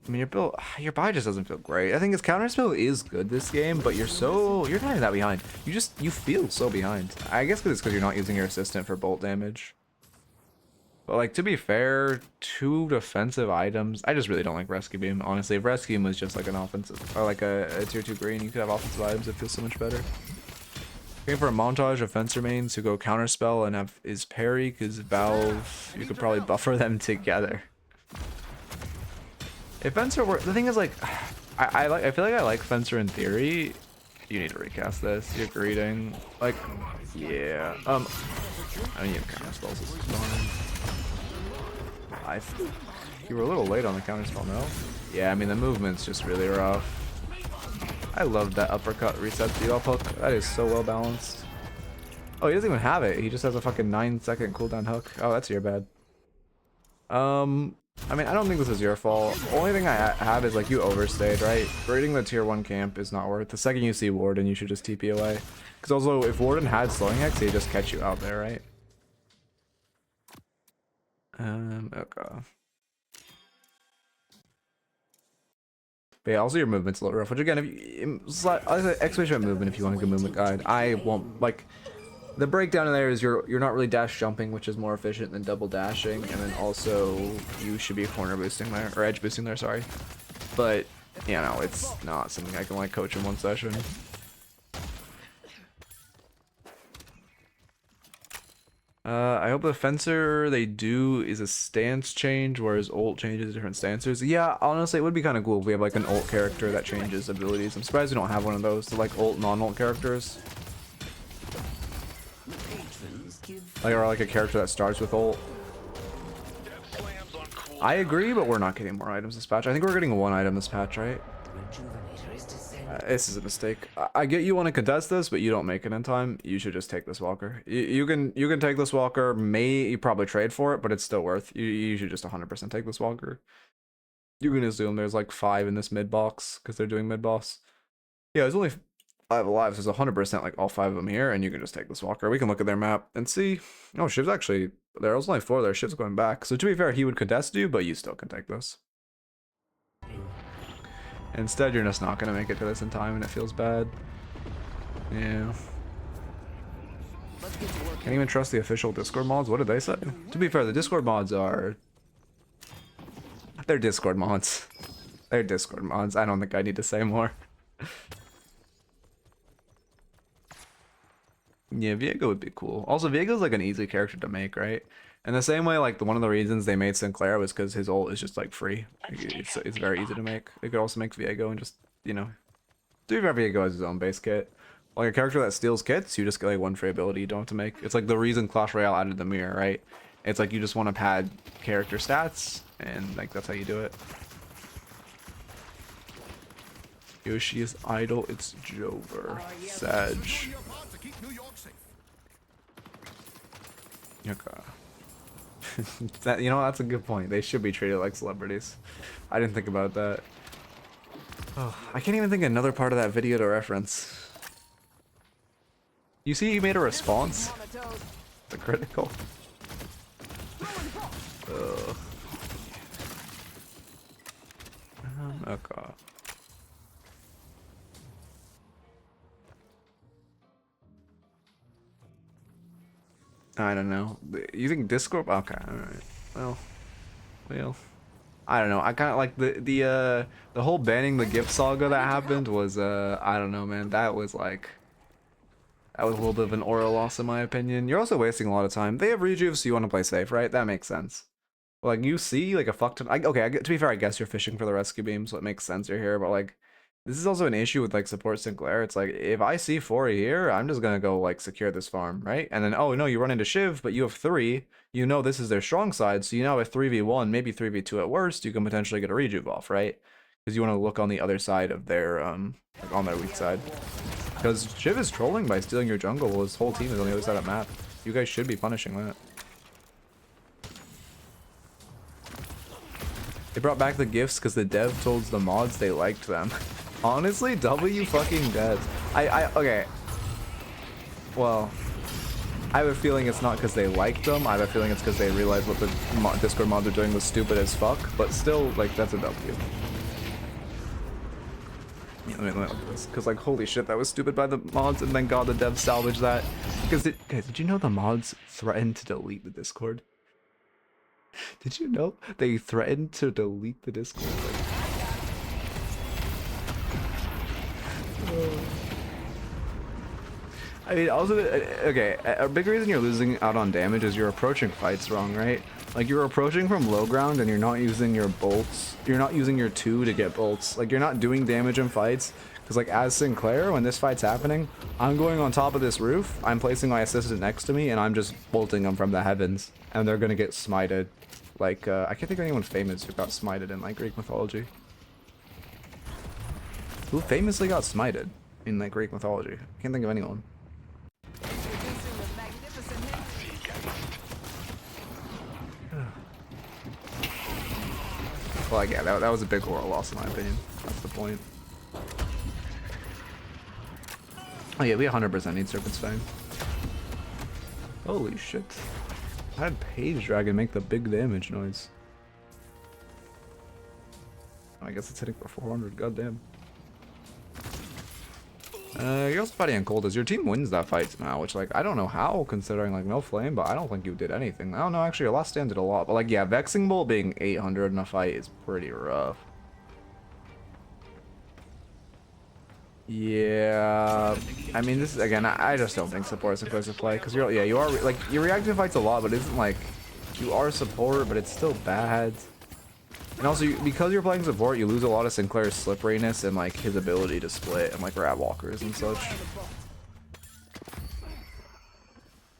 I mean your buy just doesn't feel great. I think his counterspell is good this game, but you're not even that behind. You feel so behind. I guess it's because you're not using your assistant for bolt damage. But like to be fair, 2 defensive items. I just really don't like Rescue Beam. Honestly, if Rescue Beam was just like an offensive or like a tier 2 green, you could have offensive items. It feels so much better. Looking for a montage of Fencer mains who go counterspell and have is parry because Valve. You could probably buffer them together. If Fencer were, the thing is like, I feel like I like Fencer in theory. You need to recast this. You're greeting. Like, yeah. I mean, you have counterspells. This is fine. You were a little late on the counterspell, no? Yeah, I mean the movement's just really rough. I love that uppercut reset Bebop hook. That is so well balanced. Oh, he doesn't even have it. He just has a fucking 9-second cooldown hook. Oh, that's your bad. I mean, I don't think this is your fault. Only thing I have is like you overstayed, right? Raiding the tier 1 camp is not worth. The second you see Warden, you should just TP away. Because also, if Warden had slowing hex, he'd just catch you out there, right? Okay. But yeah, also your movement's a little rough, which again, if you exclamation movement if you want a good movement guide. I won't like the breakdown in there is you're not really dash jumping, which is more efficient than double dashing, and then also you should be corner boosting there or edge boosting there, sorry. But you know, it's not something I can like coach in one session. I hope the Fencer they do is a stance change, whereas ult changes different stances. Yeah, honestly, it would be kind of cool if we have like an ult character that changes abilities. I'm surprised we don't have one of those. So like ult, non-ult characters. Like, or like a character that starts with ult. I agree, but we're not getting more items this patch. I think we're getting one item this patch, right? This is a mistake. I get you want to contest this, but you don't make it in time. You should just take this walker. You can take this walker. You probably trade for it, but it's still worth. You should just 100% take this walker. You can assume there's like 5 in this mid box because they're doing mid boss. Yeah, there's only 5 alive, so there's 100% like all 5 of them here, and you can just take this walker. We can look at their map and see. Oh, Shiv's actually there. Was only 4 there. Shiv's going back. So to be fair, he would contest you, but you still can take this. Instead, you're just not going to make it to this in time, and it feels bad. Yeah. Can't even trust the official Discord mods. What did they say? To be fair, the Discord mods are... They're Discord mods. They're Discord mods. I don't think I need to say more. Yeah, Viego would be cool. Also, Viego's like an easy character to make, right? And the same way, like one of the reasons they made Sinclair was because his ult is just like free. It's very easy to make. They could also make Viego and just, you know, do Viego has his own base kit. Like a character that steals kits, you just get like one free ability you don't have to make. It's like the reason Clash Royale added the mirror, right? It's like you just want to pad character stats, and like that's how you do it. Yoshi is idle. It's Jover. Sag. Okay. That, you know, that's a good point. They should be treated like celebrities. I didn't think about that. Oh, I can't even think of another part of that video to reference. You see, you made a response. The critical. Okay. I don't know. You think Discord? Okay, alright. Well, I don't know. I kind of like the whole banning the gift saga that happened was I don't know, man. That was a little bit of an aura loss in my opinion. You're also wasting a lot of time. They have rejuve, so you want to play safe, right? That makes sense. Like you see, like a fuck ton. Okay, to be fair, I guess you're fishing for the rescue beam, so it makes sense you're here. But like, this is also an issue with like support Sinclair. It's like if I see 4 here, I'm just gonna go like secure this farm, right? And then oh no, you run into Shiv, but you have 3. You know this is their strong side, so you now have 3v1, maybe 3v2 at worst. You can potentially get a rejuve off, right? Because you want to look on the other side of their like on their weak side. Because Shiv is trolling by stealing your jungle while his whole team is on the other side of the map. You guys should be punishing that. They brought back the gifts because the dev told the mods they liked them. Honestly, W fucking devs. Okay. Well, I have a feeling it's not because they liked them. I have a feeling it's because they realized what the Discord mods are doing was stupid as fuck. But still, like, that's a W. Yeah, let me look at this. Because, like, holy shit, that was stupid by the mods. And thank God the devs salvaged that. Because, guys, did you know the mods threatened to delete the Discord? Did you know they threatened to delete the Discord? I mean, also, okay, a big reason you're losing out on damage is you're approaching fights wrong, right? Like, you're approaching from low ground and you're not using your bolts. You're not using your 2 to get bolts. Like, you're not doing damage in fights. Because, like, as Sinclair, when this fight's happening, I'm going on top of this roof, I'm placing my assistant next to me, and I'm just bolting them from the heavens. And they're gonna get smited. Like, I can't think of anyone famous who got smited in, like, Greek mythology. Who famously got smited in, like, Greek mythology? I can't think of anyone. Well, like, yeah, that was a big horror loss in my opinion. That's the point. Oh yeah, we 100% need Serpent's Fang. Holy shit. I had Page Dragon make the big damage noise. I guess it's hitting for 400, goddamn. You're also fighting on cold as your team wins that fight now, which, like, I don't know how, considering, like, no flame, but I don't think you did anything. I don't know, actually, your last stand did a lot, but, like, yeah, Vexing Bolt being 800 in a fight is pretty rough. Yeah, I mean, this is again. I just don't think support is a place to play because you're you are like you're reacting fights a lot, but it isn't like you are support, but it's still bad. And also, because you're playing support, you lose a lot of Sinclair's slipperiness and like his ability to split and like rat walkers and such.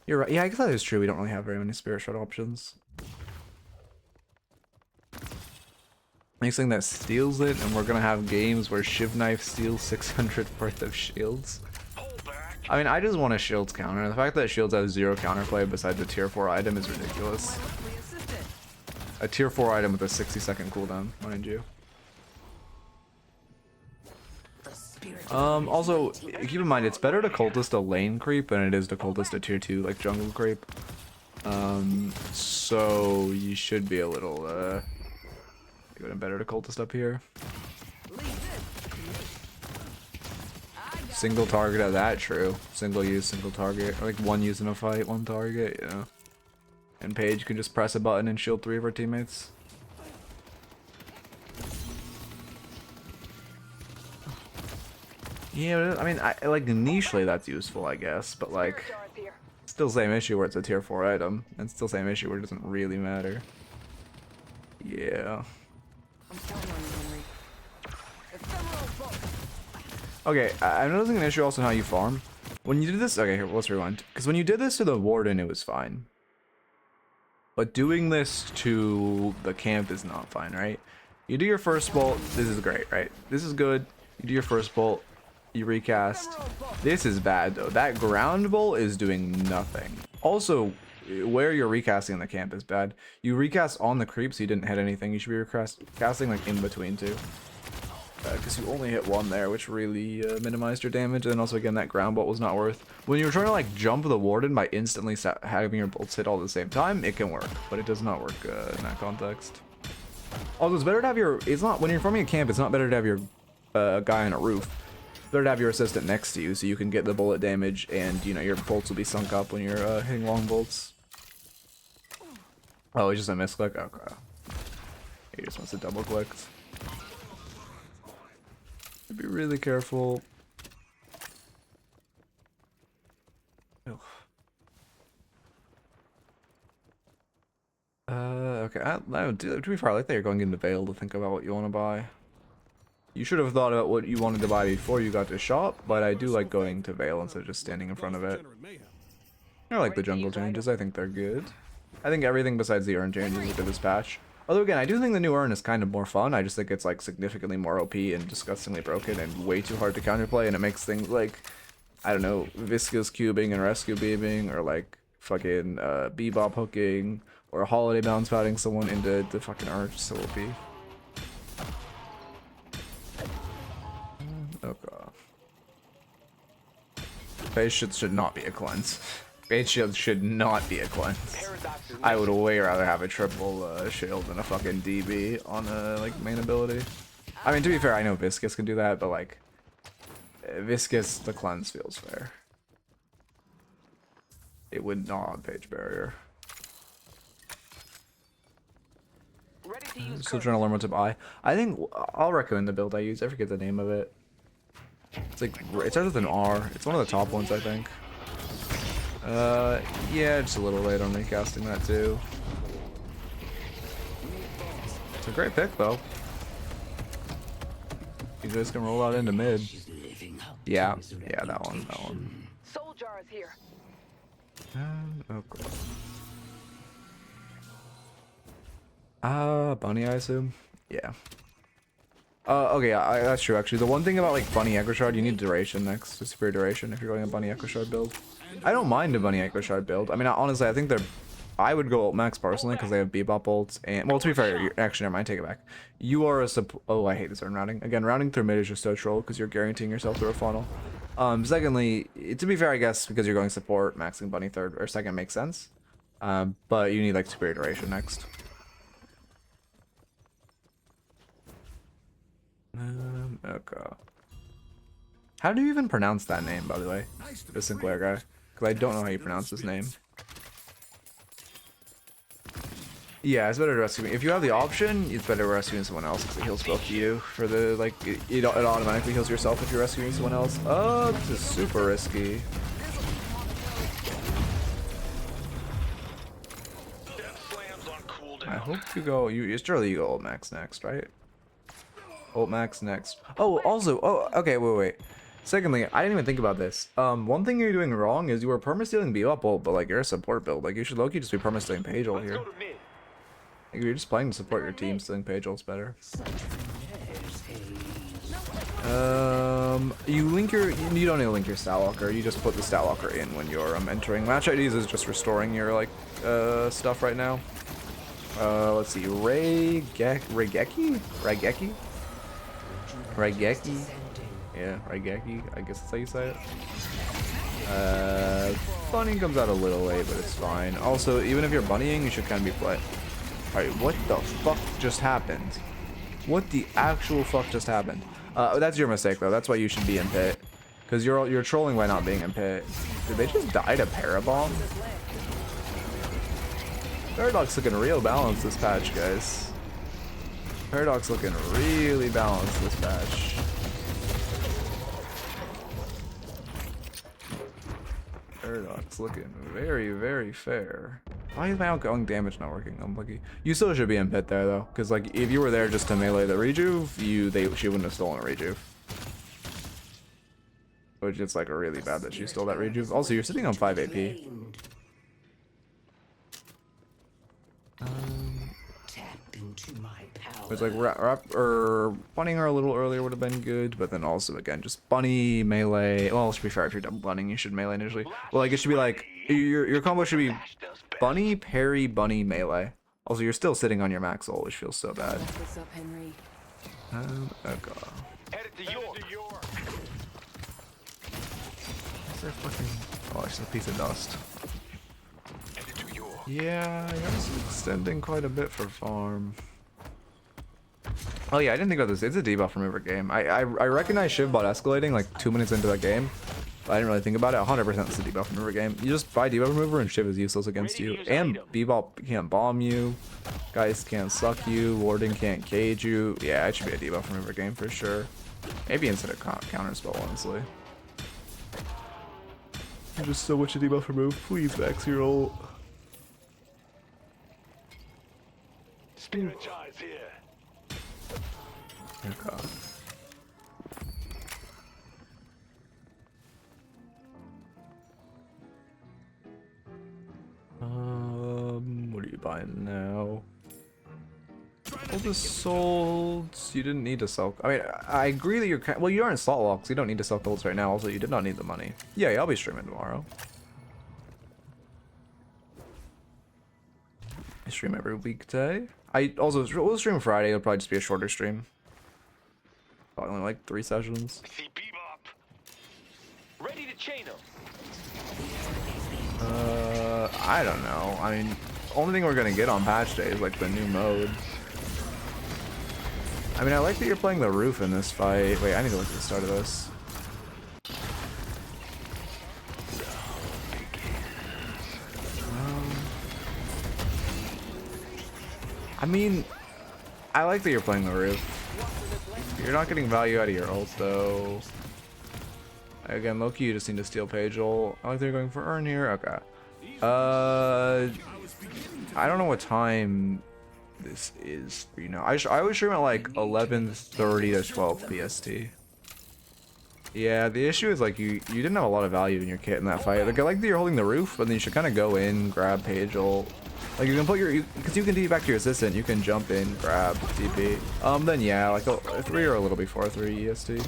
You're right. Yeah, I guess that is true. We don't really have very many spirit shot options. Next thing that steals it, and we're gonna have games where Shiv Knife steals 600 worth of shields. I mean, I just want a shields counter. The fact that shields have 0 counterplay besides a tier 4 item is ridiculous. A tier 4 item with a 60-second cooldown, mind you. Also, keep in mind, it's better to cultist a lane creep than it is to cultist a tier 2, like, jungle creep. So you should be a little, even better to cultist up here. Single target at that, true. Single use, single target. Or like one use in a fight, one target, yeah. And Paige can just press a button and shield 3 of her teammates. Yeah, I mean, like nichely that's useful, I guess, but like, still same issue where it's a tier 4 item, and still same issue where it doesn't really matter. Yeah. Okay, I'm noticing an issue also in how you farm. When you did this, okay, here, let's rewind. Because when you did this to the Warden, it was fine. But doing this to the camp is not fine, right? You do your first bolt, this is great, right? This is good. You do your first bolt, you recast. This is bad though. That ground bolt is doing nothing. Also, where you're recasting in the camp is bad. You recast on the creep, so you didn't hit anything. You should be recasting like in between too. Because you only hit 1 there, which really minimized your damage. And then also, again, that ground bolt was not worth. When you're trying to like jump the Warden by instantly having your bolts hit all at the same time, it can work, but it does not work in that context. Also, it's better to have your. It's not when you're farming a camp. It's not better to have your guy on a roof. It's better to have your assistant next to you, so you can get the bullet damage, and you know your bolts will be sunk up when you're hitting long bolts. Oh, it's just a misclick. Okay. He just wants to double click. Be really careful. Okay. To be fair, I like that you're going into Veil to think about what you want to buy. You should have thought about what you wanted to buy before you got to shop, but I do like going to Veil instead of just standing in front of it. I like the jungle changes. I think they're good. I think everything besides the urn changes is good this patch. Although again, I do think the new urn is kind of more fun. I just think it's like significantly more OP and disgustingly broken and way too hard to counterplay, and it makes things like, I don't know, viscous cubing and rescue beaming, or like fucking bebop hooking, or holiday bounce padding someone into the fucking urn, so OP. Okay. Phase shield should not be a cleanse. Phase shield should not be a cleanse. I would way rather have a triple shield than a fucking DB on a like main ability. I mean, to be fair, I know Viscous can do that, but like Viscous, the cleanse feels fair. It would not on Page Barrier. I'm still trying to learn what to buy. I think I'll recommend the build I use. I forget the name of it. It's like it starts with an R. It's one of the top ones, I think. Yeah, just a little late on recasting that too. It's a great pick though. You guys can roll out into mid. Yeah, that one. Soul jar is here. Okay. Bunny, I assume. Yeah. Okay, that's true actually. The one thing about like Bunny Echo Shard, you need duration next to superior duration if you're going a Bunny Echo Shard build. I don't mind a Bunny Echo Shard build. I mean, honestly, I think they're. I would go ult max personally because they have Bebop ults and well, to be fair, actually never mind, take it back. You are a oh, I hate this urn routing. Again, rounding through mid is just so troll because you're guaranteeing yourself through a funnel. Secondly, to be fair, I guess because you're going support, maxing Bunny third or second makes sense. But you need like superior duration next. Okay. How do you even pronounce that name, by the way? The Sinclair guy. Because I don't know how you pronounce his name. Yeah, it's better to rescue me. If you have the option, it's better rescuing someone else because it heals both of you. For the like, it automatically heals yourself if you're rescuing someone else. Oh, this is super risky. Death slams on cooldown. I hope you go. Surely you go ult max next, right? Ult max next. Oh, also, okay, wait. Secondly, I didn't even think about this. One thing you're doing wrong is you were perma-stealing Bebop ult, but like you're a support build. Like you should low-key just be perma-stealing Page ult Let's here. go to mid. Like, you're just playing to support your team, stealing Page ult's better. You don't need to link your stat locker. You just put the stat locker in when you're entering. Match IDs is just restoring your like stuff right now. Let's see, Raigeki? Yeah, Raigeki, I guess that's how you say it. Bunnying comes out a little late, but it's fine. Also, even if you're bunnying, you should kind of be play. Alright, what the fuck just happened? What the actual fuck just happened? That's your mistake though. That's why you should be in pit. Because you're trolling by not being in pit. Did they just die to Parabomb? Paradox looking real balanced this patch, guys. Paradox looking really balanced this patch. Paradox looking very, very fair. Why is my outgoing damage not working? I'm lucky. You still should be in pit there though, because like if you were there just to melee the rejuve, she wouldn't have stolen a rejuve. Which is like really bad that she stole that rejuve. Also, you're sitting on 5 AP. It's like bunnying her a little earlier would have been good, but then also again just bunny melee. Well, to be fair, if you're double bunnying, you should melee initially. Well, like it should be like your combo should be bunny, parry, bunny, melee. Also, you're still sitting on your max ult, which feels so bad. What's up, Henry? Okay. Headed to York. Is there fucking? Oh, it's a piece of dust. Headed to York. Yeah, it's extending quite a bit for farm. Oh yeah, I didn't think about this. It's a debuff remover game. I recognize Shiv bot escalating like 2 minutes into that game, but I didn't really think about it. 100% it's a debuff remover game. You just buy debuff remover and Shiv is useless against you. And Bebop can't bomb you. Guys can't suck you. Warden can't cage you. Yeah, it should be a debuff remover game for sure. Maybe instead of counter spell, honestly. Just so much a debuff remove. Please max your ult. Spirit eyes here. Okay. What are you buying now? All the sold. You didn't need to sell. I mean, I agree that you're. Well, you are in slot locks. You don't need to sell golds right now. Also, you did not need the money. Yeah, I'll be streaming tomorrow. I stream every weekday. We'll stream Friday. It'll probably just be a shorter stream. Probably only like 3 sessions. See Bebop. Ready to chain him. I don't know. I mean, only thing we're gonna get on patch day is like the new mode. I mean, I like that you're playing the roof in this fight. Wait, I need to look at the start of this. I mean, I like that you're playing the roof. You're not getting value out of your ult though. Again, Loki, you just need to steal Page ult. I like that you're going for Earn here. Okay. I don't know what time this is for you now. I always stream at like 11:30 to 12 PST. Yeah, the issue is like you didn't have a lot of value in your kit in that fight. Like I like that you're holding the roof, but then you should kind of go in, grab Page ult. Like you can put because you can TP back to your assistant. You can jump in, grab TP. Then yeah, like a 3 or a little before 3 EST.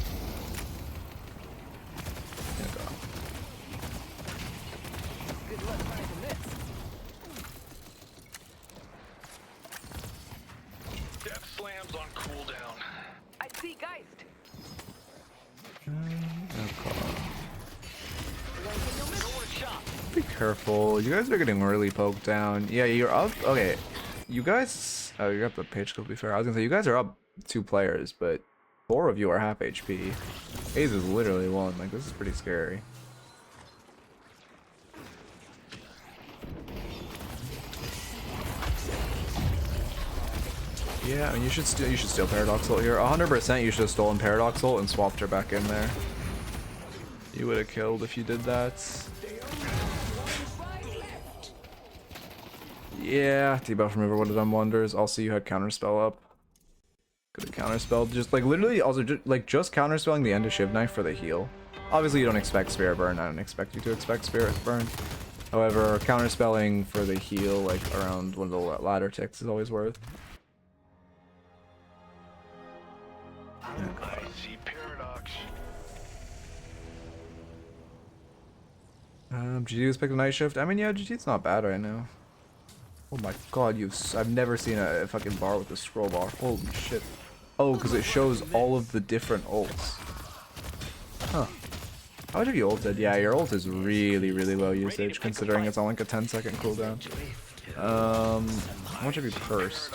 Be careful. You guys are getting really poked down. Yeah, you're up. Okay. You guys... Oh, you're up the page to be fair. I was gonna say, you guys are up 2 players, but 4 of you are half HP. Ace is literally 1. Like, this is pretty scary. Yeah, I mean, you should steal Paradox Ult here. 100% you should have stolen Paradox Ult and swapped her back in there. You would have killed if you did that. Yeah, debuff remover would have done wonders. Also, you had counterspell up. Could have counterspelled. Just like literally, also just counterspelling the end of Shiv Knife for the heal. Obviously, you don't expect Spirit Burn. I don't expect you to expect Spirit Burn. However, counterspelling for the heal, like around one of the ladder ticks, is always worth. I see paradox. GG's picked a night shift. I mean, yeah, GG's not bad right now. Oh my god, I've never seen a fucking bar with a scroll bar. Holy shit. Oh, because it shows all of the different ults. Huh. How much have you ulted? Yeah, your ult is really, really low usage, considering it's on like a 10-second cooldown. How much have you cursed?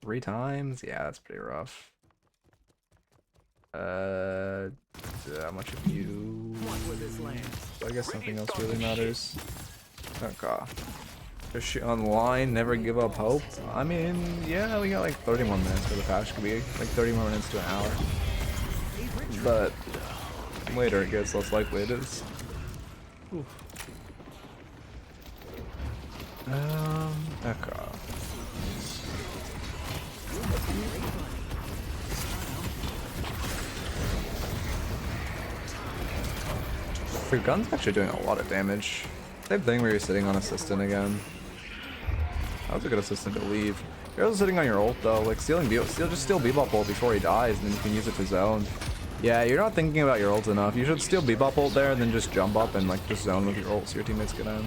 3 times? Yeah, that's pretty rough. How much have you? I guess nothing else really matters. Okay. Is she online? Never give up hope? I mean, yeah, we got like 30 more minutes for the patch. Could be like 30 more minutes to an hour. But later it gets less likely it is. Oof. Okay. Your gun's actually doing a lot of damage. Same thing where you're sitting on assistant again. That was a good assistant to leave. You're also sitting on your ult though, like just steal Bebop ult before he dies, and then you can use it to zone. Yeah, you're not thinking about your ult enough. You should steal Bebop ult there and then just jump up and like just zone with your ult so your teammates can end.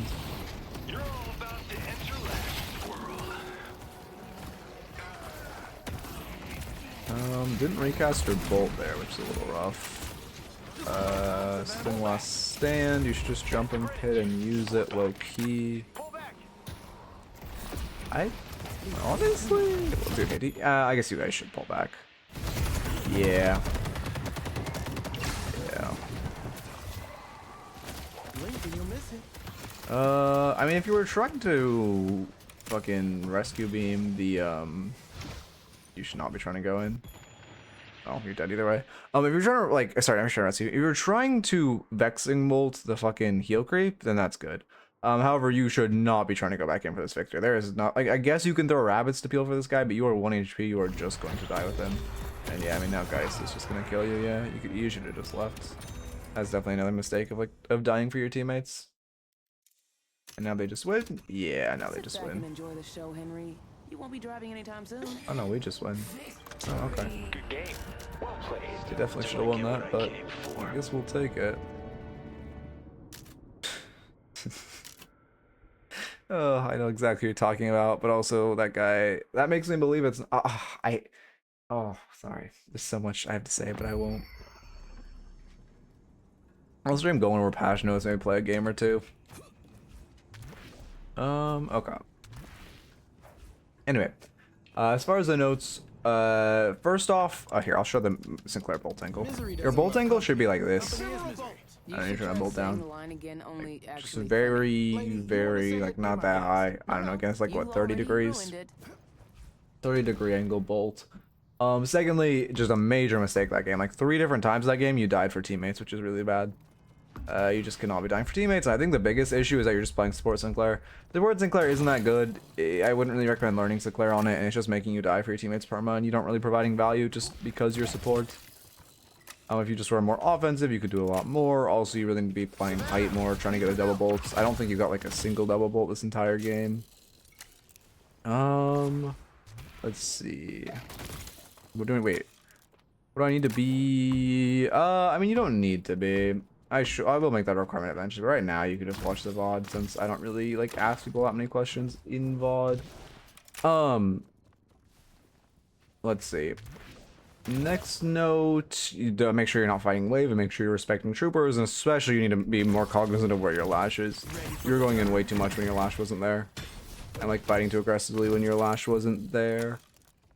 You're all about to enter last world. Didn't recast her bolt there, which is a little rough. Sting last stand, you should just jump in pit and use it low key. I honestly, I guess you guys should pull back. Yeah. Yeah. I mean, if you were trying to fucking rescue beam the you should not be trying to go in. Oh, you're dead either way. If you're trying to like, sorry, I'm sure. If you're trying to vexing molt the fucking heal creep, then that's good. However, you should not be trying to go back in for this victor. There is not like, I guess you can throw rabbits to peel for this guy, but you are 1 HP. You are just going to die with him. And yeah, I mean now Geist is just gonna kill you. Yeah, you should have just left. That's definitely another mistake of dying for your teammates. And now they just win. Yeah, now they just win. Enjoy the show, Henry. You won't be driving anytime soon. Oh no, we just win. Oh, okay. Good game. Well played. We definitely should have won that, but I guess we'll take it. Oh, I know exactly what you're talking about, but also that guy, that makes me believe it's, sorry. There's so much I have to say, but I won't. I'll stream going where passionate is, maybe play a game or two. Okay. Anyway, as far as the notes, first off, here, I'll show them Sinclair bolt angle. Your bolt angle should be like this. I don't need to bolt down. Just very, like, not that high. I don't know, again, it's like, what, 30 degrees? 30-degree angle bolt. Secondly, just a major mistake that game. Like, 3 different times that game, you died for teammates, which is really bad. You just cannot be dying for teammates. And I think the biggest issue is that you're just playing support Sinclair. The word Sinclair isn't that good. I wouldn't really recommend learning Sinclair on it, and it's just making you die for your teammates perma, and you don't really providing value just because you're support. If you just were more offensive, you could do a lot more. Also, you really need to be playing height more, trying to get a double bolt. I don't think you got like a single double bolt this entire game. Let's see. We're doing, wait. What do I need to be? I mean, you don't need to be. I will make that a requirement eventually, but right now you can just watch the VOD since I don't really like ask people that many questions in VOD. Let's see. Next note, you make sure you're not fighting wave and make sure you're respecting troopers, and especially you need to be more cognizant of where your lash is. You're going in way too much when your lash wasn't there. And like fighting too aggressively when your lash wasn't there.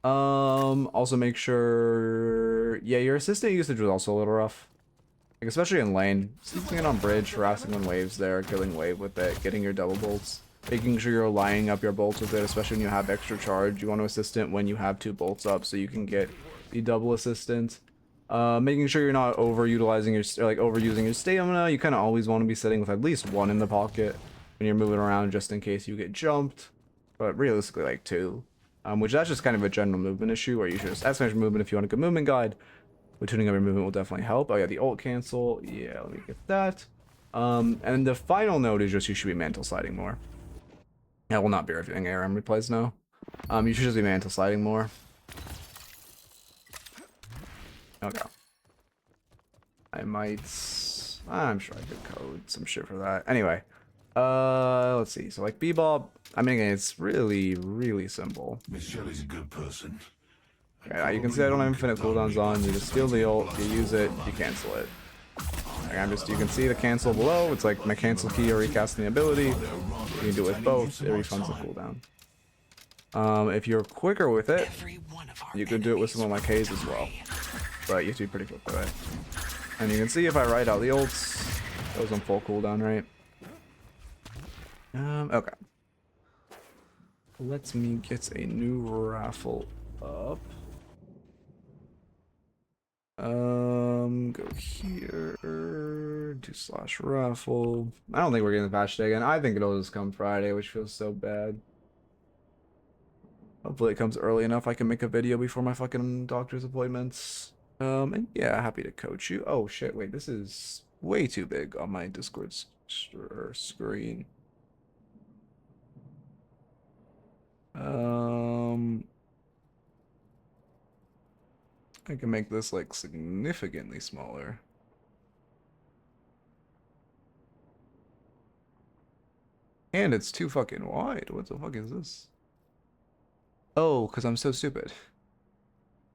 Also make sure, yeah, your assistant usage was also a little rough. Like, especially in lane. Using it on bridge, harassing when waves there, killing wave with it, getting your double bolts. Making sure you're lining up your bolts with it, especially when you have extra charge. You want to assistant when you have 2 bolts up so you can get the double assistant. Making sure you're not overutilizing your, or like overusing your stamina. You kind of always want to be sitting with at least 1 in the pocket when you're moving around just in case you get jumped. But realistically like 2. Which that's just kind of a general movement issue where you should just estimate your movement if you want a good movement guide. But tuning up your movement will definitely help. Oh yeah, the ult cancel. Yeah, let me get that. And the final note is just you should be mantle sliding more. That will not be reviewing ARM replays now. You should just be mantle sliding more. Okay. I'm sure I could code some shit for that. Anyway, let's see. So like Bebop, I mean, it's really, really simple. Miss Shelley's a good person. Okay, you can see I don't have infinite cooldowns on. You just steal the ult, you use it, you cancel it. Like you can see the cancel below. It's like my cancel key or recasting the ability. You can do it with both. It refunds the cooldown. If you're quicker with it, you could do it with someone like Hayes as well. But you have to be pretty quick with it. And you can see if I write out the ults, it was on full cooldown, right? Okay. Let me get a new raffle up. Go here, do /raffle. I don't think we're getting the patch today again. I think it'll just come Friday, which feels so bad. Hopefully it comes early enough I can make a video before my fucking doctor's appointments. And yeah, happy to coach you. Oh shit, wait, this is way too big on my Discord screen. I can make this like significantly smaller. And it's too fucking wide. What the fuck is this? Oh, because I'm so stupid.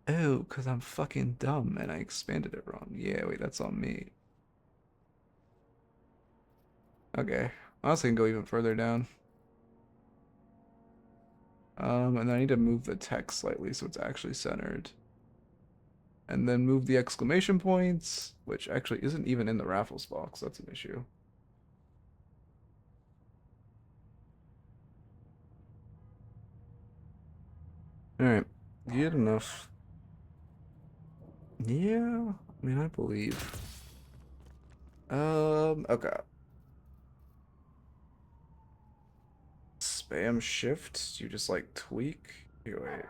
Oh, because I'm fucking dumb and I expanded it wrong. Yeah, wait, that's on me. Okay. I also can go even further down. And I need to move the text slightly so it's actually centered. And then move the exclamation points, which actually isn't even in the raffles box. That's an issue. Alright, good enough. Yeah, I mean, I believe. Okay. Spam shift, you just like tweak. Here, wait.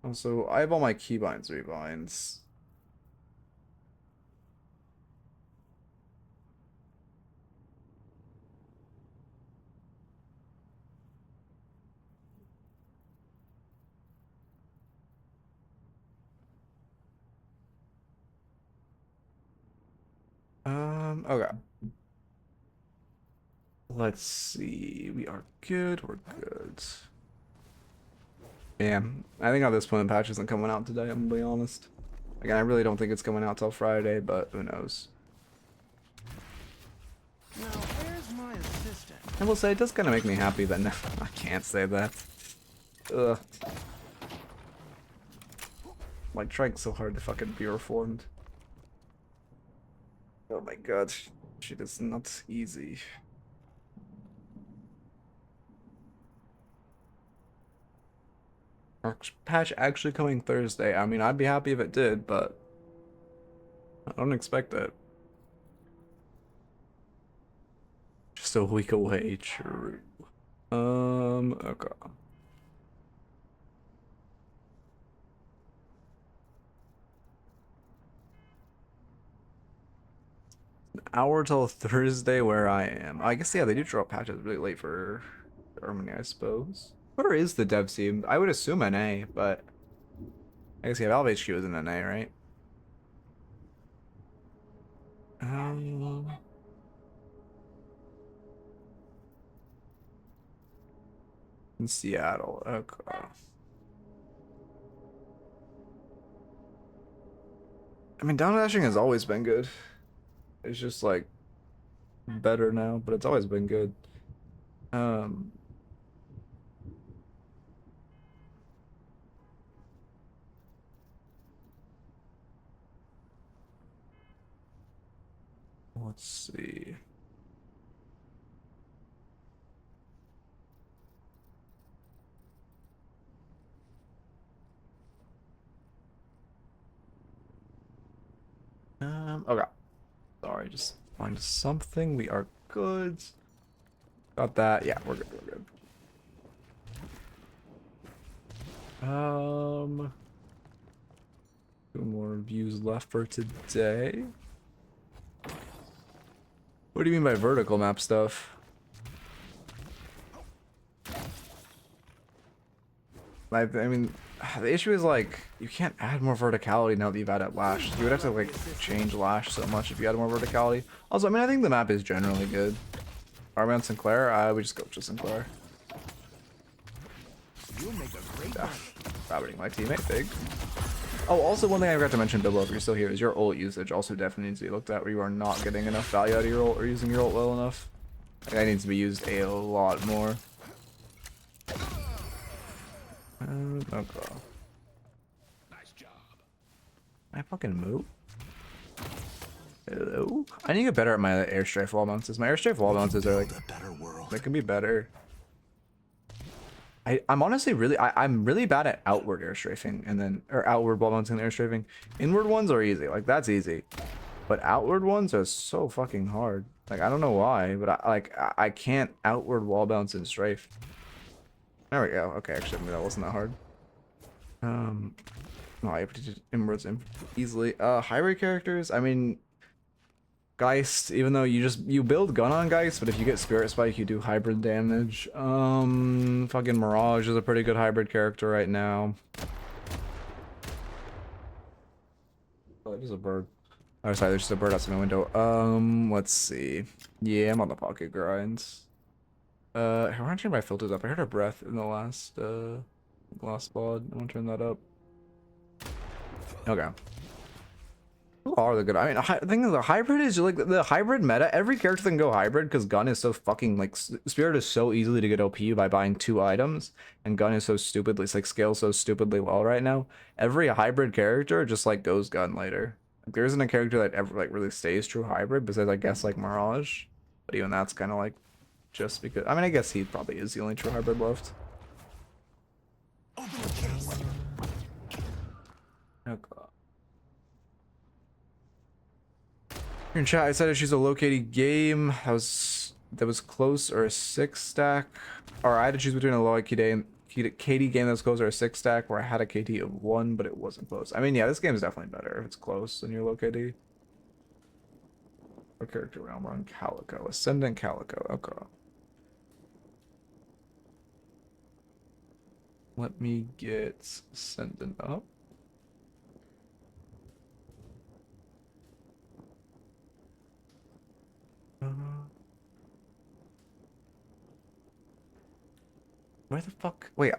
Also, I have all my keybinds rebinds. Okay. Let's see. We are good. We're good. Yeah, I think at this point the patch isn't coming out today, I'm gonna be honest. Again, I really don't think it's coming out till Friday, but who knows. Now, where's my assistant? I will say it does kind of make me happy that no, I can't say that. Ugh. Like trying so hard to fucking be reformed. Oh my god, shit is not easy. Patch actually coming Thursday. I mean, I'd be happy if it did, but I don't expect it. Just a week away, true. Okay. An hour till Thursday where I am. I guess, yeah, they do drop patches really late for Germany, I suppose. Where is the dev team? I would assume NA, but I guess, yeah, Valve HQ is in NA, right? In Seattle, okay. I mean, down dashing has always been good. It's just like better now, but it's always been good. Let's see. Okay. Sorry, just find something. We are good. Got that. Yeah, we're good. We're good. 2 more views left for today. What do you mean by vertical map stuff? I mean, the issue is like you can't add more verticality now that you've added Lash. You would have to like change Lash so much if you add more verticality. Also, I mean, I think the map is generally good. Are we on Sinclair? We just go to Sinclair. You'll make a great Yeah, rabbiting my teammate, big. Oh, also one thing I forgot to mention, Bebop, if you're still here, is your ult usage also definitely needs to be looked at, where you are not getting enough value out of your ult or using your ult well enough. Like, that needs to be used a lot more. Okay. Nice job. I fucking move. Hello? I need to get better at my airstrafe wall bounces. My airstrafe wall bounces are like, Build a better world. they can be better. I'm honestly I'm really bad at outward air strafing and then, or outward wall bouncing and air strafing. Inward ones are easy, like that's easy. But outward ones are so fucking hard. Like I don't know why, but I can't outward wall bounce and strafe. There we go. Okay, actually maybe that wasn't that hard. No, I did inwards easily. Hybrid characters, I mean, Geist, even though you build gun on Geist, but if you get Spirit Spike, you do hybrid damage. Fucking Mirage is a pretty good hybrid character right now. Oh, there's a bird. Oh, sorry, there's just a bird outside my window. Let's see. Yeah, I'm on the pocket grinds. I want to turn my filters up. I heard a breath in the last spot. I want to turn that up. Okay. Who are the good? I mean, the thing is, the hybrid is like the hybrid meta. Every character can go hybrid because gun is so fucking like Spirit is so easily to get OP by buying 2 items, and gun is so stupidly, it's like scales so stupidly well right now. Every hybrid character just like goes gun later. Like, there isn't a character that ever like really stays true hybrid besides I guess like Mirage, but even that's kind of like just because. I mean, I guess he probably is the only true hybrid left. Okay. In chat, I said if she's a low KD game that was close or a 6 stack, or I had to choose between a low KD and KD game that was close or a 6 stack where I had a KD of 1, but it wasn't close. I mean, yeah, this game is definitely better if it's close than your low KD. What character realm on Calico? Ascendant Calico. Okay. Let me get Ascendant up. Where the fuck? Wait,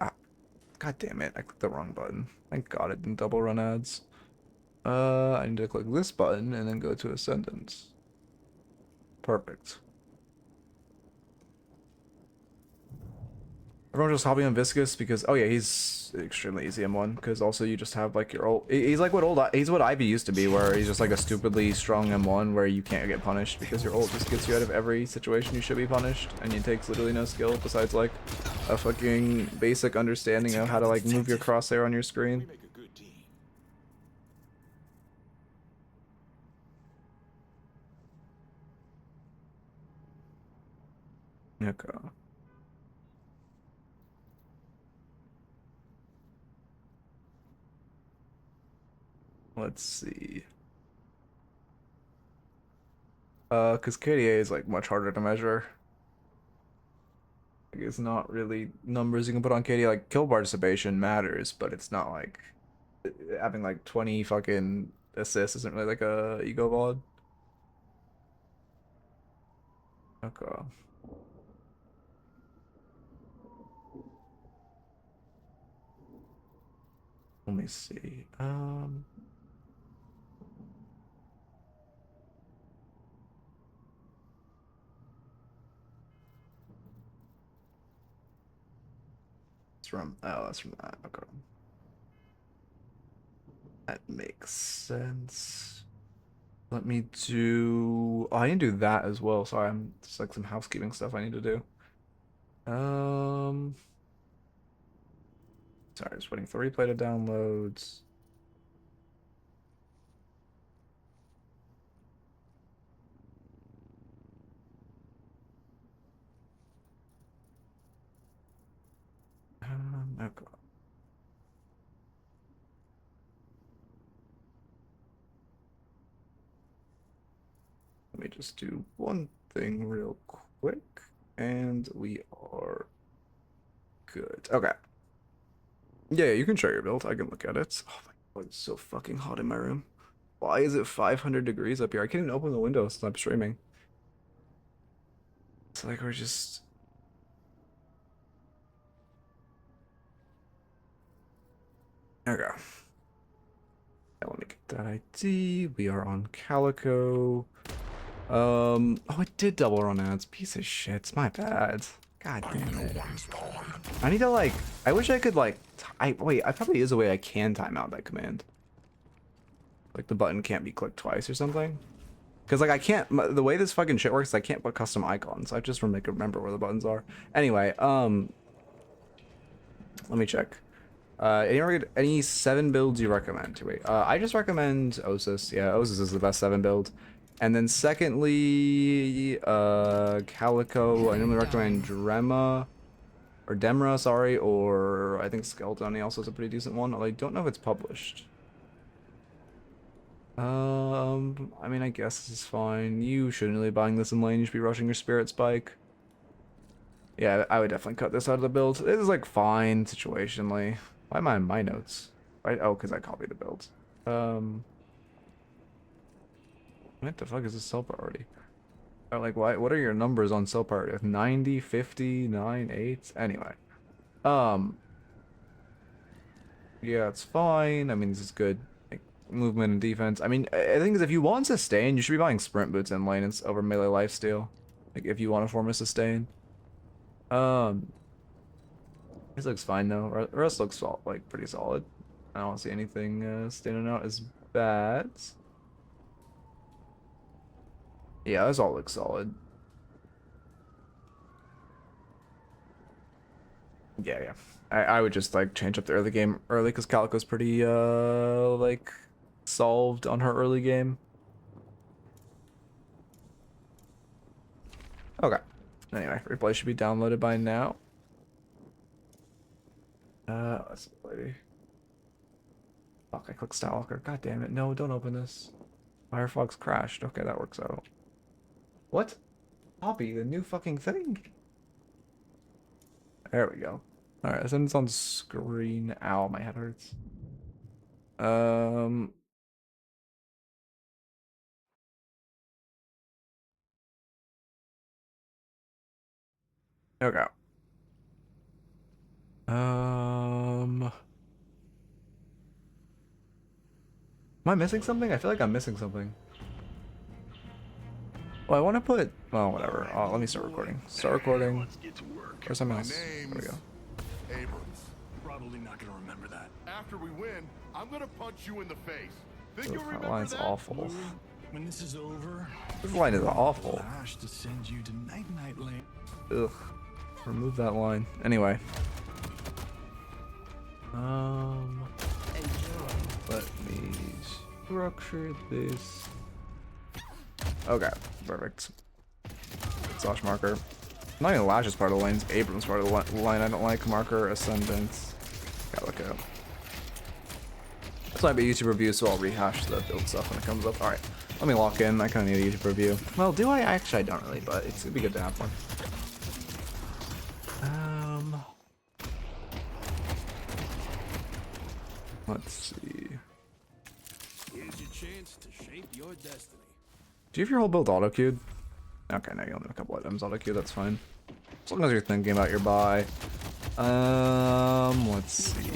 God damn it. I clicked the wrong button. Thank God it didn't double run ads. I need to click this button and then go to Ascendant. Perfect. Everyone's just hopping on Viscous because, oh yeah, he's extremely easy M1 because also you just have like your ult. He's like he's what Ivy used to be, where he's just like a stupidly strong M1 where you can't get punished because your ult just gets you out of every situation you should be punished, and it takes literally no skill besides like a fucking basic understanding of how to like move your crosshair on your screen. Okay. Let's see. Because KDA is like much harder to measure. Like, it's not really numbers you can put on KDA. Like kill participation matters, but it's not like having like 20 fucking assists isn't really like a ego VOD. Okay. Let me see. It's from, oh, that's from that. Okay. That makes sense. Let me do. Oh, I need to do that as well. Sorry, I'm just like some housekeeping stuff I need to do. Sorry, just waiting for replay to downloads. Okay. Let me just do one thing real quick, and we are good. Okay. Yeah, you can show your build. I can look at it. Oh my god, it's so fucking hot in my room. Why is it 500 degrees up here? I can't even open the window since I'm streaming. It's like we're just... Okay. Yeah, let me get that ID. We are on Calico. Oh, it did double run ads. Piece of shit. It's my bad. God damn it. I need to like... I wish I could like... Wait, I probably is a way I can time out that command. Like the button can't be clicked twice or something. Because like I can't... The way this fucking shit works, I can't put custom icons. I just remember where the buttons are. Anyway, let me check. Any 7 builds you recommend? Wait, I just recommend Osis. Yeah, Osis is the best 7 build. And then secondly, Calico. I normally recommend Demra, sorry, or I think Skeleton also is a pretty decent one. Although I don't know if it's published. I mean, I guess this is fine. You shouldn't really be buying this in lane. You should be rushing your Spirit Spike. Yeah, I would definitely cut this out of the build. It is like fine situationally. Why am I in my notes? Right? Oh, because I copied the build. What the fuck is this cell priority? Or like, why? What are your numbers on cell priority? 90, 50, 9, 8? Anyway. Yeah, it's fine. I mean, this is good. Like, movement and defense. I mean, I think if you want sustain, you should be buying sprint boots in lane over melee lifesteal. Like, if you want to form a sustain. This looks fine though. The rest looks like pretty solid. I don't see anything standing out as bad. Yeah, this all looks solid. Yeah. I would just like change up the early game early because Calico's pretty like solved on her early game. Okay. Anyway, replay should be downloaded by now. Let's see, lady. Fuck, I clicked Stalker. God damn it. No, don't open this. Firefox crashed. Okay, that works out. What? Copy the new fucking thing? There we go. Alright, Ascendant's on screen. Ow, my head hurts. Okay. Am I missing something? I feel like I'm missing something. Well, I want to put... Well, whatever. Let me start recording. Start recording. Or something else. There we go. Abrams. Probably not gonna remember that. After we win, I'm gonna punch you in the face. Think you remember That line's awful. When this is over, This line is awful. Flash to send you to Midknight lane. Ugh. Remove that line. Anyway. Let me structure this. Okay, perfect. Slash marker. Not even Lash is part of the lane's Abrams part of the line I don't like. Marker, Ascendant, Calico. This might be a YouTube review, so I'll rehash the build stuff when it comes up. Alright, let me lock in. I kind of need a YouTube review. Well, do I? Actually, I don't really, but it'd be good to have one. Let's see. Here's your chance to shape your destiny. Do you have your whole build auto-queued? Okay, now you only have a couple items auto-queued, that's fine. As long as you're thinking about your buy. Let's see.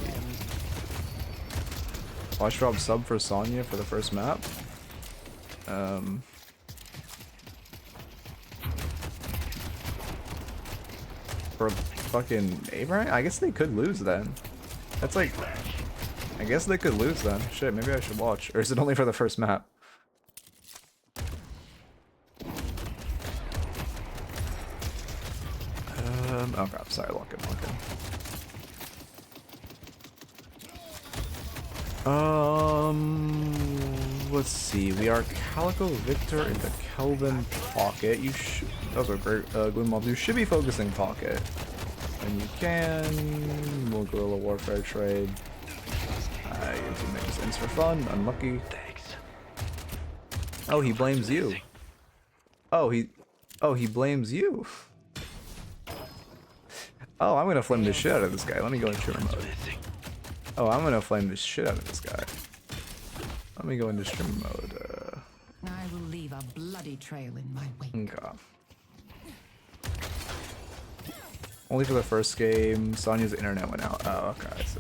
Watch drop sub for Sonya for the first map. For fucking Abraham? I guess they could lose then. That's like... I guess they could lose then. Shit, maybe I should watch. Or is it only for the first map? Oh crap, sorry, lock in. Let's see. We are Calico, Victor, into Kelvin, Pocket. You should. Those are great gloom mobs. You should be focusing Pocket. And you can. We'll guerrilla warfare trade. Your teammate just ends for fun. Unlucky. Oh, he blames you. Oh, he blames you. Oh, I'm gonna flame the shit out of this guy. Let me go into streamer mode. Oh, I'm gonna flame the shit out of this guy. Let me go into streamer mode. I will leave a bloody trail in my wake. Okay. Only for the first game. Sonya's internet went out. Oh, okay, I see.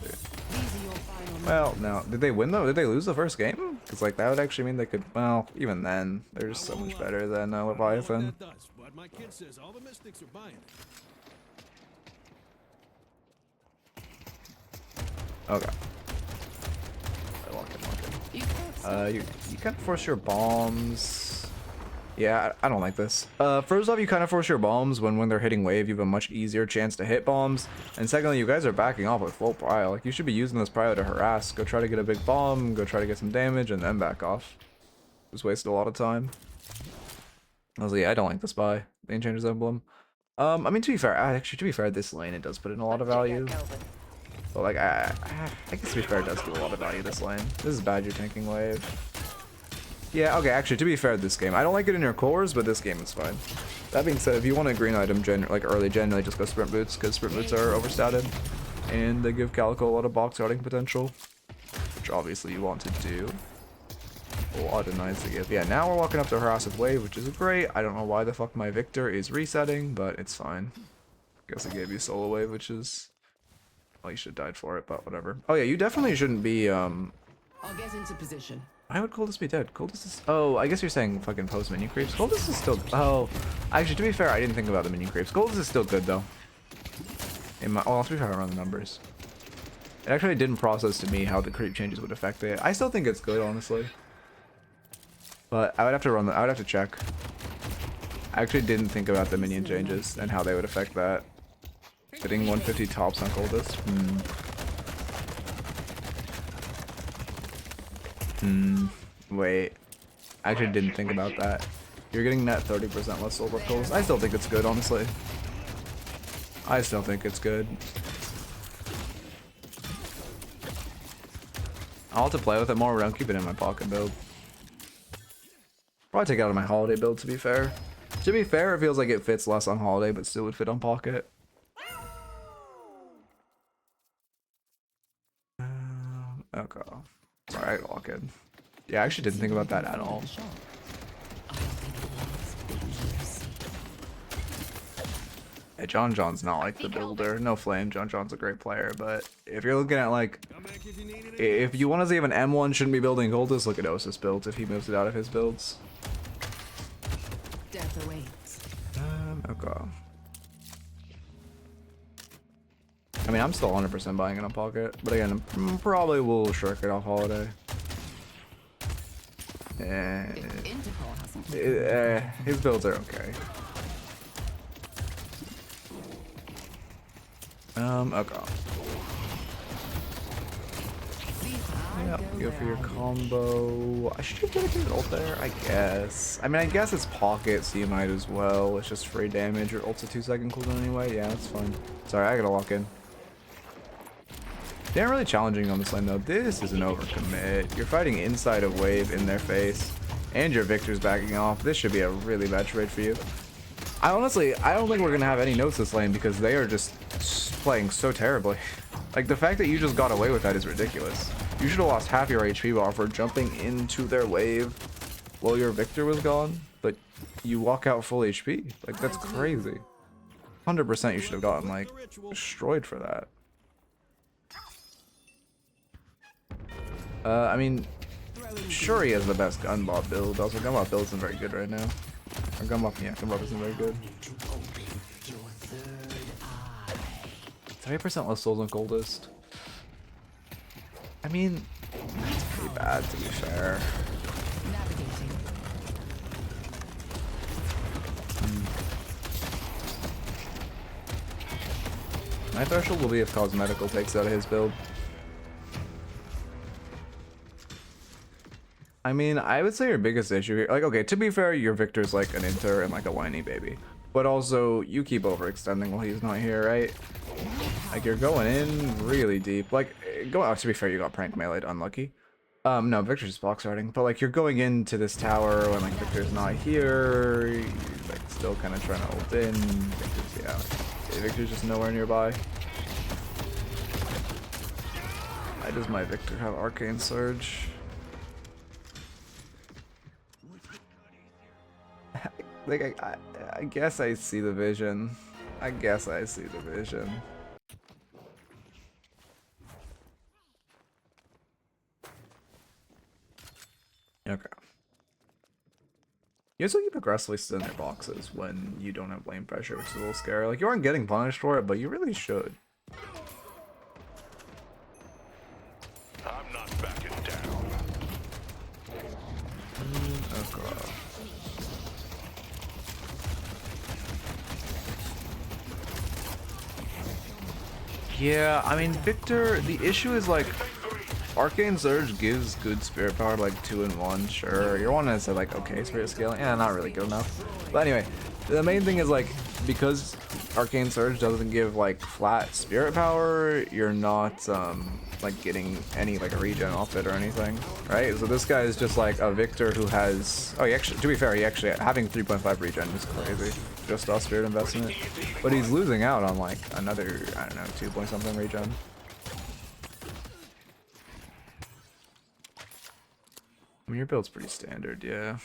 Well, no. Did they win though? Did they lose the first game? Because like that would actually mean they could. Well, even then, they're just so much better than Leviathan. My kid says all the mystics are buying it. Okay. Lock it. You kind of force your bombs. Yeah, I don't like this. First off, you kind of force your bombs when they're hitting wave. You have a much easier chance to hit bombs. And secondly, you guys are backing off with full prio. Like, you should be using this prio to harass. Go try to get a big bomb, go try to get some damage, and then back off. Just wasted a lot of time. I don't like the spy. The Enchanter's Emblem. I mean, to be fair, this lane, it does put in a lot of value. But, like, I guess to be fair, it does do a lot of value this lane. This is bad, you're tanking wave. Yeah, okay, actually, to be fair, this game, I don't like it in your cores, but this game is fine. That being said, if you want a green item, early, generally just go sprint boots, because sprint boots are overstated. And they give Calico a lot of box guarding potential, which obviously you want to do. A lot of knights to give. Yeah, now we're walking up to harass with wave, which is great. I don't know why the fuck my Victor is resetting, but it's fine. Guess I gave you solo wave, which is... Well, you should have died for it, but whatever. Oh yeah, you definitely shouldn't be, I'll get into position. Why would Coldest be dead? Coldest is... Oh, I guess you're saying fucking post minion creeps. Coldest is still... Oh, actually, to be fair, I didn't think about the minion creeps. Coldest is still good, though. Well, to be fair, I run the numbers. It actually didn't process to me how the creep changes would affect it. I still think it's good, honestly. But I would have to I would have to check. I actually didn't think about the minion changes and how they would affect that. Hitting 150 tops on Coldest. Wait. I actually didn't think about that. You're getting that 30% less silver Coldest. I still think it's good, honestly. I still think it's good. I'll have to play with it more, but I'll keep it in my pocket build. Probably take it out of my holiday build, to be fair. To be fair, it feels like it fits less on holiday, but still would fit on pocket. Okay. Sorry, I got lock in. Yeah, I actually didn't think about that at all. Hey, John's not like the builder. No flame, John's a great player, but if you're looking at like... If you want to see if an M1 shouldn't be building Goldust, look at Osis builds if he moves it out of his builds. Death awaits. Okay. I mean, I'm still 100% buying it on pocket, but again, probably will shirk it off holiday. His builds are okay. Okay. Yep, go for your combo. I should have given an ult there, I guess. I mean, I guess it's pocket, so you might as well. It's just free damage. Your ult's a 2-second cooldown anyway. Yeah, that's fine. Sorry, I gotta lock in. They're really challenging on this lane though. This is an overcommit. You're fighting inside a wave in their face, and your Victor's backing off. This should be a really bad trade for you. I don't think we're gonna have any notes this lane because they are just playing so terribly. Like, the fact that you just got away with that is ridiculous. You should have lost half your HP bar for jumping into their wave while your Victor was gone, but you walk out full HP. Like, that's crazy. 100% you should have gotten, like, destroyed for that. I mean, sure he has the best Gunbot build. Also, Gunbot build isn't very good right now. Or Gunbot isn't very good. 30% less souls on Goldust. I mean, that's pretty bad to be fair. My threshold will be if Cosmetical takes out of his build. I mean, I would say your biggest issue here, like, okay, to be fair, your Victor's like an inter and like a whiny baby. But also, you keep overextending while he's not here, right? Like, you're going in really deep. Like, to be fair, you got prank melee'd, unlucky. No, Victor's just box starting. But, like, you're going into this tower when, like, Victor's not here. He's, like, still kind of trying to ult in. Victor's, yeah. Victor's just nowhere nearby. Why does my Victor have Arcane Surge? Like, I guess I see the vision. I guess I see the vision. Okay. You also keep aggressively sitting in their boxes when you don't have lane pressure, which is a little scary. Like, you aren't getting punished for it, but you really should. I'm not backing down. Okay. Yeah, I mean, Victor, the issue is like, Arcane Surge gives good spirit power, like 2 in 1, sure. Your one is like, okay, spirit scaling, yeah, not really good enough. But anyway, the main thing is like, because Arcane Surge doesn't give like flat spirit power, you're not like getting any like a regen off it or anything, right? So this guy is just like a Victor who has, oh, he actually, to be fair, he actually having 3.5 regen is crazy, just off spirit investment. But he's losing out on like another, I don't know, 2 point something regen. I mean, your build's pretty standard, yeah.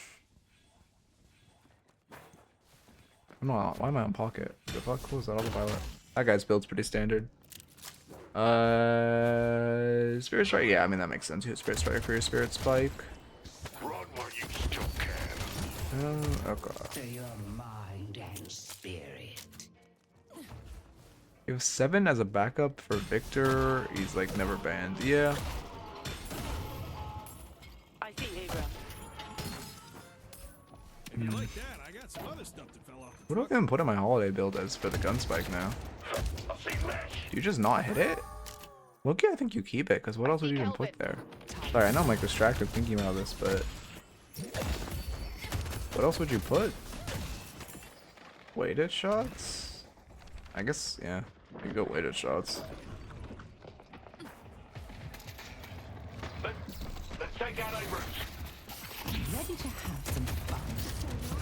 Why am I on Pocket? The fuck? What was that all about? That guy's build's pretty standard. Spirit Strike? Yeah, I mean, that makes sense. You hit Spirit Strike for your Spirit Spike. Run while you still can. Okay. To your mind and spirit. You have 7 as a backup for Victor. He's like never banned. Yeah. I see Abram. If you like that, I got some other stuff that fell off the What do I even put in my holiday build as for the gun spike now? Do you just not hit it? Loki, I think you keep it, because what else would you even put there? Sorry, I know I'm like distracted thinking about this, but what else would you put? Weighted shots? I guess, yeah, you go weighted shots. Let's take out Abrams. Ready to have some fun.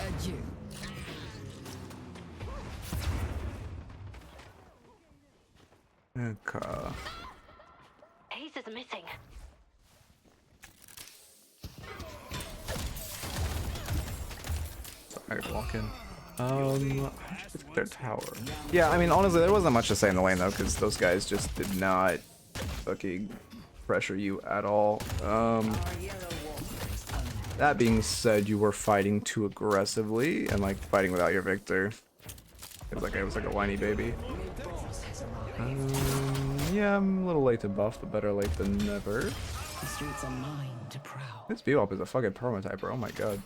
Adieu. Okay. Ace is missing. Sorry, walk in. Their tower. Yeah, I mean, honestly, there wasn't much to say in the lane though, because those guys just did not fucking pressure you at all. That being said, you were fighting too aggressively and like fighting without your Victor. It was like a whiny baby. Yeah, I'm a little late to buff, but better late than never. The streets are mine to prowl. This Bebop is a fucking perma typer. Oh my god.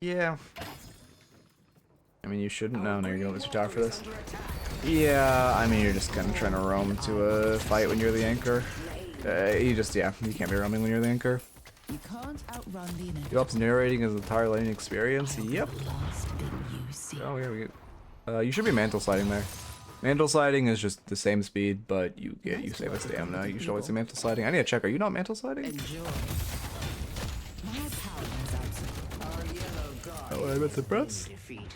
Yeah. I mean, you shouldn't know. No, you're gonna lose your tower for this. Yeah, I mean, you're just kind of trying to roam to a fight when you're the anchor. You can't be roaming when you're the anchor. You can't outrun the inevitable. Bebop's narrating his entire lane experience. Yep. Last thing you see. Oh yeah, you should be mantle sliding there. Mantle sliding is just the same speed, but you save a stamina. You should always see mantle sliding. I need to check. Are you not mantle sliding? Enjoy. My power is absent. Our yellow god. Oh, I meant the press. Defeated.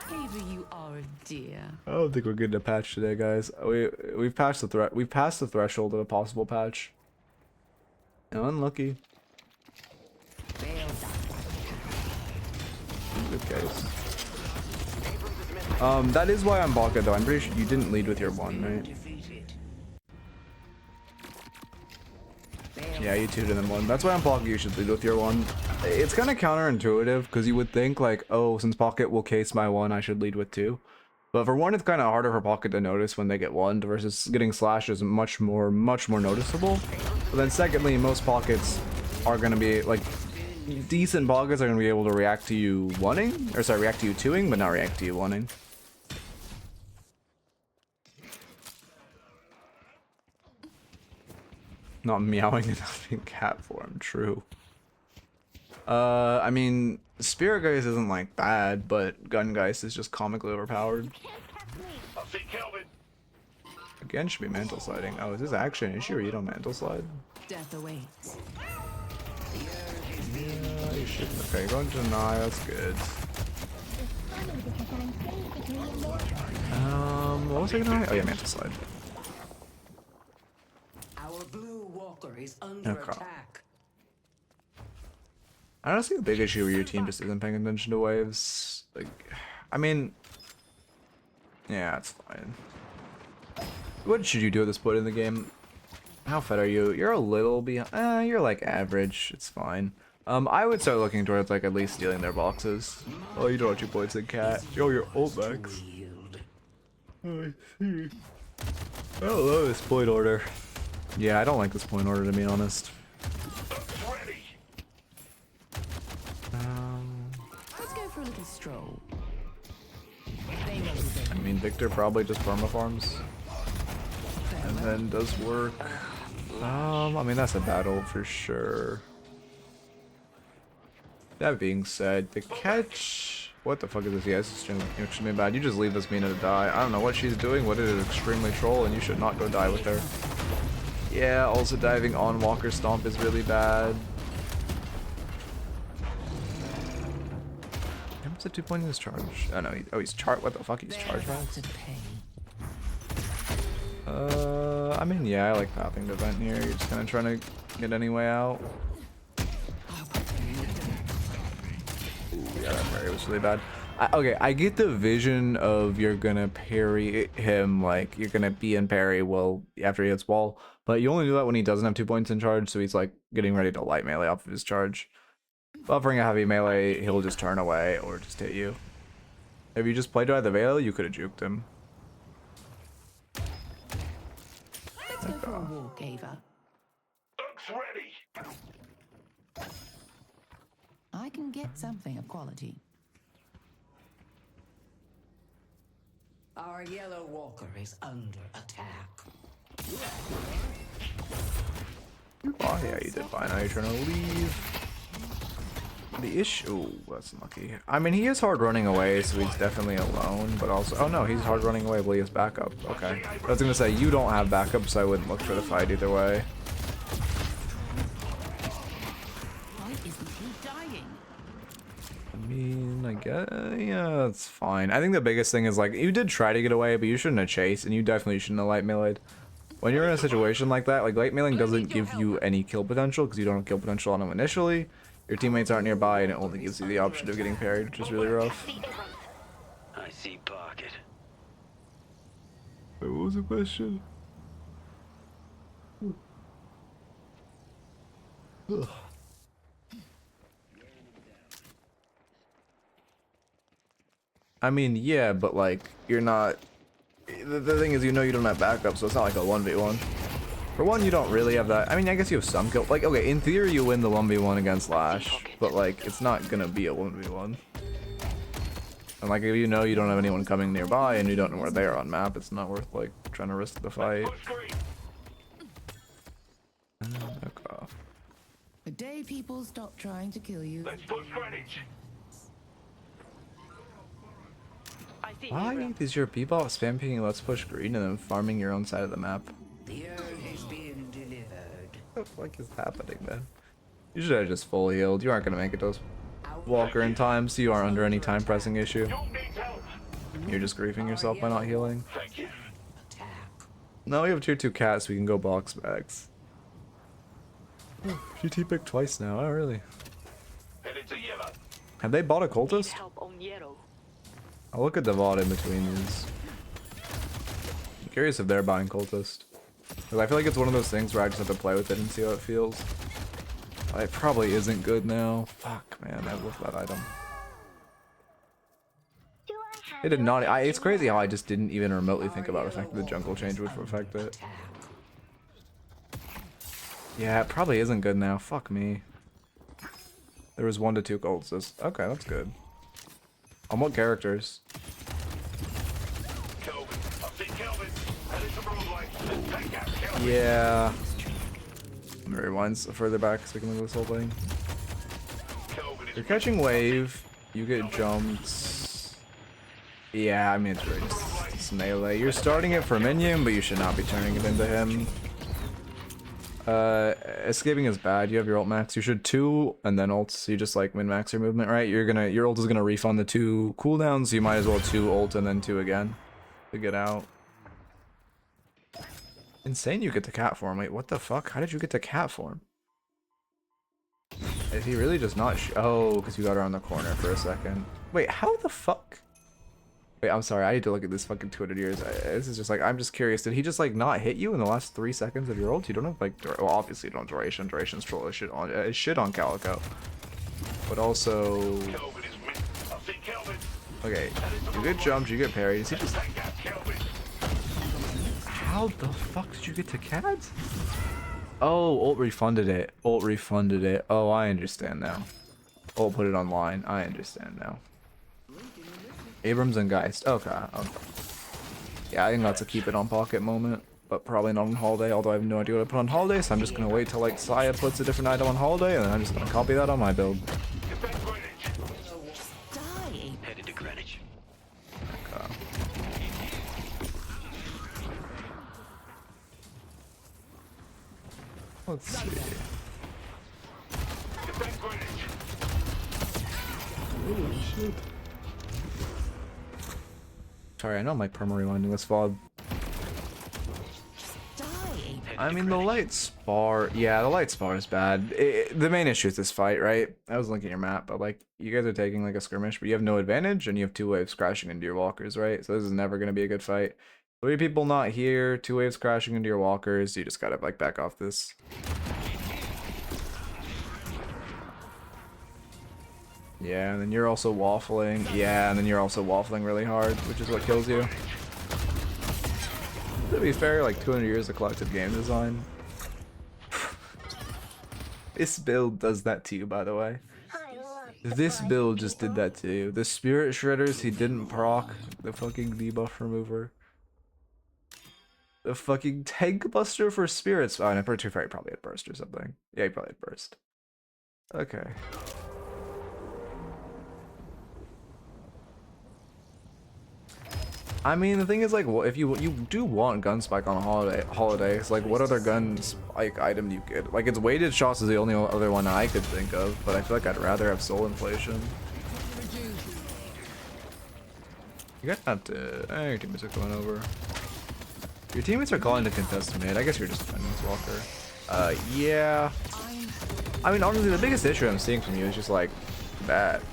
Maybe you are a dear. I don't think we're getting a patch today, guys. We've passed the threshold of a possible patch. Unlucky. Good case. That is why I'm Pocket though. I'm pretty sure you didn't lead with your one, right? Yeah, you 2'd and then 1. That's why I'm Pocket, you should lead with your 1. It's kind of counterintuitive, because you would think, like, oh, since Pocket will case my 1, I should lead with 2. But for 1, it's kind of harder for Pocket to notice when they get 1, versus getting Slash is much more noticeable. But then secondly, most Pockets are going to be, like, decent Pockets are going to be able to react to you 1-ing, or sorry, react to you 2-ing, but not react to you 1-ing. Not meowing enough in cat form, true. I mean, Spirit Geist isn't like bad, but Gun Geist is just comically overpowered. I'll see Kelvin. Again, should be Mantle Sliding. Oh, is this actually an issue or you don't Mantle Slide? Death awaits. Yeah, you shouldn't. Okay, you're going to deny, that's good. What was I gonna? Oh yeah, Mantle Slide. Our blue walker is under Okay. attack. I don't see a big issue where your team just isn't paying attention to waves. Like, I mean, yeah, it's fine. What should you do at this point in the game? How fed are you? You're a little behind. You're like average. It's fine. I would start looking towards like at least stealing their boxes. Oh, you don't have 2 points in cat. Yo, your ult max. Oh, I see. I don't love this point order. Yeah, I don't like this point order to be honest. Let's go for a little stroll. I mean, Victor probably just permafarms and then does work. I mean, that's a battle for sure. That being said, the catch... What the fuck is this? Yeah, this is extremely bad. You just leave this Mina to die. I don't know what she's doing. What is extremely troll, and you should not go die with her. Yeah, also diving on Walker Stomp is really bad. What's the 2 point in his charge? Oh no, he's chart. What the fuck? He's charge max? I mean, yeah, I like pathing the vent here. You're just kind of trying to get any way out. Ooh, yeah, that parry was really bad. Okay, I get the vision of you're gonna parry him, like you're gonna be in parry well after he hits wall, but you only do that when he doesn't have 2 points in charge, so he's like getting ready to light melee off of his charge. Buffering a heavy melee, he'll just turn away or just hit you. If you just played by the Veil, you could have juked him. Let's go for a walk, Ava. Looks ready. I can get something of quality. Our yellow walker is under attack. Oh yeah, you did fine. Now you're trying to leave. The issue... Oh, that's unlucky. I mean, he is hard running away, so he's definitely alone, but also... Oh no, he's hard running away, but he has backup. Okay. I was gonna say, you don't have backup, so I wouldn't look for the fight either way. Why isn't he dying? I mean, I guess... Yeah, it's fine. I think the biggest thing is, like, you did try to get away, but you shouldn't have chased, and you definitely shouldn't have light melee'd. When you're in a situation like that, like, light meleeing doesn't give you any kill potential, because you don't have kill potential on him initially. Your teammates aren't nearby, and it only gives you the option of getting parried, which is really rough. I see Pocket. Wait, what was the question? Ugh. I mean, yeah, but like, you're not... The thing is, you know you don't have backup, so it's not like a 1v1. For one, you don't really have that. I mean, I guess you have some kill. Like, okay, in theory, you win the 1v1 against Lash, but like, it's not gonna be a 1v1. And like, if you know you don't have anyone coming nearby and you don't know where they are on map, it's not worth like trying to risk the fight. Okay. The day people stop trying to kill you. Let's push Greenwich. I see Why Abrams. is your Bebop spam picking Let's Push Green and then farming your own side of the map? The herb is being delivered. What the fuck is happening, man? You should have just full healed. You aren't gonna make it to Walker in time, so you aren't under any time pressing issue. You're just griefing yourself by not healing. Thank you. Attack. No, we have tier 2 cats, so we can go box bags. She T-picked twice now. Oh, really? Headed to yellow. Have they bought a Need cultist? help on yellow. I'll look at the VOD in between these. I'm curious if they're buying cultist. Because I feel like it's one of those things where I just have to play with it and see how it feels. It probably isn't good now. Fuck, man, I love that item. It did not. It's crazy how I just didn't even remotely think about affecting the jungle change, which would affect it. Yeah, it probably isn't good now. Fuck me. There was 1 to 2 cultists. Okay, that's good. On what characters? Kelvin. I've seen Kelvin. Headed to road light. Take out Kelvin. Yeah. Rewinds further back so we can look at this whole thing. You're catching wave, you get jumped. Yeah, I mean it's really just melee. You're starting it for minion, but you should not be turning it into him. Escaping is bad. You have your ult max. You should 2 and then ult. So you just like min max your movement, right? Your ult is gonna refund the 2 cooldowns. So you might as well 2 ult and then 2 again to get out. Insane you get to cat form. Wait, what the fuck? How did you get to cat form? Is he really just not oh, because you got around the corner for a second. Wait, how the fuck? Wait, I'm sorry, I need to look at this fucking 200 years. This is just like, I'm just curious. Did he just like not hit you in the last 3 seconds of your ult? You don't have like, well, obviously you don't have duration. Duration's troll is shit on Calico. But also, okay, you get jumped, you get parried. Is he just? How the fuck did you get to cat? Oh, ult refunded it. Ult refunded it. Oh, I understand now. Ult put it online. I understand now. Abrams and Geist. Okay, okay. Yeah, I think that's a keep it on pocket moment, but probably not on holiday, although I have no idea what I put on holiday, so I'm just gonna wait till like Saya puts a different item on holiday, and then I'm just gonna copy that on my build. Headed to Greenwich. Okay. Let's see. Holy shit. Sorry, I know I'm like perma rewinding this VOD. I mean, the light spar, yeah, the light spar is bad. The main issue is this fight, right? I was looking at your map, but like, you guys are taking like a skirmish, but you have no advantage, and you have 2 waves crashing into your walkers, right? So this is never going to be a good fight. 3 people not here, 2 waves crashing into your walkers, you just gotta like back off this. Yeah, and then you're also waffling. Yeah, and then you're also waffling really hard, which is what kills you. To be fair, like 200 years of collective game design. This build does that to you, by the way. This build just did that to you. The Spirit Shredders, he didn't proc the fucking debuff remover. The fucking Tank Buster for Spirits. Oh, and for too fair, he probably had burst or something. Yeah, he probably had burst. Okay. I mean, the thing is, like, well, if you do want gun spike on holidays, like, what other gun spike item do you get? Like, it's weighted shots is the only other one I could think of, but I feel like I'd rather have soul inflation. You got that. Your teammates are going over. Your teammates are calling to contest mid. I guess you're just defending this walker. Yeah. I mean, honestly, the biggest issue I'm seeing from you is just like that.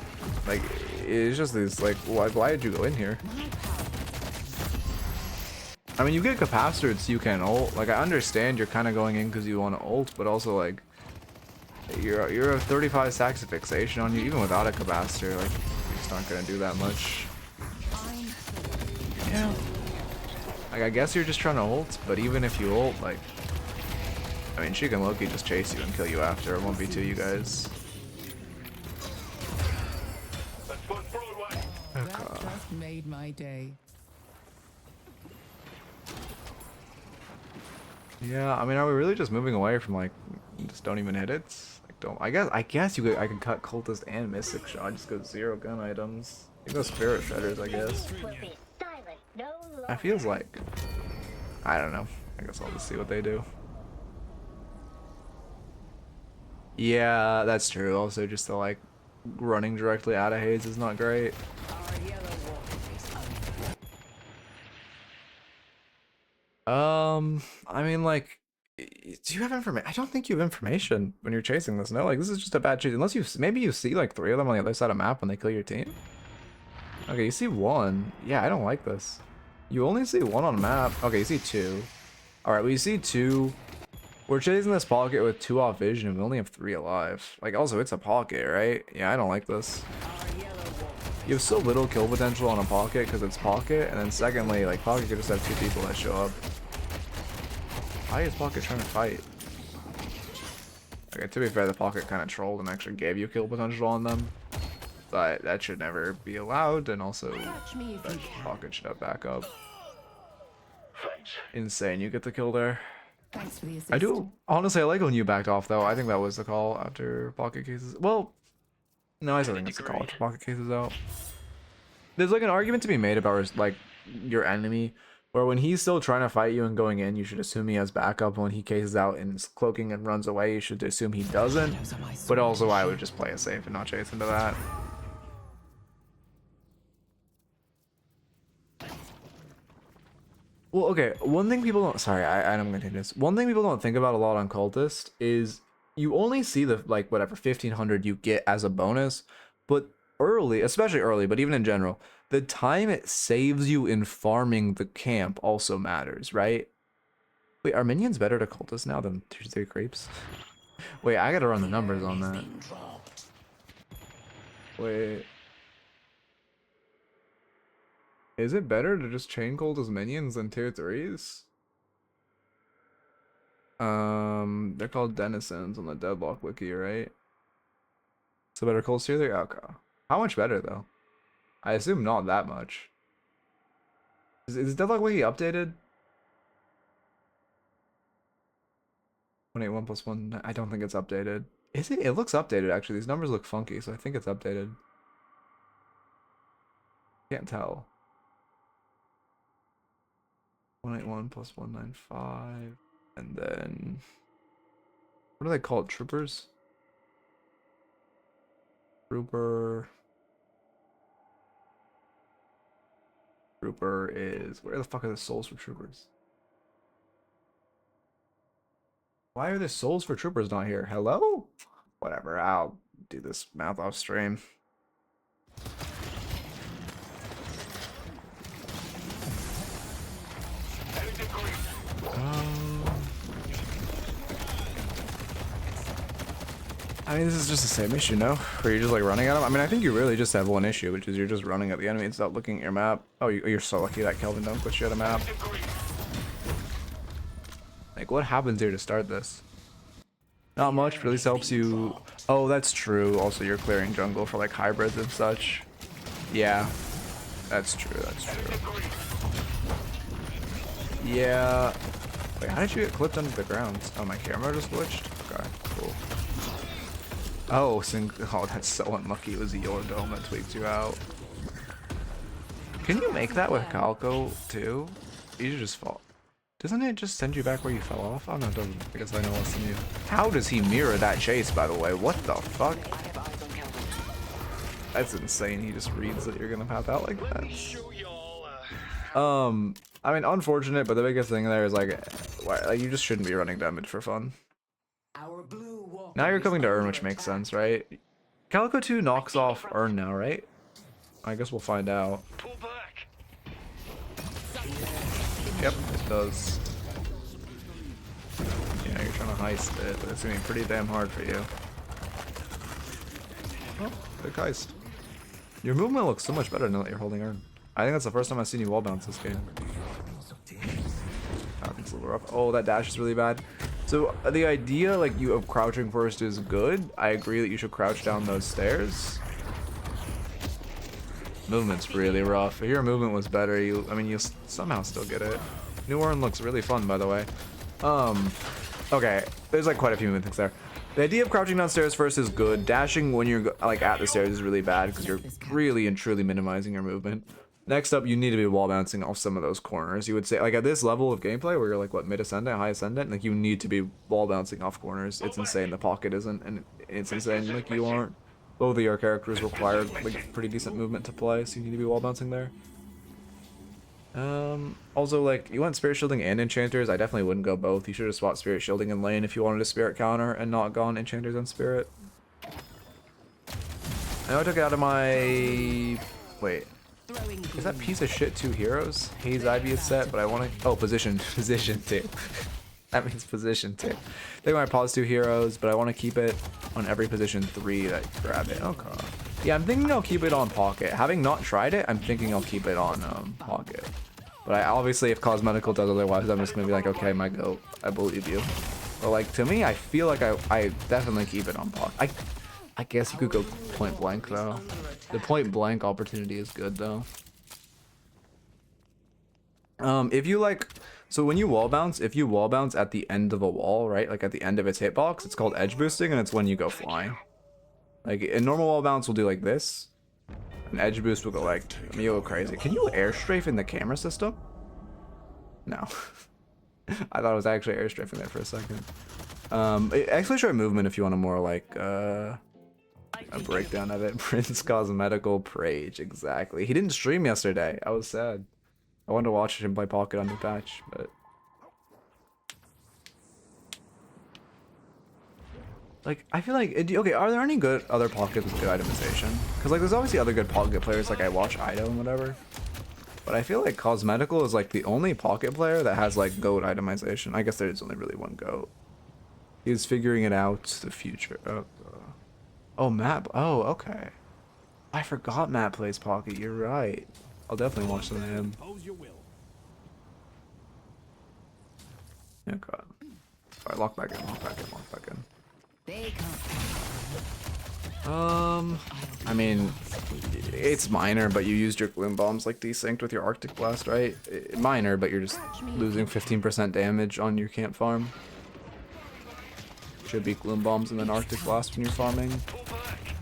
Like, it's just this. Like, why did you go in here? I mean, you get capacitor so you can ult. Like, I understand you're kind of going in because you want to ult, but also like, you're a 35 stacks of fixation on you, even without a capacitor. Like, you're just not gonna do that much. Yeah. Like, I guess you're just trying to ult, but even if you ult, like, I mean, she can Loki just chase you and kill you after. It won't be 2 you guys. That just made my day. Yeah, I mean, are we really just moving away from like, just don't even hit it? Like, don't. I guess you could. I can cut cultist and mystic shot. Just go 0 gun items. You go spirit shredders, I guess. That feels like. I don't know. I guess I'll just see what they do. Yeah, that's true. Also, just the like running directly out of haze is not great. I mean, like, do you have information? I don't think you have information when you're chasing this. No, like, this is just a bad chase. Unless you, maybe you see like 3 of them on the other side of the map when they kill your team. Okay, you see 1. Yeah, I don't like this. You only see 1 on map. Okay, you see 2. All right, well, you see 2. We're chasing this pocket with 2 off vision, and we only have 3 alive. Like, also, it's a pocket, right? Yeah, I don't like this. You have so little kill potential on a pocket because it's pocket, and then secondly, like, pocket could just have 2 people that show up. Why is pocket trying to fight? Okay, to be fair, the pocket kind of trolled and actually gave you kill potential on them, but that should never be allowed, and also that pocket should have backup. Insane, you get the kill there. Thanks for the assist. I do honestly, I like when you backed off though. I think that was the call after pocket cases. Well, no, I still think it's a call after pocket cases out. There's like an argument to be made about like your enemy, where when he's still trying to fight you and going in, you should assume he has backup. When he cases out and is cloaking and runs away, you should assume he doesn't. But also, I would just play it safe and not chase into that. Well, okay, one thing people don't, sorry, I'm gonna take this. One thing people don't think about a lot on Cultist is you only see the, like, whatever, 1500 you get as a bonus, but early, especially early, but even in general, the time it saves you in farming the camp also matters, right? Wait, are minions better to Cultists now than Tuesday Creeps? Wait, I gotta run the numbers on that. Wait. Is it better to just chain Cultist minions than tier 3s? They're called denizens on the Deadlock wiki, right? So better Cultist tier 3? Okay. How much better though? I assume not that much. Is Deadlock wiki updated? 181 plus 1. I don't think it's updated. Is it? It looks updated actually. These numbers look funky, so I think it's updated. Can't tell. 181 plus 195. And then what do they call it? Troopers? Trooper is, where the fuck are the souls for troopers? Why are the souls for troopers not here? Hello? Whatever, I'll do this math off stream. I mean, this is just the same issue, no? Where you're just like running at them? I mean, I think you really just have one issue, which is you're just running at the enemy and stop looking at your map. Oh, you're so lucky that Kelvin don't put you at a map. Like, what happens here to start this? Not much, but at least helps you. Oh, that's true. Also, you're clearing jungle for like hybrids and such. Yeah, that's true. That's true. Yeah. Wait, how did you get clipped under the ground? Oh, my camera just glitched? Okay, cool. Oh, oh, that's so unlucky. It was your dome that tweaked you out. Can you make that with Calico too? You should just fall. Doesn't it just send you back where you fell off? Oh no, it doesn't. I guess I know less than you. How does he mirror that chase, by the way? What the fuck? That's insane. He just reads that you're gonna pop out like that. I mean, unfortunate, but the biggest thing there is like you just shouldn't be running damage for fun. Now you're coming to Earn, which makes sense, right? Calico 2 knocks off Earn now, right? I guess we'll find out. Yep, it does. Yeah, you're trying to heist it, but it's gonna be pretty damn hard for you. Oh, good heist. Your movement looks so much better now that you're holding Earn. I think that's the first time I've seen you wall bounce this game. I think it's a little rough. Oh, that dash is really bad. So the idea, like, you of crouching first is good. I agree that you should crouch down those stairs. Movement's really rough. If your movement was better, I mean, you'll somehow still get it. New Orn looks really fun, by the way. Okay, there's like quite a few movement things there. The idea of crouching downstairs first is good. Dashing when you're like at the stairs is really bad because you're really and truly minimizing your movement. Next up, you need to be wall bouncing off some of those corners. You would say, like, at this level of gameplay where you're like, what, mid ascendant, high ascendant, like, you need to be wall bouncing off corners. It's insane. The pocket isn't, and it's insane. Like, you aren't. Both of your characters require like pretty decent movement to play, so you need to be wall bouncing there. Also, like, you want spirit shielding and enchanters. I definitely wouldn't go both. You should have swapped spirit shielding in lane if you wanted a spirit counter and not gone enchanters and spirit. I know I took it out of my. Wait. Is that piece of shit 2 heroes? Haze Ivy is set, but I want to. Oh, position 2. That means position 2. Take my pause 2 heroes, but I want to keep it on every position 3 that grab it. Okay. Yeah, I'm thinking I'll keep it on pocket. Having not tried it, I'm thinking I'll keep it on pocket. But I obviously, if Cosmetical does otherwise, I'm just gonna be like, okay, my goat, I believe you. But like to me, I feel like I definitely keep it on pocket. I guess you could go point blank though. The point blank opportunity is good though. If you like, So when you wall bounce, if you wall bounce at the end of a wall, right, like at the end of its hitbox, it's called edge boosting, and it's when you go flying. Like a normal wall bounce will do like this. An edge boost will go like, I mean, you'll go crazy. Can you air strafe in the camera system? No. I thought it was actually air strafing there for a second. Actually try movement if you want a more like a breakdown of it. Prince Cosmetical Prage, exactly. He didn't stream yesterday. I was sad. I wanted to watch him play Pocket on the patch, but like I feel like okay, are there any good other Pockets with good itemization? Because like there's obviously other good Pocket players, like I watch Ido and whatever. But I feel like Cosmetical is like the only Pocket player that has like GOAT itemization. I guess there's only really one GOAT. He's figuring it out. The future. Oh, Matt. Oh, okay. I forgot Matt plays Pocket. You're right. I'll definitely watch some of him. Yeah, God. Alright, lock back in. Lock back in. Lock back in. They come. I mean, it's minor, but you used your gloom bombs like desynced with your Arctic Blast, right? Minor, but you're just losing 15% damage on your camp farm. Should be gloom bombs and then Arctic Blast when you're farming.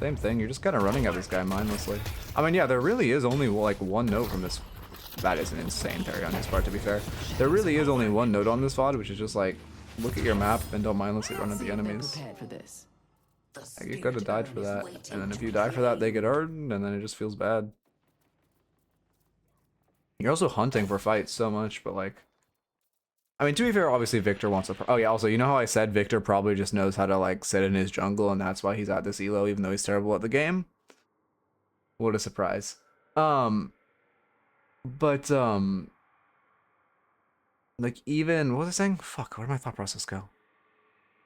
Same thing, you're just kind of running at this guy mindlessly. I mean, yeah, there really is only like one note from this. That is an insane parry on his part, to be fair. There really is only one note on this VOD, which is just like, look at your map and don't mindlessly run at the enemies. For this. Like, you could have died for that, and then if you die for that, they get earned, and then it just feels bad. You're also hunting for fights so much, but like, I mean, to be fair, obviously Victor wants a. Oh yeah, also, you know how I said Victor probably just knows how to like sit in his jungle, and that's why he's at this elo, even though he's terrible at the game. What a surprise. Like even what was I saying? Fuck, where did my thought process go?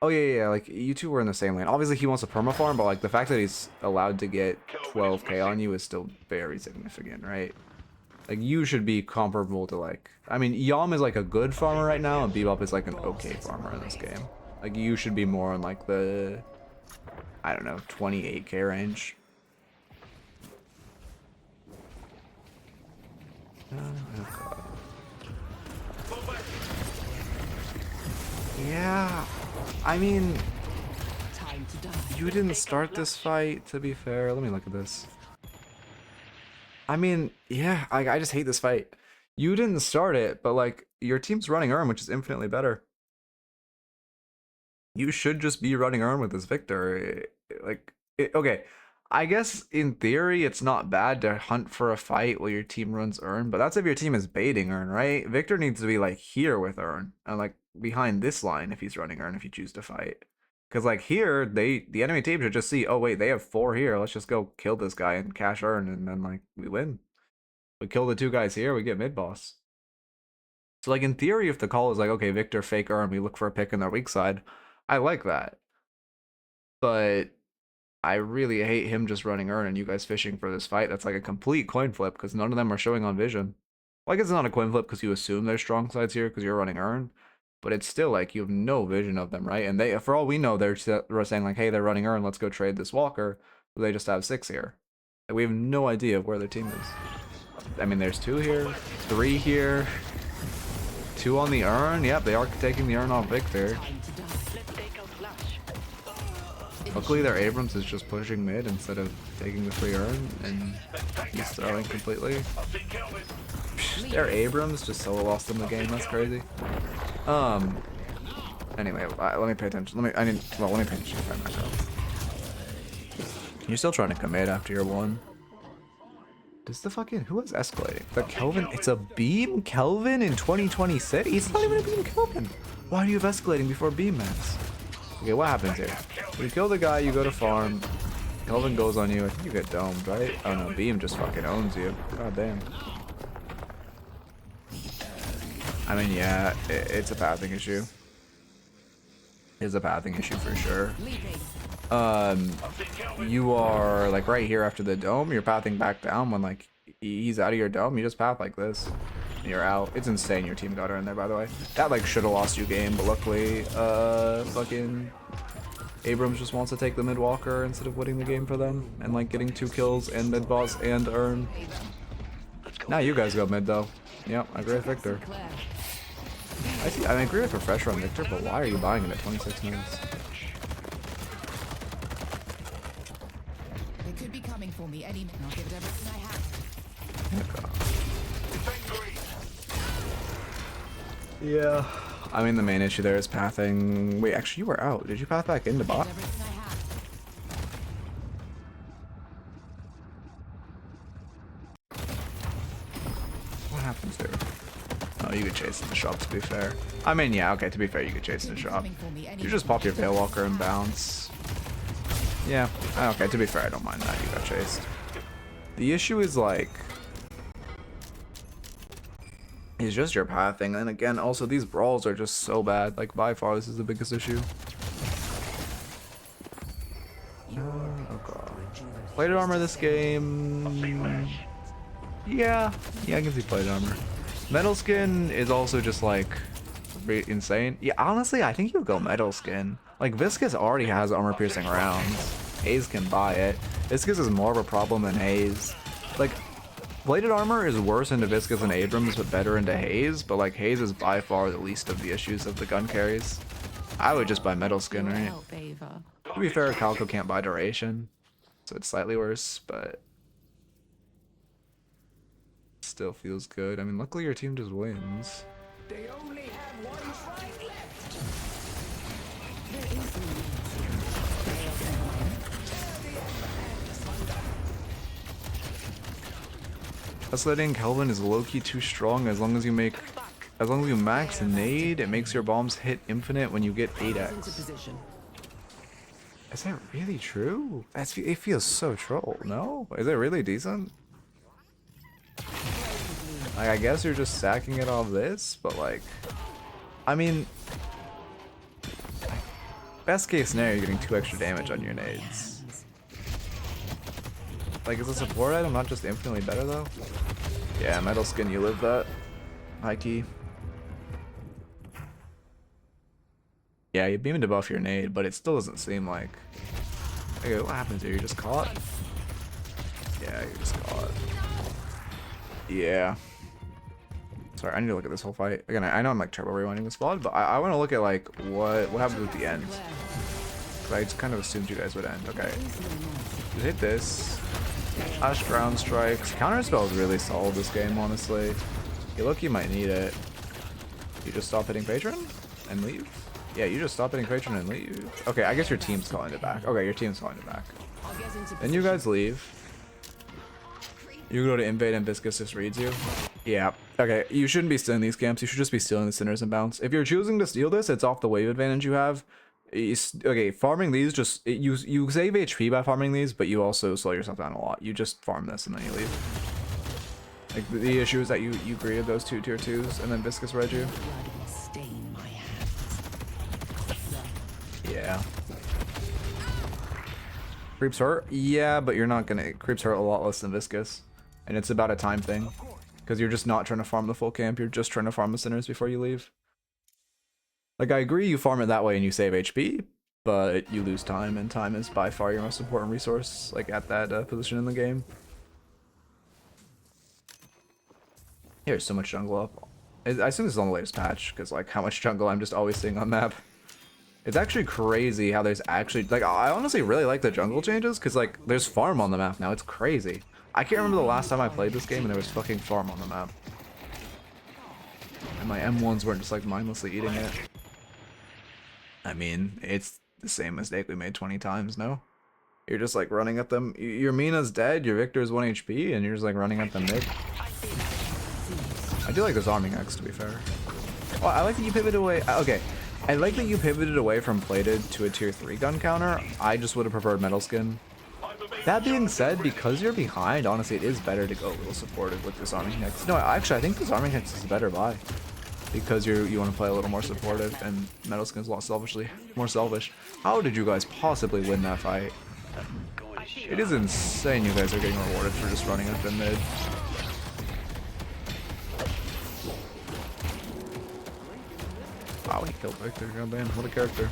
Oh yeah, like you two were in the same lane. Obviously he wants a permafarm, but like the fact that he's allowed to get 12k on you is still very significant, right? Like you should be comparable to like, I mean, Yom is like a good farmer right now, and Bebop is like an okay farmer in this game. Like you should be more in like the, I don't know, 28k range. Oh God. Yeah. I mean, you didn't start this fight, to be fair. Let me look at this. I mean, yeah, I just hate this fight. You didn't start it, but like, your team's running Urn, which is infinitely better. You should just be running Urn with this Victor. Okay, I guess in theory, it's not bad to hunt for a fight while your team runs Urn, but that's if your team is baiting Urn, right? Victor needs to be like here with Urn, and like behind this line if he's running Urn if you choose to fight. Because like here, the enemy team should just see, oh wait, they have 4 here, let's just go kill this guy and cash Urn, and then like we win. We kill the 2 guys here, we get mid boss. So like in theory, if the call is like, okay, Victor fake Urn, we look for a pick in their weak side, I like that. But I really hate him just running Urn and you guys fishing for this fight. That's like a complete coin flip because none of them are showing on vision. Well, I guess it's not a coin flip because you assume there's strong sides here because you're running Urn. But it's still like you have no vision of them, right? And they, for all we know, they're saying like, hey, they're running Urn, let's go trade this Walker. They just have 6 here. Like, we have no idea of where their team is. I mean, there's 2 here, 3 here, 2 on the Urn. Yep, they are taking the Urn off Victor. Luckily, their Abrams is just pushing mid instead of taking the free Urn, and he's throwing completely. Their Abrams just solo lost them the game. That's crazy. Anyway, let me pay attention. Let me pay attention to myself. You're still trying to commit after your 1. Does the fucking, who is escalating? The Kelvin? It's a beam Kelvin in 2026? He's not even a beam Kelvin. Why do you have escalating before beam max? Okay, what happens here? You kill the guy, you go to farm. Kelvin goes on you, I think you get domed, right? Oh no, beam just fucking owns you. God damn. I mean, yeah, it's a pathing issue. It's a pathing issue for sure. You are like right here after the dome, you're pathing back down when like he's out of your dome, you just path like this and you're out. It's insane your team got her in there, by the way. That like should have lost you game, but luckily fucking Abrams just wants to take the mid walker instead of winning the game for them and like getting 2 kills and mid boss and Urn. Now you guys go mid though. Yep, I agree with Victor. I see. I agree with Refresher on Victor, but why are you buying it at 26 minutes? They could be coming for me any minute. I'll give it everything I have. Yeah. I mean, the main issue there is pathing. Wait, actually, you were out. Did you path back into bot? Everything I have. What happens there? Oh, you could chase in the shop, to be fair. I mean, yeah, okay, to be fair, you could chase in the shop. You just pop your Veil Walker and bounce. Yeah, okay, to be fair, I don't mind that. You got chased. The issue is, like... it's just your pathing, and again, also, these brawls are just so bad. Like, by far, this is the biggest issue. Oh, God. Plated armor this game... Yeah, I can see plated armor. Metal skin is also just like insane. Yeah, honestly, I think you'll go metal skin. Like Viscous already has armor piercing rounds. Haze can buy it. Viscous is more of a problem than Haze. Like plated armor is worse into Viscous than Abrams, but better into Haze. But like Haze is by far the least of the issues of the gun carries. I would just buy metal skin, right? To be fair, Calico can't buy duration, so it's slightly worse, but. Still feels good. I mean, luckily your team just wins. They only have one fight left. Escalating Kelvin is low-key too strong as long as you max nade, it makes your bombs hit infinite when you get 8x. Is that really true? It feels so troll, no? Is it really decent? Like, I guess you're just sacking it off this, but like, I mean, best case scenario, you're getting 2 extra damage on your nades. Like, is a support item not just infinitely better though? Yeah, metal skin, you live that. High key. Yeah, you beam to buff your nade, but it still doesn't seem like. Okay, what happens here? You're just caught? Yeah, you're just caught. Yeah. Sorry, I need to look at this whole fight. Again, I know I'm like turbo rewinding this VOD, but I want to look at like what happens at the end. I just kind of assumed you guys would end. Okay. You hit this. Ash ground strikes. Counter spell is really solid this game, honestly. You look, you might need it. You just stop hitting patron and leave? Yeah, you just stop hitting patron and leave. Okay, I guess your team's calling it back. Okay, your team's calling it back. Then you guys leave. You go to invade and Viscous just reads you. Yeah. Okay, you shouldn't be stealing these camps. You should just be stealing the Sinners and Bounce. If you're choosing to steal this, it's off the wave advantage you have. Okay, farming these just you save HP by farming these, but you also slow yourself down a lot. You just farm this and then you leave. Like the issue is that you greeted those 2 tier 2s and then Viscous read you. Yeah. Creeps hurt? Yeah, but you're not gonna. Creeps hurt a lot less than Viscous. And it's about a time thing. Because you're just not trying to farm the full camp, you're just trying to farm the Sinners before you leave. Like, I agree you farm it that way and you save HP, but you lose time, and time is by far your most important resource, like, at that position in the game. Here's so much jungle up. I assume this is on the latest patch, because, like, how much jungle I'm just always seeing on map. It's actually crazy how there's actually, like, I honestly really like the jungle changes, because, like, there's farm on the map now. It's crazy. I can't remember the last time I played this game and there was fucking farm on the map. And my M1s weren't just, like, mindlessly eating it. I mean, it's the same mistake we made 20 times, no? You're just, like, running at them. Your Mina's dead, your Victor's 1 HP, and you're just, like, running at them mid. I do like this arming X, to be fair. Oh, I like that you pivoted away. Okay. I like that you pivoted away from plated to a tier 3 gun counter. I just would have preferred metal skin. That being said, because you're behind, honestly, it is better to go a little supportive with Disarming Hex. No, actually, I think Disarming Hex is a better buy. Because you want to play a little more supportive, and Metal Skin is a lot more selfish. How did you guys possibly win that fight? It is insane you guys are getting rewarded for just running up in mid. Wow, he killed Victor. Goddamn, what a character.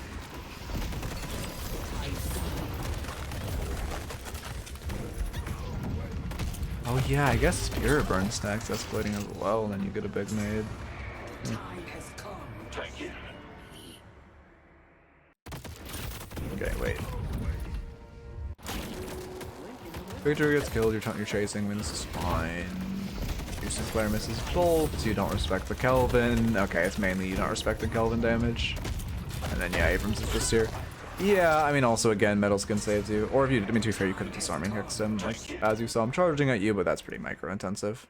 Oh yeah, I guess Spirit Burn stacks escalating as well, and then you get a big nade. Time has come Okay, wait. Victor gets killed, you're chasing, I mean, this is fine. Your Sinclair misses both, so you don't respect the Kelvin. Okay, it's mainly you don't respect the Kelvin damage. And then, yeah, Abrams is just here. Yeah, I mean, also, again, Metal Skin saves you. Or if you, I mean, to be fair, you could have disarming hexed him, like, as you saw him charging at you, but that's pretty micro-intensive.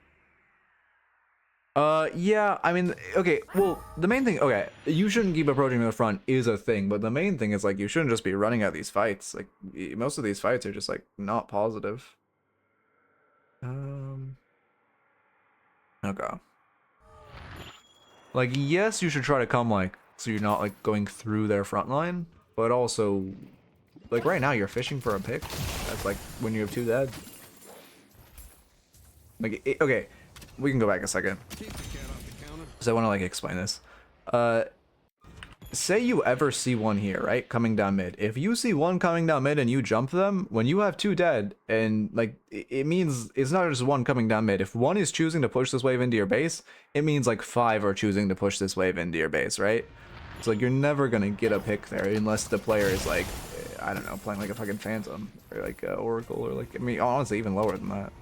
Yeah, I mean, okay, well, the main thing, okay, you shouldn't keep approaching to the front is a thing, but the main thing is, like, you shouldn't just be running at these fights. Like, most of these fights are just, like, not positive. Okay. Like, yes, you should try to come, like, so you're not, like, going through their front line, but also, like, right now, you're fishing for a pick. That's, like, when you have 2 dead. Like, okay. We can go back a second. So I want to like explain this. Say you ever see one here, right? Coming down mid. If you see one coming down mid and you jump them, when you have 2 dead, and like it means it's not just one coming down mid. If one is choosing to push this wave into your base, it means like 5 are choosing to push this wave into your base, right? It's like you're never gonna get a pick there unless the player is like, I don't know, playing like a fucking Phantom or like Oracle or like, I mean, honestly, even lower than that.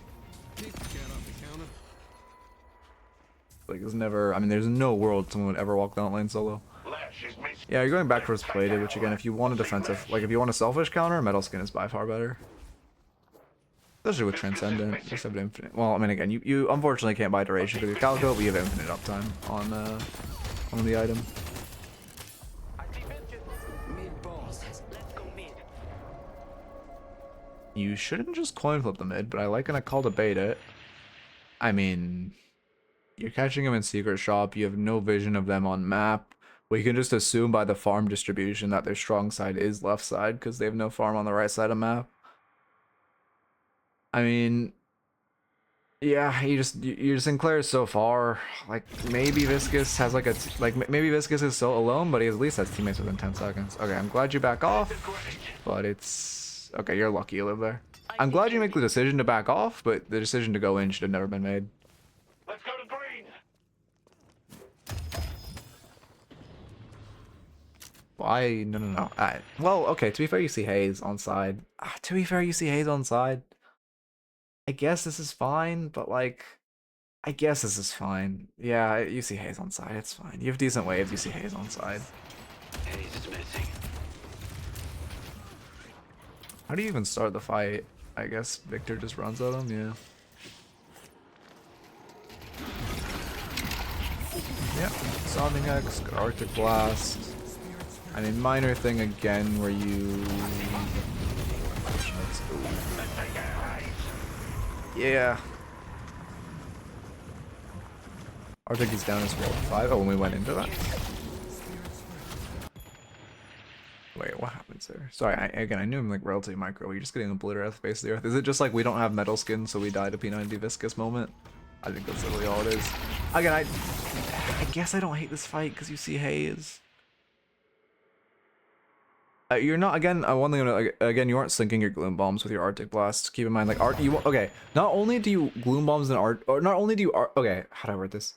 Like, there's never, I mean, there's no world someone would ever walk down lane solo. Yeah, you're going back towards plated, which again, if you want a defensive, like if you want a selfish counter, Metal Skin is by far better. Especially with Transcendent, just have an infinite. Well, I mean, again, you unfortunately can't buy duration because your Calico, but you have infinite uptime on the item. You shouldn't just coin flip the mid, but I like gonna call to bait it. I mean, you're catching them in secret shop, you have no vision of them on map. We can just assume by the farm distribution that their strong side is left side because they have no farm on the right side of map. I mean, yeah, your Sinclair is so far. Like, maybe Viscous has like maybe Viscous is so alone, but he at least has teammates within 10 seconds. Okay, I'm glad you back off, but it's okay. You're lucky you live there. I'm glad you make the decision to back off, but the decision to go in should have never been made. Let's go to green. Why? No. Well, okay, to be fair, you see Haze on side. To be fair, you see Haze on side. I guess this is fine, but like, I guess this is fine. Yeah, you see Haze on side, it's fine. You have decent waves, you see Haze on side. Haze is missing. How do you even start the fight? I guess Victor just runs at him, yeah. Yeah, Sounding X, good Arctic Blast. I mean, minor thing again where you... Yeah. Arctic is down as well. 5. Oh, when we went into that. Wait, what happens there? Sorry, I knew I'm like relatively micro. You're just getting obliterated at the base of the earth. Is it just like we don't have metal skin, so we die to P90 Viscous moment? I think that's literally all it is. Again, I guess I don't hate this fight because you see Haze. You're not, again, one thing, again, you aren't syncing your Gloom Bombs with your Arctic Blasts. Keep in mind, like, okay, not only do you Gloom Bombs and not only do you, okay, how do I word this?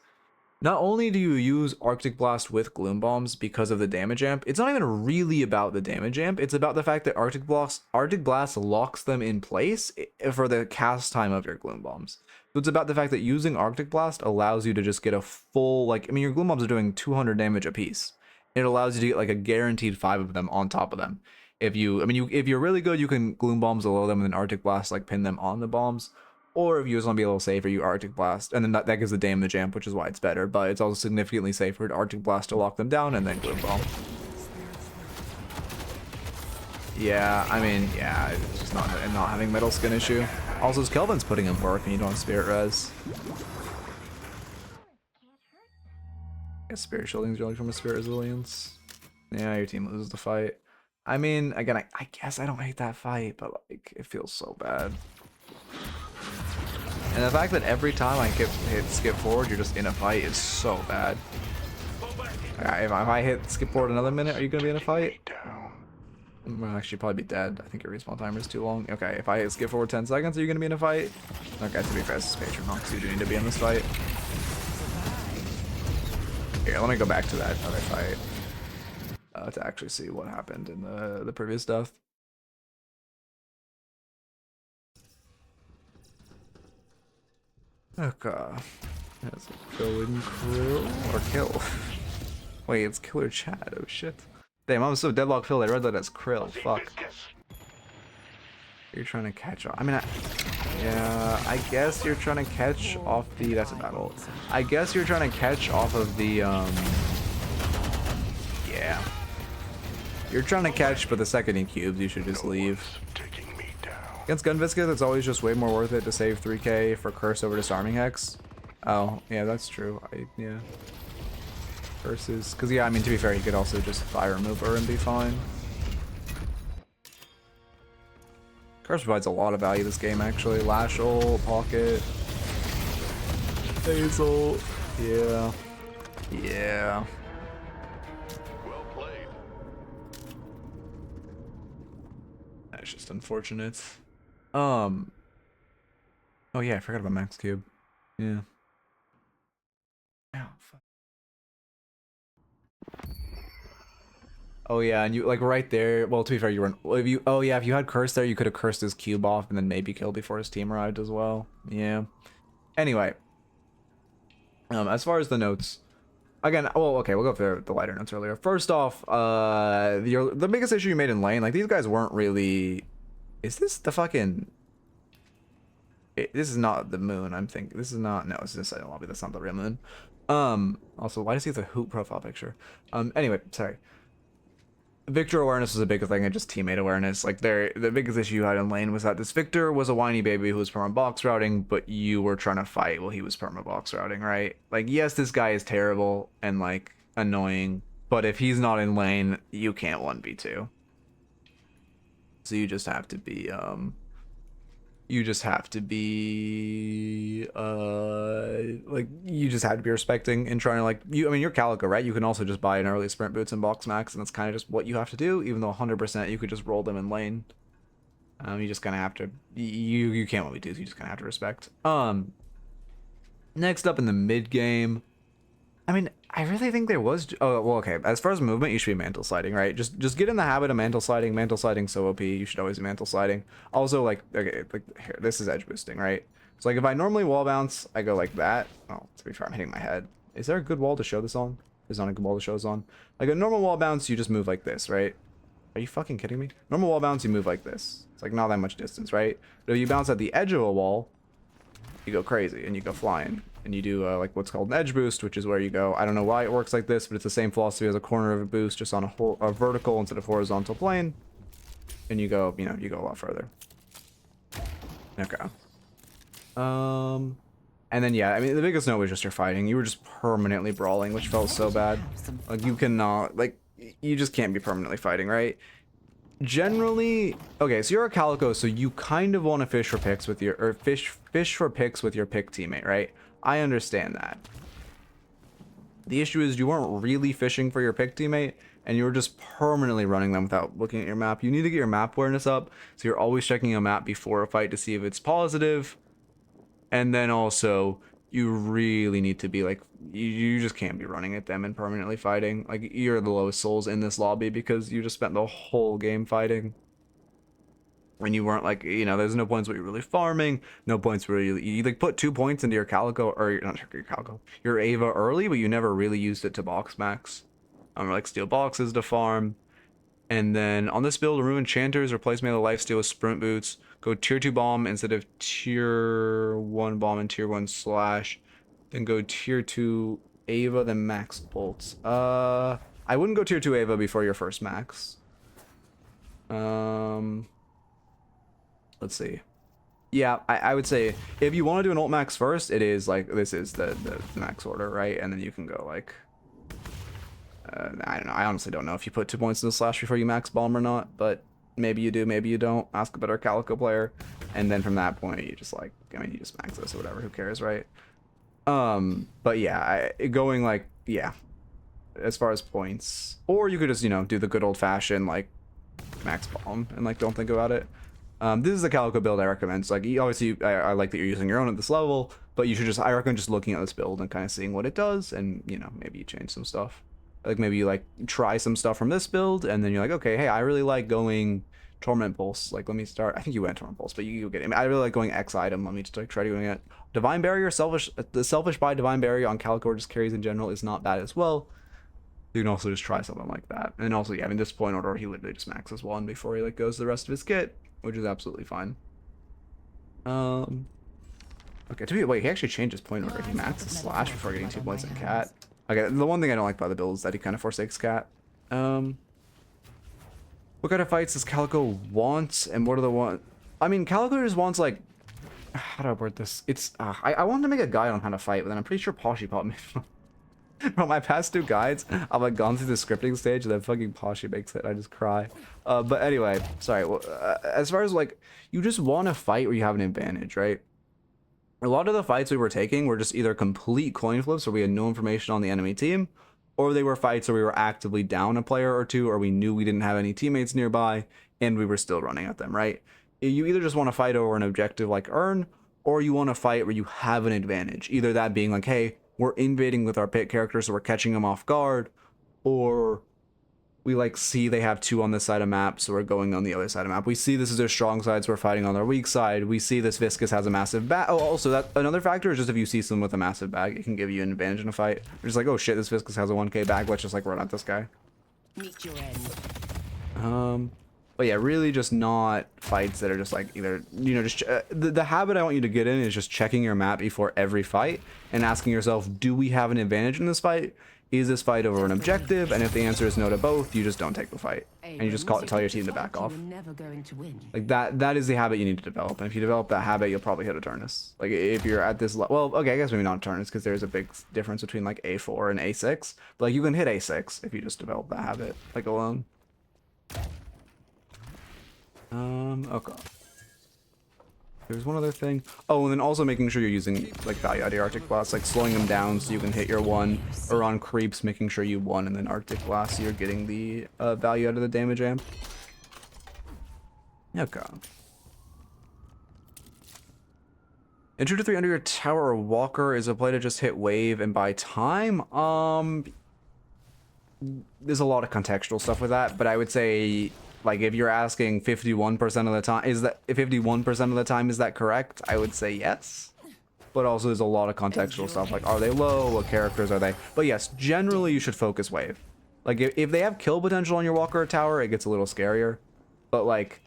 Not only do you use Arctic Blast with Gloom Bombs because of the damage amp, it's not even really about the damage amp, it's about the fact that Arctic Blast locks them in place for the cast time of your Gloom Bombs. So it's about the fact that using Arctic Blast allows you to just get a full, like, I mean, your Gloom Bombs are doing 200 damage apiece. It allows you to get like a guaranteed 5 of them on top of them. If you're really good, you can Gloom Bombs below them and then Arctic Blast, like pin them on the bombs. Or if you just want to be a little safer, you Arctic Blast, and then that gives the damage amp, which is why it's better. But it's also significantly safer to Arctic Blast to lock them down and then Gloom Bomb. Yeah, I mean, yeah, it's just not having metal skin issue. Also, Kelvin's putting in work and you don't have Spirit Res. Spirit Shielding is really from a Spirit Resilience. Yeah, your team loses the fight. I mean, again, I guess I don't hate that fight, but like, it feels so bad. And the fact that every time I hit skip forward, you're just in a fight is so bad. If I hit skip forward another minute, are you gonna be in a fight? Well, actually, probably be dead. I think your respawn timer is too long. Okay, if I hit skip forward 10 seconds, are you gonna be in a fight? Okay, to be fair, this is Patron Hawk, so you do need to be in this fight. Here, let me go back to that other fight. to actually see what happened in the previous death. Okay. That's a killing krill or kill. Wait, it's killer chat. Oh shit. Damn, I'm so deadlock filled. I read that as krill. Fuck. You're trying to catch off. I mean, yeah, I guess you're trying to catch off the. That's a battle. I guess you're trying to catch off of the. Yeah. You're trying to catch, but the second he cubes, you should just leave. Against Gun Viscous, it's always just way more worth it to save 3k for Curse over Disarming Hex. Oh, yeah, that's true. Yeah. Versus, because yeah, I mean, to be fair, you could also just Fire Remover and be fine. Curse provides a lot of value this game, actually. Lashel, Pocket, Hazel. Yeah. Yeah. Well played. That's just unfortunate. Oh yeah, I forgot about Max Cube. Yeah. Ow, fuck. Oh yeah, and you like right there. Well, to be fair, you weren't. Well, if you, oh yeah, if you had Curse there, you could have cursed his cube off and then maybe killed before his team arrived as well. Yeah. Anyway, as far as the notes, again, well, okay, we'll go for the lighter notes earlier. First off, the biggest issue you made in lane, like these guys weren't really. Is this the fucking? This is not the moon. I'm thinking this is not. No, it's this Silent Lobby. That's not the real moon. Also, why does he have the Hoot profile picture? Anyway, sorry. Victor awareness was a big thing, and just teammate awareness. Like the biggest issue you had in lane was that this Victor was a whiny baby who was perma box routing, but you were trying to fight while he was perma box routing, right? Like, yes, this guy is terrible and like annoying, but if he's not in lane, you can't 1v2. So you just have to be like you just have to be respecting and trying to like I mean, you're Calico, right? You can also just buy an early sprint boots and box max, and that's kind of just what you have to do, even though 100% you could just roll them in lane. You just kind of have to you can't what we do, so you just kind of have to respect. Next up in the mid game, I mean, I really think there was. Oh well, okay. As far as movement, you should be mantle sliding, right? Just get in the habit of mantle sliding. Mantle sliding so OP. You should always be mantle sliding. Also, like, okay, like here, this is edge boosting, right? So like, if I normally wall bounce, I go like that. Oh, to be fair, I'm hitting my head. Is there a good wall to show this on? There's not a good wall to show this on. Like a normal wall bounce, you just move like this, right? Are you fucking kidding me? Normal wall bounce, you move like this. It's like not that much distance, right? But if you bounce at the edge of a wall, you go crazy and you go flying. And you do like what's called an edge boost, which is where you go. I don't know why it works like this, but it's the same philosophy as a corner of a boost, just on a vertical instead of horizontal plane. And you go, you know, you go a lot further. Okay. And then yeah, I mean the biggest note was just your fighting. You were just permanently brawling, which felt so bad. Like you cannot, like you just can't be permanently fighting, right? Generally, okay, so you're a Calico, so you kind of want to fish for picks with your, or fish for picks with your pick teammate, right? I understand that. The issue is you weren't really fishing for your pick teammate, and you were just permanently running them without looking at your map. You need to get your map awareness up, so you're always checking a map before a fight to see if it's positive. And then also, you really need to be like, you just can't be running at them and permanently fighting. Like, you're the lowest souls in this lobby because you just spent the whole game fighting. And you weren't like, you know, there's no points where you're really farming, no points where you like put 2 points into your Calico, or not your Calico, your Ava early, but you never really used it to box max. Like steal boxes to farm. And then on this build, remove enchanters, replace melee lifesteal with sprint boots, go tier 2 bomb instead of tier 1 bomb and tier 1 slash, then go tier 2 Ava, then max bolts. I wouldn't go tier 2 Ava before your first max. Let's see. Yeah, I would say if you want to do an ult max first, it is like, this is the max order, right? And then you can go like, I don't know. I honestly don't know if you put 2 points in the slash before you max bomb or not, but maybe you do, maybe you don't. Ask a better Calico player. And then from that point, you just like, I mean, you just max this or whatever, who cares, right? But yeah, going like, yeah, as far as points, or you could just, you know, do the good old fashioned like max bomb and like don't think about it. This is the Calico build I recommend. So like, obviously, I like that you're using your own at this level, but you should just, I recommend just looking at this build and kind of seeing what it does, and you know, maybe you change some stuff. Like maybe you like try some stuff from this build, and then you're like, okay, hey, I really like going Torment Pulse. Like, let me start. I think you went Torment Pulse, but you get it. I really like going X item. Let me just like try doing it. Divine Barrier, the selfish buy Divine Barrier on Calico or just carries in general is not bad as well. You can also just try something like that. And also, yeah, I mean, this point order, he literally just maxes one before he like goes the rest of his kit, which is absolutely fine. Okay, wait, he actually changed his point order. He maxes Slash before getting 2 points in Cat. Okay, the one thing I don't like about the build is that he kind of forsakes Cat. What kind of fights does Calico want, and what are the one? I mean, Calico just wants like, how do I word this? It's I wanted to make a guide on how to fight, but then I'm pretty sure Poshy Pop made Bro, my past 2 guides, I've like gone through the scripting stage and then fucking Poshy makes it. I just cry. But anyway, sorry. Well, as far as like, you just want to fight where you have an advantage, right? A lot of the fights we were taking were just either complete coin flips where we had no information on the enemy team, or they were fights where we were actively down a player or two, or we knew we didn't have any teammates nearby and we were still running at them, right? You either just want to fight over an objective like Earn, or you want to fight where you have an advantage. Either that being like, hey, we're invading with our pit characters, so we're catching them off guard, or we like see they have 2 on this side of map, so we're going on the other side of map. We see this is their strong side, so we're fighting on their weak side. We see this Viscous has a massive bag. Oh, also that another factor is just if you see someone with a massive bag, it can give you an advantage in a fight. You're just like, oh shit, this Viscous has a 1k bag. Let's just like run at this guy. Meet your end. But yeah, really just not fights that are just like either, you know, just the habit I want you to get in is just checking your map before every fight and asking yourself, do we have an advantage in this fight? Is this fight over an objective? And if the answer is no to both, you just don't take the fight and you just tell your team to back off. Like that is the habit you need to develop. And if you develop that habit, you'll probably hit a Turnus. Like if you're at this level, well, okay, I guess maybe not a Turnus because there's a big difference between like A4 and A6. But like you can hit A6 if you just develop that habit like alone. Okay. There's one other thing. Oh, and then also making sure you're using like value out of your Arctic Blast, like slowing them down so you can hit your 1, or on creeps, making sure you 1 and then Arctic Blast so you're getting the value out of the damage amp. Okay. Enter to 3 under your tower or walker is a play to just hit wave and buy time. There's a lot of contextual stuff with that, but I would say, like, if you're asking 51% of the time, is that 51% of the time, is that correct? I would say yes. But also there's a lot of contextual stuff, like, are they low? What characters are they? But yes, generally you should focus wave. Like, if they have kill potential on your walker or tower, it gets a little scarier. But, like,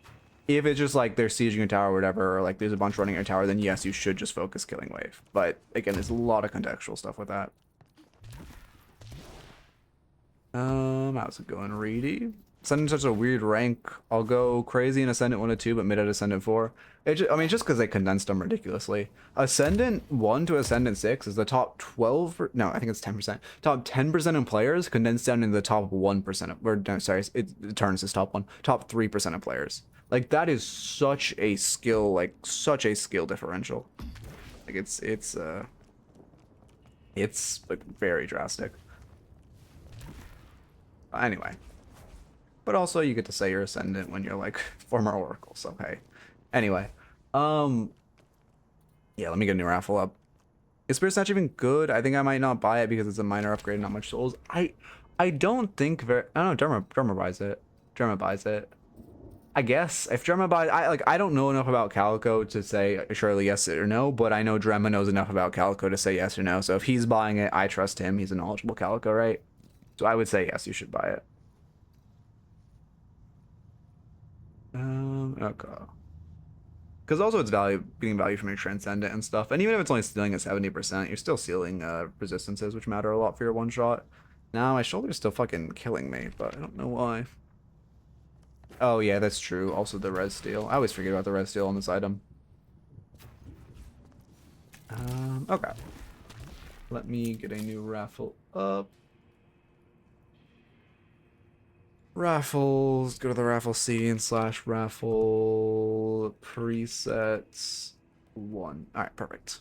if it's just, like, they're sieging your tower or whatever, or, like, there's a bunch running your tower, then yes, you should just focus killing wave. But, again, there's a lot of contextual stuff with that. How's it going, Reedy? Ascendant such a weird rank. I'll go crazy in Ascendant 1 to 2, but mid at Ascendant 4. I mean, just because they condensed them ridiculously. Ascendant 1 to Ascendant 6 is the top 12, no, I think it's 10%. Top 10% of players condensed down into the top 1% of, or no, sorry, it turns this top 1. Top 3% of players. Like, that is such a skill, like, such a skill differential. Like, it's like, very drastic. Anyway. But also you get to say you're Ascendant when you're like former Oracle, so hey. Anyway. Yeah, let me get a new raffle up. Is Spirit Snatch even good? I think I might not buy it because it's a minor upgrade, not much souls. I don't think I don't know, Drummer buys it. Drummer buys it. I guess if Dremma buys, I don't know enough about Calico to say surely yes or no, but I know Dremma knows enough about Calico to say yes or no. So if he's buying it, I trust him. He's a knowledgeable Calico, right? So I would say yes, you should buy it. Okay. Because also it's getting value from your Transcendent and stuff. And even if it's only stealing at 70%, you're still stealing resistances, which matter a lot for your one shot. Now my shoulder's still fucking killing me, but I don't know why. Oh yeah, that's true. Also the res steal. I always forget about the res steal on this item. Okay. Let me get a new raffle up. Raffles, go to the raffle scene / raffle presets 1. Alright, perfect.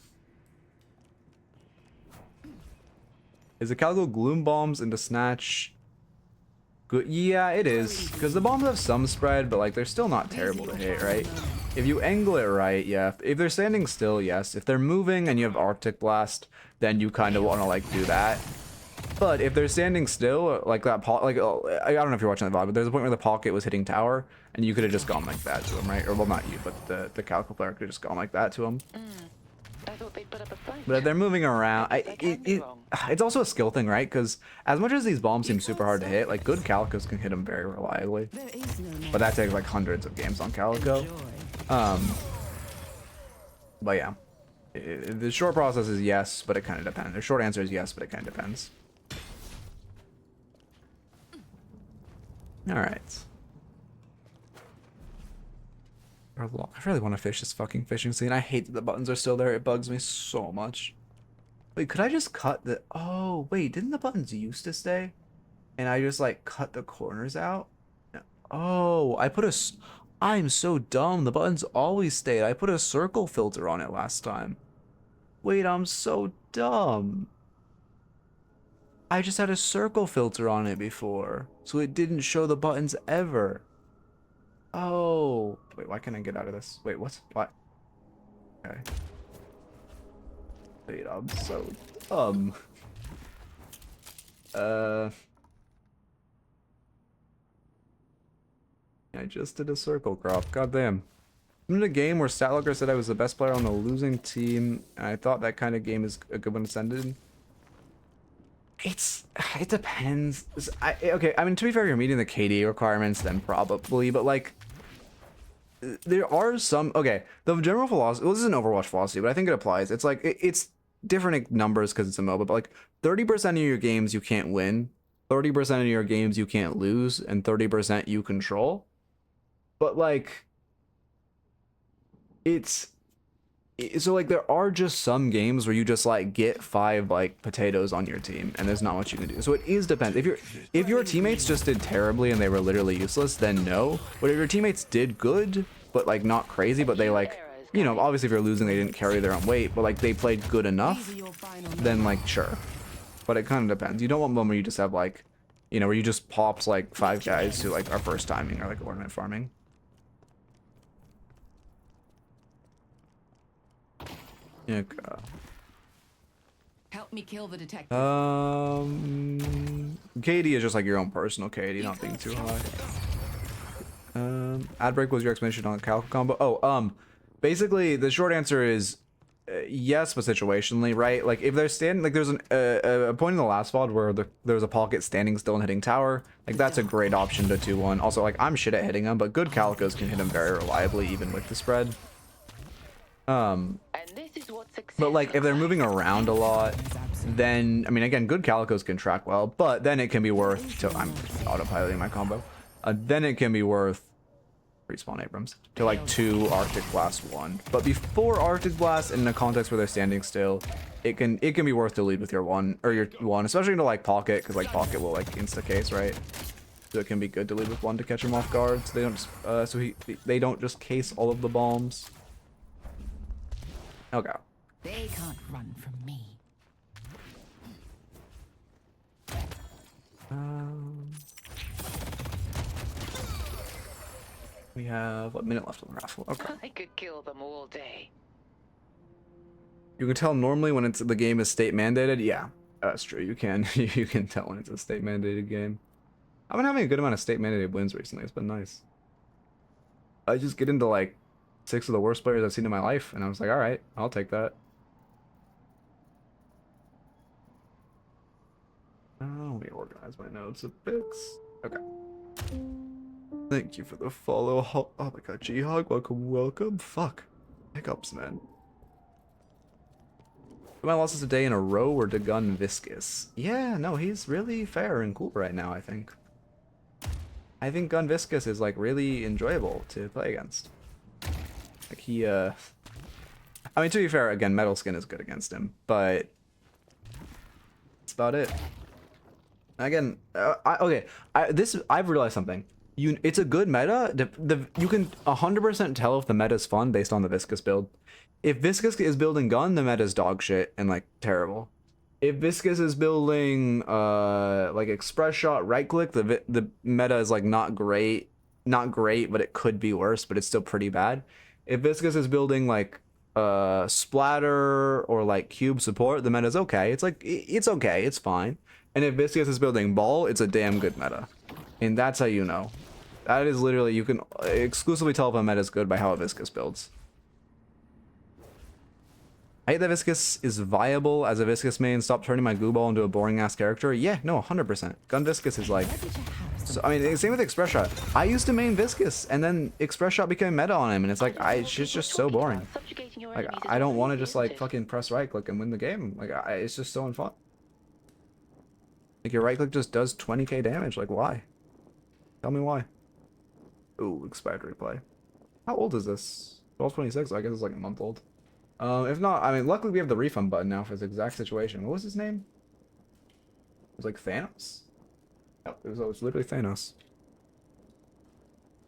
Is the Calico Gloom Bombs into Snatch good? Yeah, it is. Because the bombs have some spread, but like they're still not terrible to hit, right? If you angle it right, yeah. If they're standing still, yes. If they're moving and you have Arctic Blast, then you kind of want to like do that. But if they're standing still, like that, like I don't know if you're watching the VOD, but there's a point where the pocket was hitting tower, and you could have just gone like that to him, right? Or well, not you, but the Calico player could have just gone like that to him. I thought they'd put up a fight. But if they're moving around, it's also a skill thing, right? Because as much as these bombs seem super hard to hit, like good Calicos can hit them very reliably. There is no But that takes like hundreds of games on Calico. joy. But yeah, the short process is yes, but it kind of depends. The short answer is yes, but it kind of depends. All right. I really want to fish this fucking fishing scene. I hate that the buttons are still there. It bugs me so much. Wait, could I just cut the... Oh, wait, didn't the buttons used to stay? And I just, like, cut the corners out? Oh, I put a... I'm so dumb. The buttons always stayed. I put a circle filter on it last time. Wait, I'm so dumb. I just had a circle filter on it before, so it didn't show the buttons ever. Oh, wait, why can't I get out of this? Wait, what? Okay. Wait, I'm so dumb. I just did a circle crop. God damn. I'm in a game where Statlocker said I was the best player on the losing team, and I thought that kind of game is a good when it's ended. It depends. Okay, I mean, to be fair, if you're meeting the KD requirements, then probably, but like, there are some, okay, the general philosophy, well, this is an Overwatch philosophy, but I think it applies. It's like, it's different numbers because it's a MOBA, but like 30% of your games you can't win, 30% of your games you can't lose, and 30% you control. But like, so like there are just some games where you just like get 5 like potatoes on your team and there's not much you can do. So it is depends. If your teammates just did terribly and they were literally useless, then no. But if your teammates did good but like not crazy, but they like, you know, obviously if you're losing they didn't carry their own weight, but like they played good enough, then like sure. But it kind of depends. You don't want one where you just have like, you know, where you just pops like 5 guys who like are first timing or like ornament farming. Yeah. Help me kill the detective. KD is just like your own personal KD, not being too high. Ad break was your explanation on Calico combo. Oh, basically the short answer is yes, but situationally, right? Like if they're standing, like there's a point in the last VOD where there was a pocket standing still and hitting tower. Like that's a great option to 2-1. Also, like I'm shit at hitting them, but good Calicos can hit them very reliably even with the spread. But like if they're moving around a lot, then I mean again good Calicos can track well, but then it can be worth to I'm autopiloting my combo. Then it can be worth respawn Abrams to like 2 Arctic Blast 1. But before Arctic Blast in a context where they're standing still, it can be worth to lead with your 1 or your 1, especially into like Pocket, because like Pocket will like insta case, right? So it can be good to lead with 1 to catch him off guard, so they don't just, they don't just case all of the bombs. Okay. They can't run from me. We have 1 minute left on the raffle. Okay. I could kill them all day. You can tell normally when the game is state mandated. Yeah, that's true. You can you can tell when it's a state mandated game. I've been having a good amount of state mandated wins recently. It's been nice. I just get into like 6 of the worst players I've seen in my life, and I was like, all right, I'll take that. Oh, let me organize my notes a bit. Okay. Thank you for the follow. Oh my god, G-Hog, welcome. Fuck. Hiccups, man. My losses a day in a row or to gun Viscous? Yeah, no, he's really fair and cool right now, I think. I think Gun Viscous is like really enjoyable to play against. Like he, I mean, to be fair, again, Metal Skin is good against him, but that's about it. Again, I've realized something. It's a good meta. You can 100% tell if the meta is fun based on the Viscous build. If Viscous is building gun, the meta is dog shit and like terrible. If Viscous is building like express shot right click, the meta is like not great, but it could be worse, but it's still pretty bad. If Viscous is building like splatter or like cube support, the meta is okay. It's like it's okay, it's fine. And if Viscous is building Ball, it's a damn good meta. And that's how you know. That is literally, you can exclusively tell if a meta is good by how a Viscous builds. I hate that Viscous is viable as a Viscous main. Stop turning my goo ball into a boring ass character. Yeah, no, 100%. Gun Viscous is like, so, I mean, same with Express Shot. I used to main Viscous, and then Express Shot became meta on him, and it's like, it's just so boring. Like, I don't want to just like fucking press right click and win the game. Like, it's just so unfun. Like, your right click just does 20k damage. Like, why? Tell me why. Ooh, expired replay. How old is this? 1226. I guess it's like a month old. If not, I mean, luckily we have the refund button now for this exact situation. What was his name? It was like Thanos? Yep, it was literally Thanos.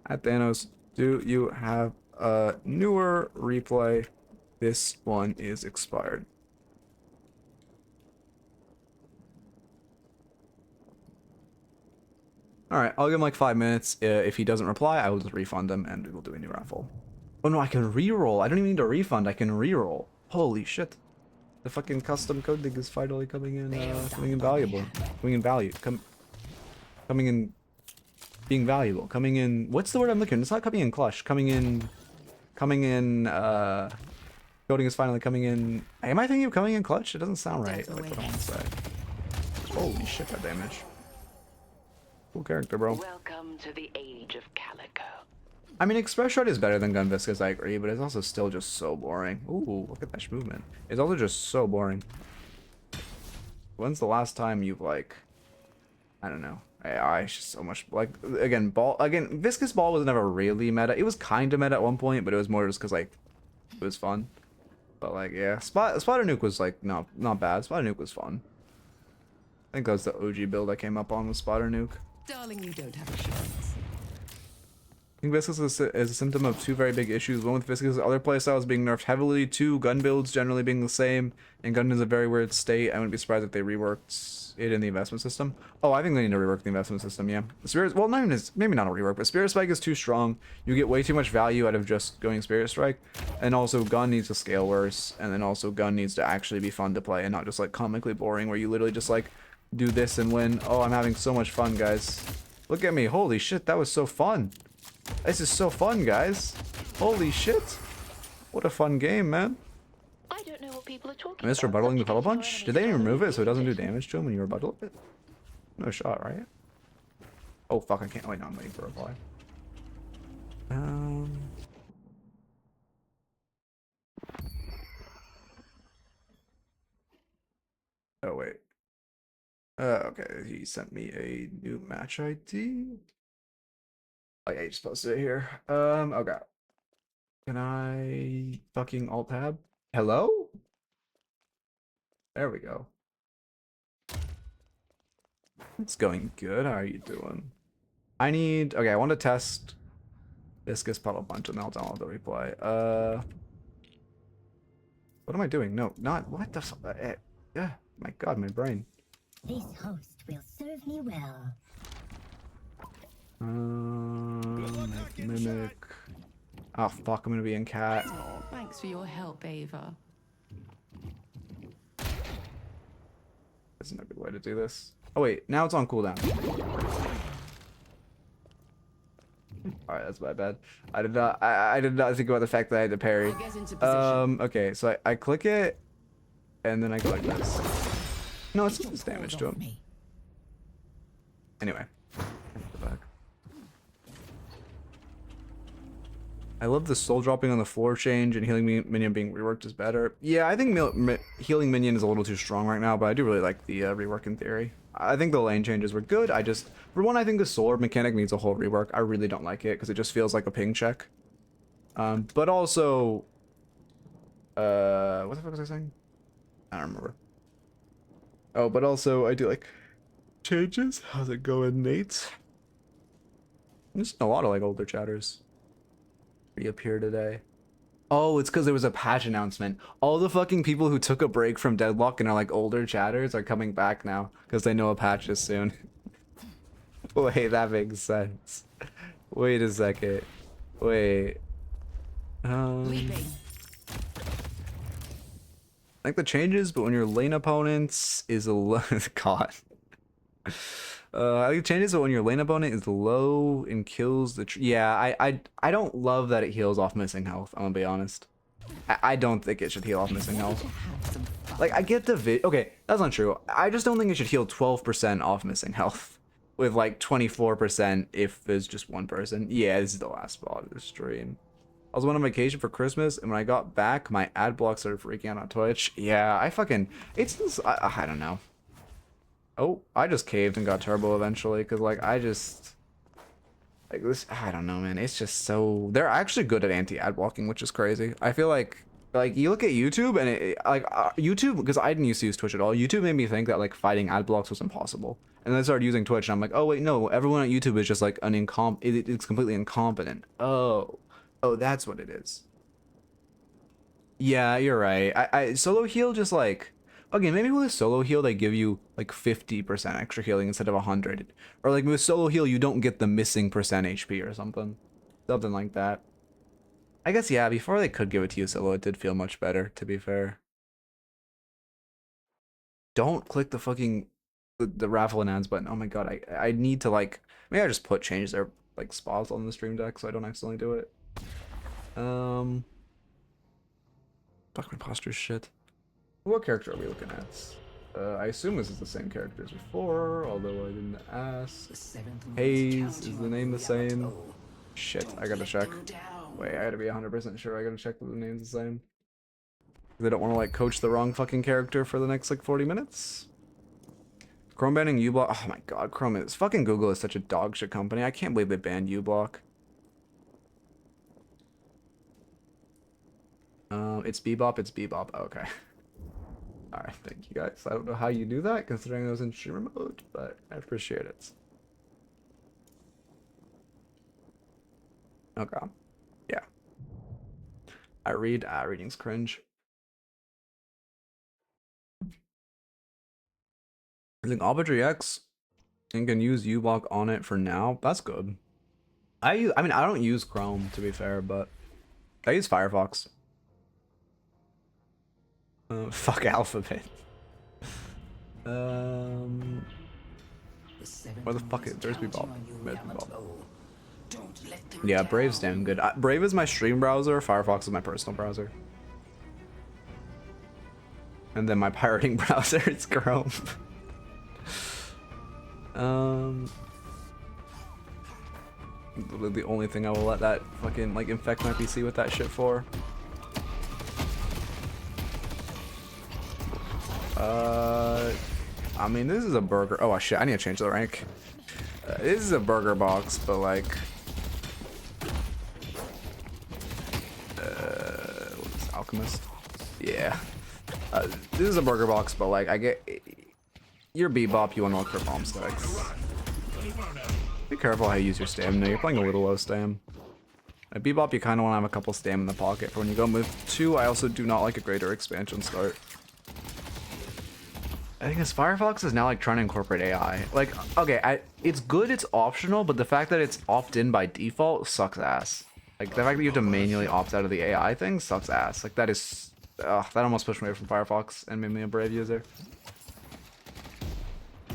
At Thanos, do you have a newer replay? This one is expired. Alright, I'll give him like 5 minutes. If he doesn't reply, I will just refund him and we will do a new raffle. Oh no, I can reroll. I don't even need a refund. I can reroll. Holy shit. The fucking custom code thing is finally coming in valuable. Coming in value. Coming in being valuable. Coming in, what's the word I'm looking? It's not coming in clutch. Coding is finally coming in. Am I thinking of coming in clutch? It doesn't sound right. Like what I want to say. Holy shit, that damage. Cool character, bro. Welcome to the age of Calico. I mean, Express Shot is better than Gun Viscous, I agree, but it's also still just so boring. Ooh, look at that movement. It's also just so boring. When's the last time you've, like, I don't know. AI is just so much, like, again, Viscous Ball was never really meta. It was kind of meta at one point, but it was more just because, like, it was fun. But, like, yeah, Spotter Nuke was, like, not bad. Spotter Nuke was fun. I think that was the OG build I came up on with Spotter Nuke. Darling, you don't have assurance. I think Viscous is a symptom of two very big issues. One with Viscous, other playstyles being nerfed heavily. Two, gun builds generally being the same. And gun is a very weird state. I wouldn't be surprised if they reworked it in the investment system. Oh, I think they need to rework the investment system, yeah. Spirit, well, not even, maybe not a rework, but Spirit Spike is too strong. You get way too much value out of just going Spirit Strike. And also, gun needs to scale worse. And then also, gun needs to actually be fun to play and not just like comically boring where you literally just like do this and win. Oh, I'm having so much fun, guys. Look at me. Holy shit, that was so fun. This is so fun, guys. Holy shit. What a fun game, man. I don't know what people are talking Mr. about. Rebuttaling the Fellow Punch? Did they even remove it so it doesn't do damage to him when you rebuttal it? No shot, right? Oh, fuck, I can't. Wait, no, I'm waiting for a reply. Oh, wait. Okay, he sent me a new match ID. Oh yeah, you just posted it here. Okay. Can I fucking alt tab? Hello? There we go. It's going good. How are you doing? I need, okay, I want to test Viscous Puddle Punch and then I'll download the replay. What am I doing? No, not, what the fuck? Yeah, my god, my brain. This host will serve me well. Mimic. Oh fuck, I'm gonna be in cat. Oh, thanks for your help, Ava. That's not a good way to do this. Oh wait, now it's on cooldown. Alright, that's my bad. I did not think about the fact that I had to parry. Okay, so I click it and then I go like this. No, it's just damage to him. Anyway. Go back. I love the soul dropping on the floor change and healing minion being reworked is better. Yeah, I think healing minion is a little too strong right now, but I do really like the rework in theory. I think the lane changes were good. For one, I think the soul mechanic needs a whole rework. I really don't like it because it just feels like a ping check. But also, what the fuck was I saying? I don't remember. Oh, but also I do like changes. How's it going, Nate? There's a lot of like older chatters reappear today. Oh, it's because there was a patch announcement. All the fucking people who took a break from Deadlock and are like older chatters are coming back now because they know a patch is soon. Wait, that makes sense. Wait a second. Wait. Like the changes, but when your lane opponents is a God. It changes it when your lane opponent is low and kills the yeah, I don't love that it heals off missing health, I'm gonna be honest. I don't think it should heal off missing health. Like, I get the okay, that's not true. I just don't think it should heal 12% off missing health. With like 24% if there's just one person. Yeah, this is the last spot of the stream. I was on vacation for Christmas, and when I got back, my ad block started freaking out on Twitch. Yeah, I fucking... It's just... I don't know. Oh, I just caved and got turbo eventually, because, like, I just... Like, this... I don't know, man. It's just so... They're actually good at anti-ad blocking, which is crazy. I feel like... Like, you look at YouTube, and it... Like, YouTube... Because I didn't used to use Twitch at all. YouTube made me think that, like, fighting ad blocks was impossible. And then I started using Twitch, and I'm like, oh, wait, no. Everyone on YouTube is just, like, an it's completely incompetent. Oh, that's what it is. Yeah, you're right. I solo heal just like... Okay, maybe with a solo heal, they give you like 50% extra healing instead of 100. Or like with solo heal, you don't get the missing percent HP or something. Something like that. I guess, yeah, before they could give it to you solo, it did feel much better, to be fair. Don't click the fucking... The raffle and ads button. Oh my god, I need to like... Maybe I just change their like spots on the stream deck so I don't accidentally do it. Fuck my posture shit. What character are we looking at? I assume this is the same character as before, although I didn't ask. Haze, is the name the same? Shit, I gotta check. Wait, I gotta be 100% sure. I gotta check that the name's the same. They don't want to like coach the wrong fucking character for the next like 40 minutes. Chrome banning uBlock. Oh my god, Chrome is fucking Google is such a dog shit company. I can't believe they banned uBlock. It's Bebop, it's Bebop. Okay. Alright, thank you guys. I don't know how you do that, considering I was in streamer mode, but I appreciate it. Okay. Yeah. Reading's cringe. I think Arbitrary X and can use uBlock on it for now. That's good. I mean, I don't use Chrome, to be fair, but I use Firefox. Fuck Alphabet. Where the fuck is... There's Bebop. Yeah, Brave's damn good. Brave is my stream browser, Firefox is my personal browser. And then my pirating browser is Chrome. Literally the only thing I will let that fucking like infect my PC with that shit for. I mean, this is a burger. Oh shit, I need to change the rank. This is a burger box, but like, what is this, Alchemist? Yeah. This is a burger box, but like, I get. You're Bebop, you want to look for bomb stacks. Be careful how you use your stamina. You're playing a little low stam. At Bebop, you kind of want to have a couple stam in the pocket for when you go move 2. I also do not like a greater expansion start. I think this Firefox is now like trying to incorporate AI. Like, okay, it's good, it's optional, but the fact that it's opt-in by default sucks ass. Like, the fact that you have to manually opt out of the AI thing sucks ass. Like, that is... that almost pushed me away from Firefox and made me a Brave user.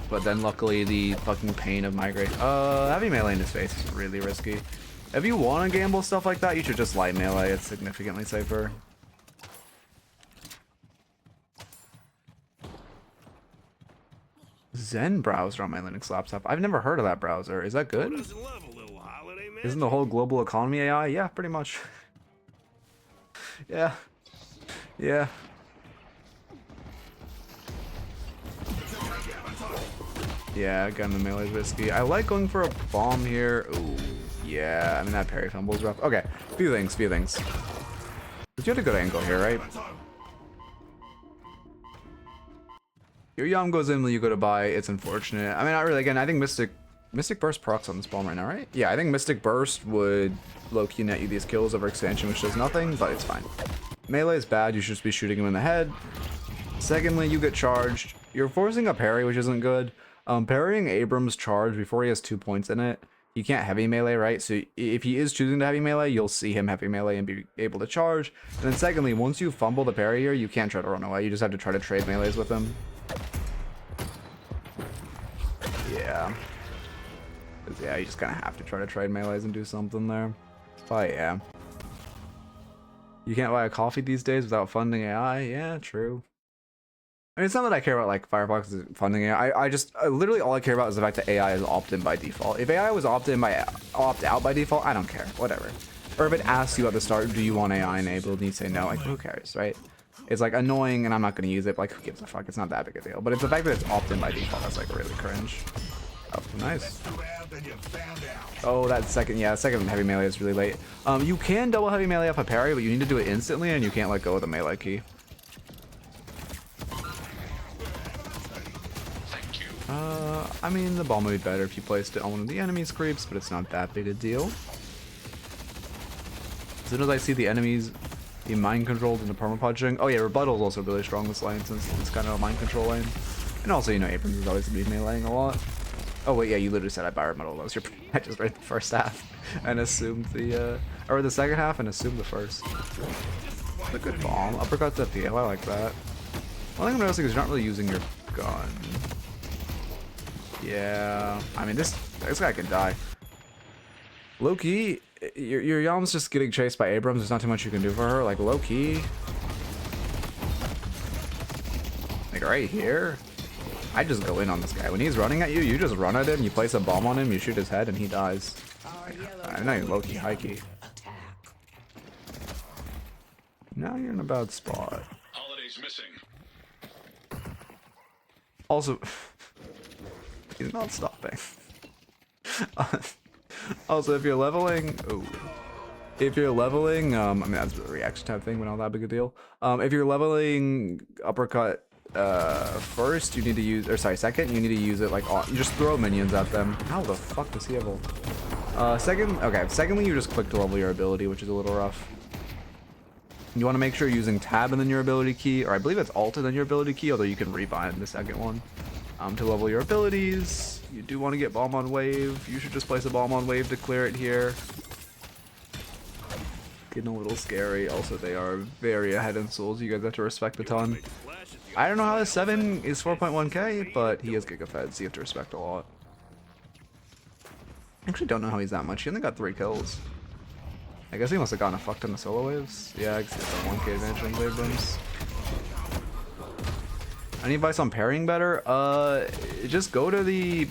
But then luckily the fucking pain of migrating. Having melee in his face is really risky. If you want to gamble stuff like that, you should just light melee. It's significantly safer. Zen browser on my Linux laptop. I've never heard of that browser. Is that good? Isn't the whole global economy AI? Yeah, pretty much. Yeah. Yeah. Yeah, gun the melee is risky. I like going for a bomb here. Ooh, yeah. I mean, that parry fumble is rough. Okay, few things. But you had a good angle here, right? Your Yam goes in when you go to buy. It's unfortunate. I mean, not really. Again, I think Mystic Burst procs on this bomb right now, right? Yeah, I think Mystic Burst would low-key net you these kills over expansion, which does nothing, but it's fine. Melee is bad. You should just be shooting him in the head. Secondly, you get charged. You're forcing a parry, which isn't good. Parrying Abram's charge before he has 2 points in it, he can't heavy melee, right? So if he is choosing to heavy melee, you'll see him heavy melee and be able to charge. And then secondly, once you fumble the parry here, you can't try to run away. You just have to try to trade melees with him. Yeah. 'Cause, yeah, you just kind of have to try to trade melees and do something there. But yeah. You can't buy a coffee these days without funding AI? Yeah, true. I mean, it's not that I care about like Firefox funding AI. I literally all I care about is the fact that AI is opt-in by default. If AI was opt-out by default, I don't care. Whatever. Or if it asks you at the start, do you want AI enabled, and you say no, like who cares, right? It's like annoying, and I'm not gonna use it. But, like who gives a fuck? It's not that big a deal. But it's the fact that it's opt-in by default that's like really cringe. Oh, nice. Oh, that second heavy melee is really late. You can double heavy melee off a parry, but you need to do it instantly, and you can't let go of the melee key. I mean, the bomb would be better if you placed it on one of the enemy's creeps, but it's not that big a deal. As soon as I see the enemies be mind controlled into perma-punching. Oh yeah, rebuttal is also really strong this lane since it's kind of a mind control lane. And also, you know, Abrams is always going to be meleeing a lot. Oh wait, yeah, you literally said I buy rebuttal. That was your I just read the first half and assumed the, or the second half and assumed the first. It's a good bomb. Uppercut to PO, I like that. One thing I'm noticing is you're not really using your gun. Yeah, I mean, this guy can die. Low-key, your Yam's just getting chased by Abrams. There's not too much you can do for her. Like, low-key. Like, right here. I just go in on this guy. When he's running at you, you just run at him, you place a bomb on him, you shoot his head, and he dies. I'm not even low-key, high-key. Now you're in a bad spot. Holiday's missing. Also, he's not stopping. Also, if you're leveling, I mean that's a reaction type thing, but not that big a deal. If you're leveling uppercut first, you need to use, or sorry, second, you need to use it like on, you just throw minions at them. How the fuck does he have ult? Secondly, you just click to level your ability, which is a little rough. You want to make sure you're using tab and then your ability key, or I believe it's alt and then your ability key, although you can rebind the second one. To level your abilities, you do want to get bomb on wave. You should just place a bomb on wave to clear it here. Getting a little scary. Also, they are very ahead in souls. You guys have to respect a ton. I don't know how this 7 is 4.1k, but he has gigafeds, so you have to respect a lot. I actually don't know how he's that much. He only got 3 kills. I guess he must have gotten a fuck ton of solo waves. Yeah, I guess he got 1k advantage on Abrams. Any advice on parrying better? Just go to the,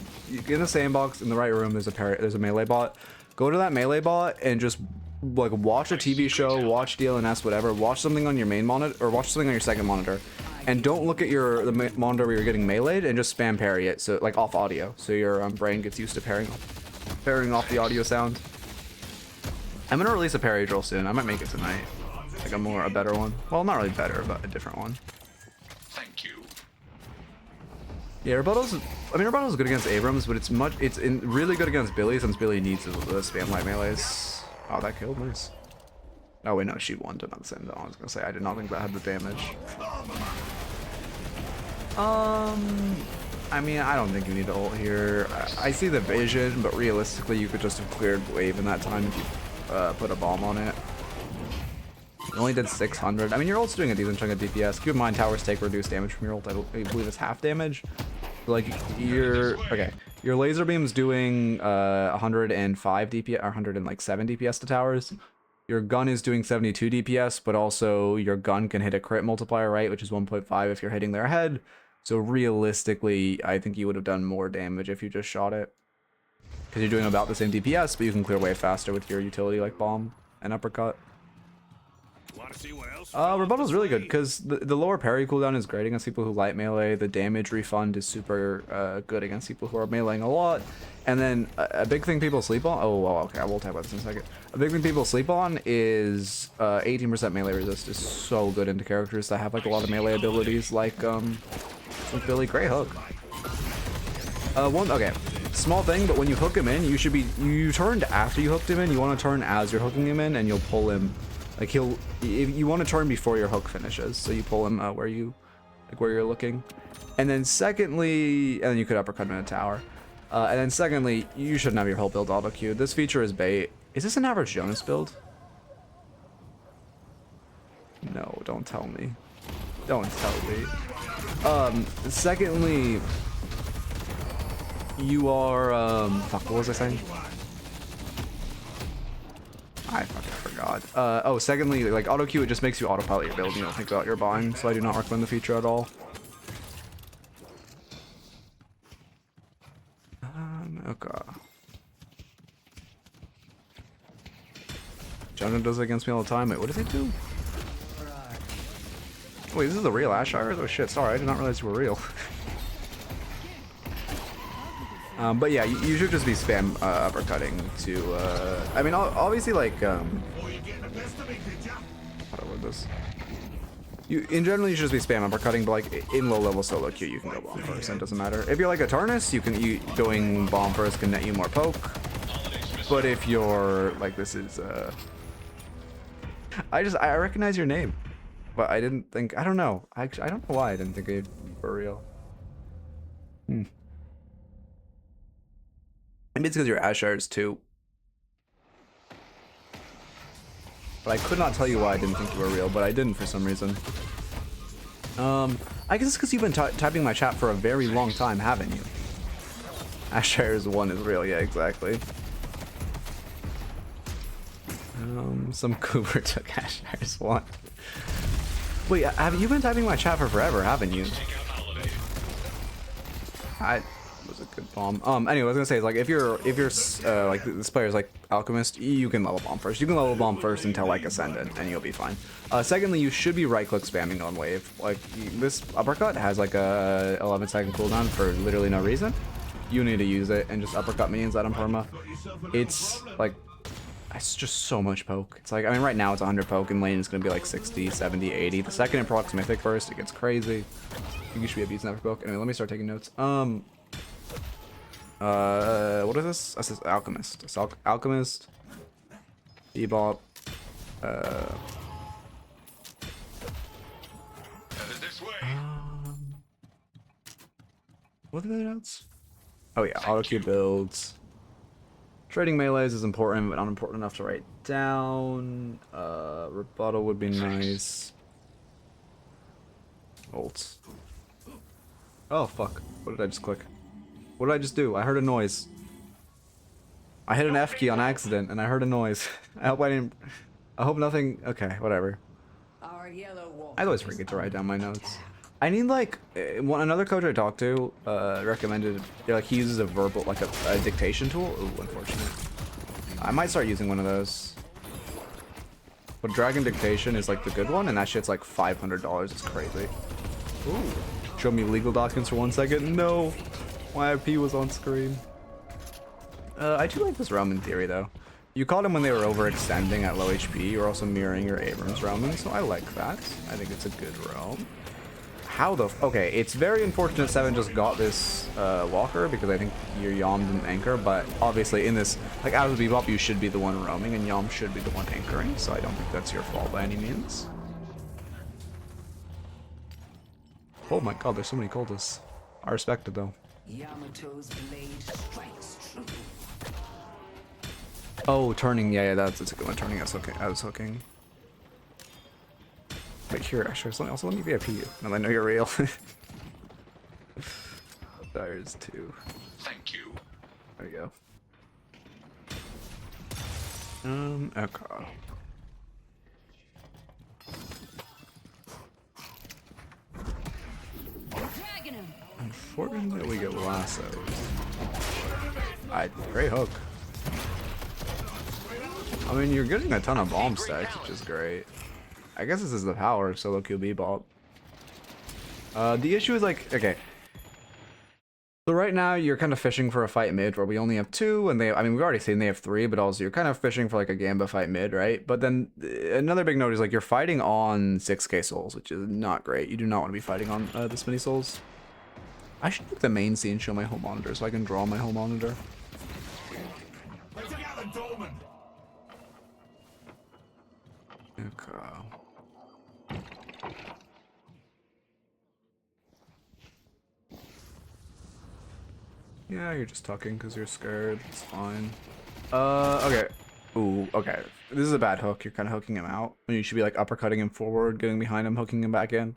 in the sandbox in the right room. There's a melee bot. Go to that melee bot and just like watch a TV show, watch DLNS, whatever. Watch something on your main monitor or watch something on your second monitor, and don't look at the monitor where you're getting meleeed, and just spam parry it. So like off audio, so your brain gets used to parrying off the audio sound. I'm gonna release a parry drill soon. I might make it tonight, like a better one. Well, not really better, but a different one. Thank you. Yeah, rebuttal's good against Abrams, but it's really good against Billy since Billy needs the spam light melees. Oh, that killed, nice. Oh wait, no, she won to not send. I was gonna say I did not think that had the damage. I mean, I don't think you need to ult here. I see the vision, but realistically, you could just have cleared wave in that time if you put a bomb on it. You only did 600. I mean, your ult's doing a decent chunk of DPS. Keep in mind, towers take reduced damage from your ult. I believe it's half damage. Like, your laser beam's doing 105 DPS, or 107 DPS to towers. Your gun is doing 72 DPS, but also your gun can hit a crit multiplier, right? Which is 1.5 if you're hitting their head. So realistically, I think you would have done more damage if you just shot it. Because you're doing about the same DPS, but you can clear way faster with your utility like bomb and uppercut. Rebuttal's really good because the lower parry cooldown is great against people who light melee. The damage refund is super good against people who are meleeing a lot. And then a big thing people sleep on, oh well, okay, we'll talk about this in a second. A big thing people sleep on is 18% melee resist is so good into characters that have like a lot of melee abilities like Billy. Great hook. Small thing, but when you hook him in, you turned after you hooked him in. You want to turn as you're hooking him in, and you'll pull him. Like you want to turn before your hook finishes, so you pull him where you're looking. And then secondly, and then you could uppercut him in a tower. And then secondly, you shouldn't have your whole build auto queued. This feature is bait. Is this an average Jonas build? No, don't tell me. Don't tell me. Secondly, You are, fuck, what was I saying? I fucking forgot. Oh, secondly, like, auto queue, it just makes you autopilot your build. You don't think about your buying, so I do not recommend the feature at all. Okay. Jonah does it against me all the time. Wait, what does it do? Wait, this is the real Ashires? Oh shit, sorry, I did not realize you were real. But yeah, you should just be spam uppercutting to, I mean, obviously, like, how do I word this? In general, you should just be spam uppercutting, but like, in low-level solo queue, you can go bomb first, and it doesn't matter. If you're like a Tarnus, going bomb first can net you more poke. But if you're, like, this is, I recognize your name. But I didn't think, I don't know. I don't know why I didn't think it for real. Maybe it's because you're Ashars too. But I could not tell you why I didn't think you were real, but I didn't for some reason. I guess it's because you've been typing my chat for a very long time, haven't you? Ashars 1 is real, yeah, exactly. Some Cooper took Ashars 1. Wait, you been typing my chat for forever, haven't you? That was a good bomb. Anyway, I was gonna say is like if you're like this player's like Alchemist, you can level bomb first. You can level bomb first until like Ascendant, and you'll be fine. Secondly, you should be right-click spamming on wave. Like this uppercut has like a 11-second cooldown for literally no reason. You need to use it and just uppercut minions at him perma. It's like. It's just so much poke. It's like, I mean, right now it's 100 poke, and lane is going to be like 60, 70, 80. The second it procs Mythic first, it gets crazy. You should be abusing that for poke. Anyway, let me start taking notes. What is this? This is Alchemist. It's Alchemist. Bebop. What are the notes? Oh yeah, auto queue builds. Trading melees is important, but not important enough to write down. Rebuttal would be nice. Ults. Oh, fuck. What did I just click? What did I just do? I heard a noise. I hit an F key on accident, and I heard a noise. I hope I didn't... I hope nothing... Okay, whatever. I always forget to write down my notes. I need, like... another coach I talked to recommended... Like, he uses a verbal... Like, a dictation tool. Ooh, unfortunate. I might start using one of those. But Dragon Dictation is, like, the good one, and that shit's, like, $500. It's crazy. Ooh. Show me legal documents for 1 second. No! My IP was on screen. I do like this realm in theory, though. You caught him when they were overextending at low HP. You're also mirroring your Abrams roaming, so I like that. I think it's a good realm. How the okay, it's very unfortunate 7 just got this walker because I think your Yom didn't anchor, but obviously in this, like out of the Bebop, you should be the one roaming and Yom should be the one anchoring, so I don't think that's your fault by any means. Oh my god, there's so many cultists. I respect it though. Yamato's blade strikes true. Oh, turning, yeah, that's a good one. Turning, I was hooking. Wait, here, actually, also let me VIP you. Now I know you're real. There's 2. Thank you. There you go. Okay. Unfortunately, we get lassos. Great hook. I mean, you're getting a ton of bomb stacks, which is great. I guess this is the power of solo queue Bebop. The issue is like, okay. So right now you're kind of fishing for a fight mid where we only have 2 and I mean, we've already seen they have 3, but also you're kind of fishing for like a Gamba fight mid, right? But then another big note is like you're fighting on 6k souls, which is not great. You do not want to be fighting on this many souls. I should look at the main scene, show my home monitor so I can draw my home monitor. Okay. Yeah, you're just tucking because you're scared. It's fine. Okay. Ooh, okay. This is a bad hook. You're kind of hooking him out. You should be like uppercutting him forward, getting behind him, hooking him back in.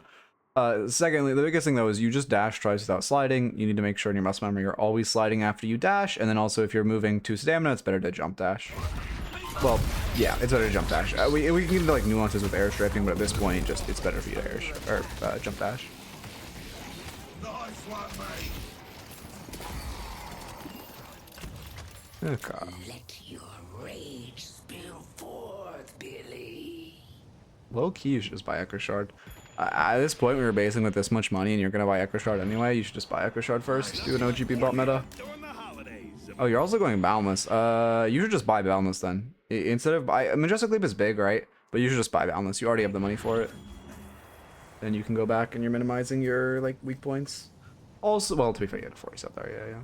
Secondly, the biggest thing though is you just dash twice without sliding. You need to make sure in your muscle memory you're always sliding after you dash, and then also if you're moving to stamina, it's better to jump dash. Well, yeah, it's better to jump dash. We can get into like nuances with airstripping, but at this point, just it's better for you to jump dash. Okay. Let your rage spill forth, Billy. Low key, you should just buy Echo Shard. At this point, we were basing with this much money, and you're gonna buy Echo Shard anyway. You should just buy Echo Shard first. Do an OG Bebop meta. Oh, you're also going Boundless. You should just buy Boundless then. Instead of Majestic Leap is big, right? But you should just buy Boundless. You already have the money for it. Then you can go back and you're minimizing your like weak points. Also, well, to be fair, you had a 40 up there, yeah.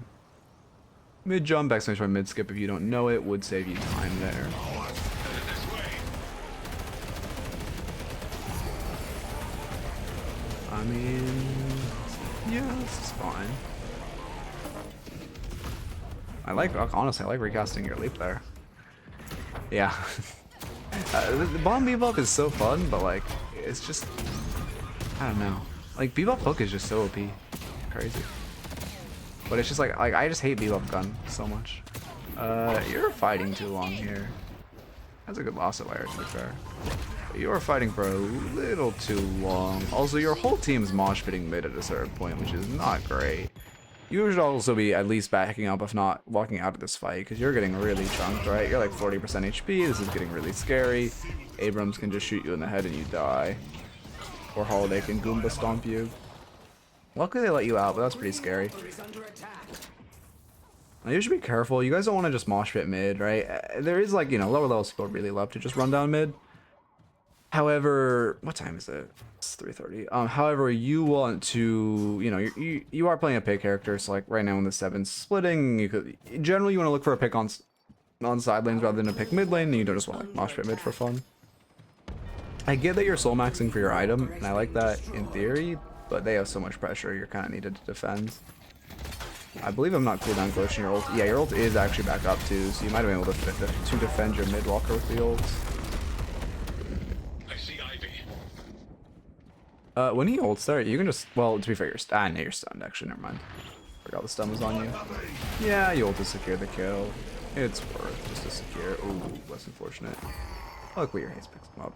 Mid jump, exclamation point, mid skip if you don't know it would save you time there. I mean, yeah, this is fine. Honestly, I like recasting your leap there. Yeah. The Bomb Bebop is so fun, but like, it's just, I don't know. Like, Bebop Hook is just so OP. Crazy. But it's just like I just hate Bebop Gun so much. You're fighting too long here. That's a good loss of layer, to be fair. But you are fighting for a little too long. Also, your whole team's mosh pitting mid at a certain point, which is not great. You should also be at least backing up, if not walking out of this fight, because you're getting really chunked, right? You're like 40% HP. This is getting really scary. Abrams can just shoot you in the head and you die. Or Holiday can Goomba stomp you. Luckily they let you out, but that's pretty scary. Now you should be careful. You guys don't want to just mosh pit mid, right? There is like, you know, lower levels people really love to just run down mid. However, what time is it? It's 3:30. However, you want to, you know, you are playing a pick character, so like right now in the 7's splitting, you could generally you want to look for a pick on side lanes rather than a pick mid lane, and you don't just want like mosh pit mid for fun. I get that you're soul maxing for your item, and I like that in theory, but they have so much pressure, you're kind of needed to defend. I believe I'm not cooldown glitching your ult. Yeah, your ult is actually back up too, so you might have been able to defend your mid walker with the ult. When he ults there, you can just, well, to be fair, you're you're stunned, actually, never mind. Forgot the stun was on you. Yeah, you ult to secure the kill. It's worth just to secure. Ooh, less unfortunate. Oh, look, your haste picks him up.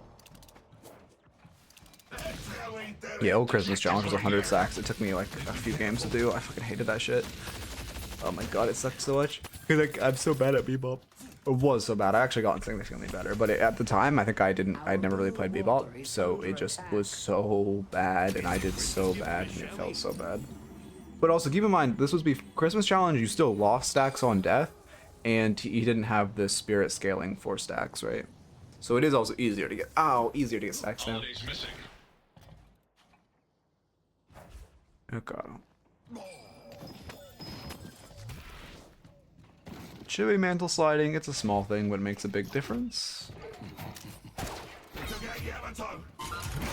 Yeah, old Christmas challenge was 100 sacks. It took me like a few games to do. I fucking hated that shit. Oh my god, it sucked so much. Like, I'm so bad at Bebop. It was so bad. I actually got significantly better, but at the time, I think I'd never really played Bebop, so it just was so bad, and I did so bad, and it felt so bad. But also, keep in mind, this was Christmas challenge, you still lost stacks on death, and you didn't have the spirit scaling for stacks, right? So it is also easier to get stacks now. Okay. Chibi mantle sliding, it's a small thing, but it makes a big difference.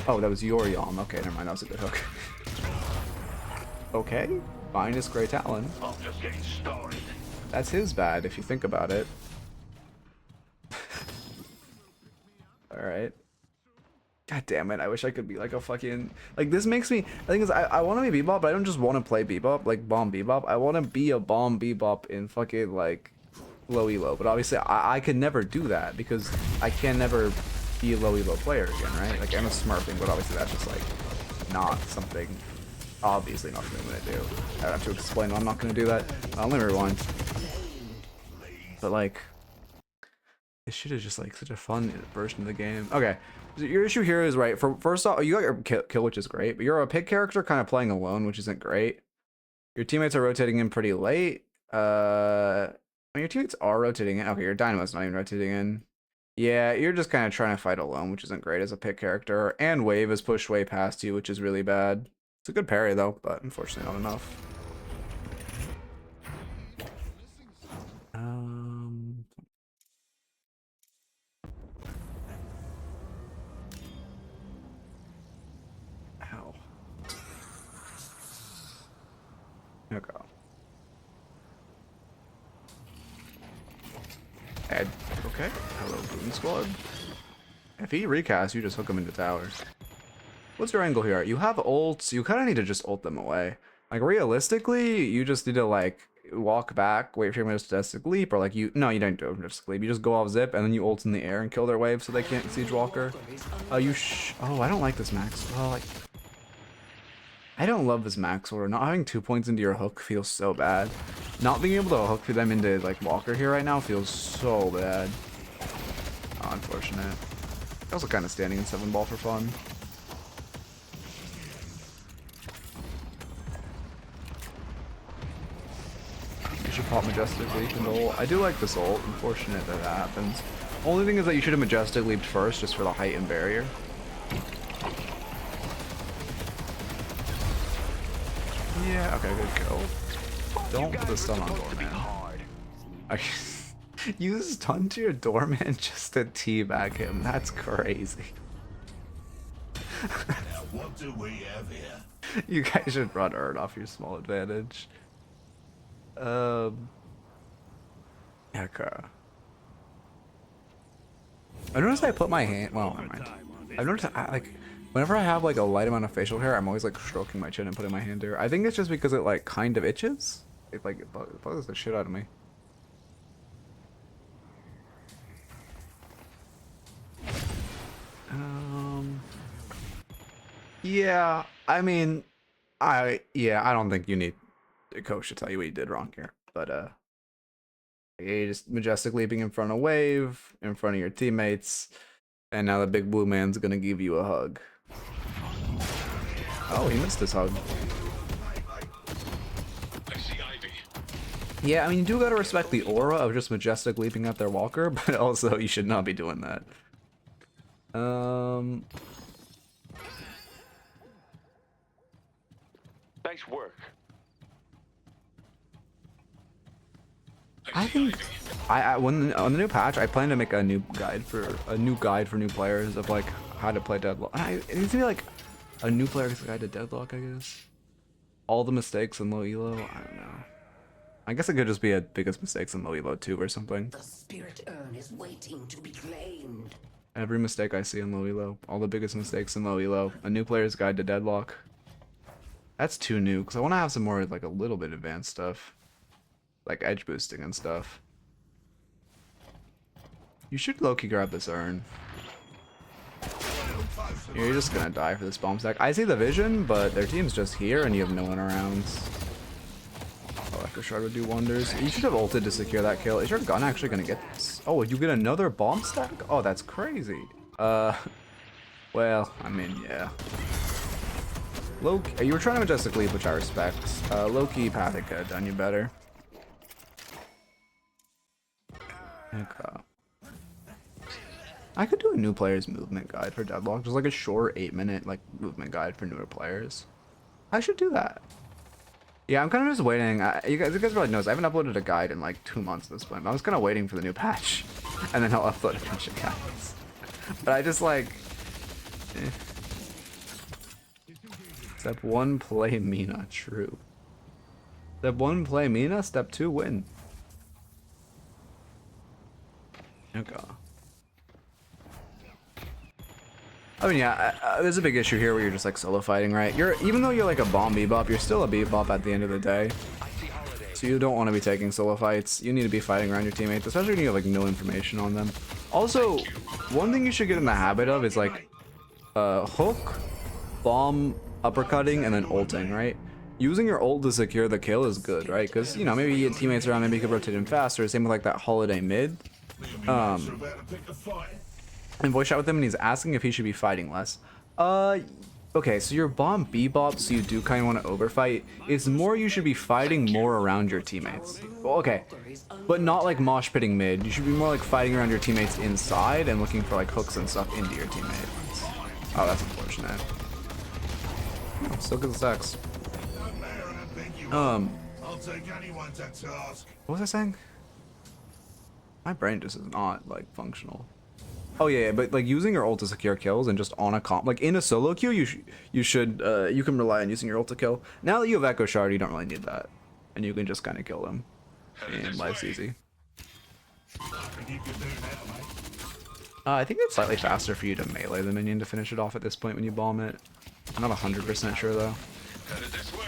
Oh, that was your Yom. Okay, never mind, that was a good hook. Okay, minus Grey Talon. That's his bad, if you think about it. Alright. God damn it, I wish I could be like a fucking... Like, this makes me... The thing is, I want to be Bebop, but I don't just want to play Bebop, like Bomb Bebop. I want to be a Bomb Bebop in fucking, like, low elo. But obviously, I could never do that, because I can never be a low elo player again, right? Like, I'm a smurfing, but obviously that's just, like, not something... Obviously not something I'm going to do. I have to explain why I'm not going to do that. Let me rewind. But, like... This shit is just, like, such a fun version of the game. Okay. Your issue here is, right, first off, you got your kill, which is great, but you're a pick character kind of playing alone, which isn't great. Your teammates are rotating in pretty late. Your teammates are rotating in. Okay, your Dynamo's not even rotating in. Yeah, you're just kind of trying to fight alone, which isn't great as a pick character. And Wave is pushed way past you, which is really bad. It's a good parry, though, but unfortunately not enough. Ow. Okay. Okay. Hello, Boom Squad. If he recasts, you just hook him into tower. what's your angle here? You have ults. You kind of need to just ult them away. Like realistically, you just need to like walk back, wait for your majestic leap, or like you don't do a majestic leap. You just go off zip and then you ult in the air and kill their wave so they can't siege walker. Oh, I don't like this max. Well, like I don't love this max order. Not having 2 points into your hook feels so bad. Not being able to hook them into like walker here right now feels so bad. Oh, unfortunate. Also kind of standing in 7 ball for fun. You should pop Majestic Leap and ult. I do like this ult. Unfortunate that that happens. Only thing is that you should have Majestic Leaped first just for the height and barrier. Yeah, okay, good kill. Don't put the stun on Doorman. Use stun to your Doorman just to teabag him. That's crazy. Now what do we have here? You guys should run Erd off your small advantage. Okay. I noticed I put my hand. Well, never mind. I noticed like whenever I have like a light amount of facial hair, I'm always like stroking my chin and putting my hand here. I think it's just because it like kind of itches. It bugs the shit out of me. Yeah, I mean, I don't think you need a coach to tell you what you did wrong here, but you just majestic leaping in front of wave, in front of your teammates, and now the big blue man's gonna give you a hug. Oh, he missed his hug. I see Ivy. Yeah, I mean, you do gotta respect the aura of just majestic leaping at their walker, but also you should not be doing that. Nice work. I think when on the new patch, I plan to make a new guide for new players of like how to play Deadlock. It needs to be like a new player's guide to Deadlock, I guess. All the mistakes in low elo. I don't know. I guess it could just be a biggest mistakes in low elo 2 or something. The spirit urn is waiting to be claimed. Every mistake I see in low elo, all the biggest mistakes in low elo. A new player's guide to Deadlock. That's too new because I want to have some more like a little bit advanced stuff. Like edge boosting and stuff. You should low-key grab this urn. You're just gonna die for this bomb stack. I see the vision, but their team's just here and you have no one around. Oh, Echo Shard would do wonders. You should have ulted to secure that kill. Is your gun actually gonna get this? Oh, you get another bomb stack? Oh, that's crazy. Well, I mean, yeah. Low-key, you were trying to majestic leap, which I respect. Low-key Pathic could have done you better. Okay. I could do a new player's movement guide for Deadlock, just like a short 8-minute like movement guide for newer players. I should do that. Yeah, I'm kind of just waiting. You guys probably knows I haven't uploaded a guide in like 2 months at this point. I was kind of waiting for the new patch, and then I'll upload a bunch of guides. But I just like. Step 1, play Mina. True. Step 1, play Mina. Step 2, win. Okay. I mean, yeah, there's a big issue here where you're just like solo fighting, right? Even though you're like a bomb Bebop, you're still a Bebop at the end of the day. So you don't want to be taking solo fights. You need to be fighting around your teammates, especially when you have like no information on them. Also, one thing you should get in the habit of is like hook, bomb, uppercutting, and then ulting, right? Using your ult to secure the kill is good, right? Because, you know, maybe you get teammates around, maybe you could rotate in faster. Same with like that holiday mid. And voice chat with him and he's asking if he should be fighting less. Okay, so your bomb Bebop, so you do kind of want to overfight. It's more you should be fighting more around your teammates. Well, okay, but not like mosh pitting mid. You should be more like fighting around your teammates inside and looking for like hooks and stuff into your teammates. Oh, that's unfortunate. Oh, still good stacks. I'll take anyone to task. What was I saying? My brain just is not like functional. Oh yeah, but like using your ult to secure kills and just on a comp, like in a solo queue, you can rely on using your ult to kill. Now that you have Echo Shard, you don't really need that, and you can just kind of kill them, and life's easy. I think it's slightly faster for you to melee the minion to finish it off at this point when you bomb it. I'm not 100% sure though. Headed this way.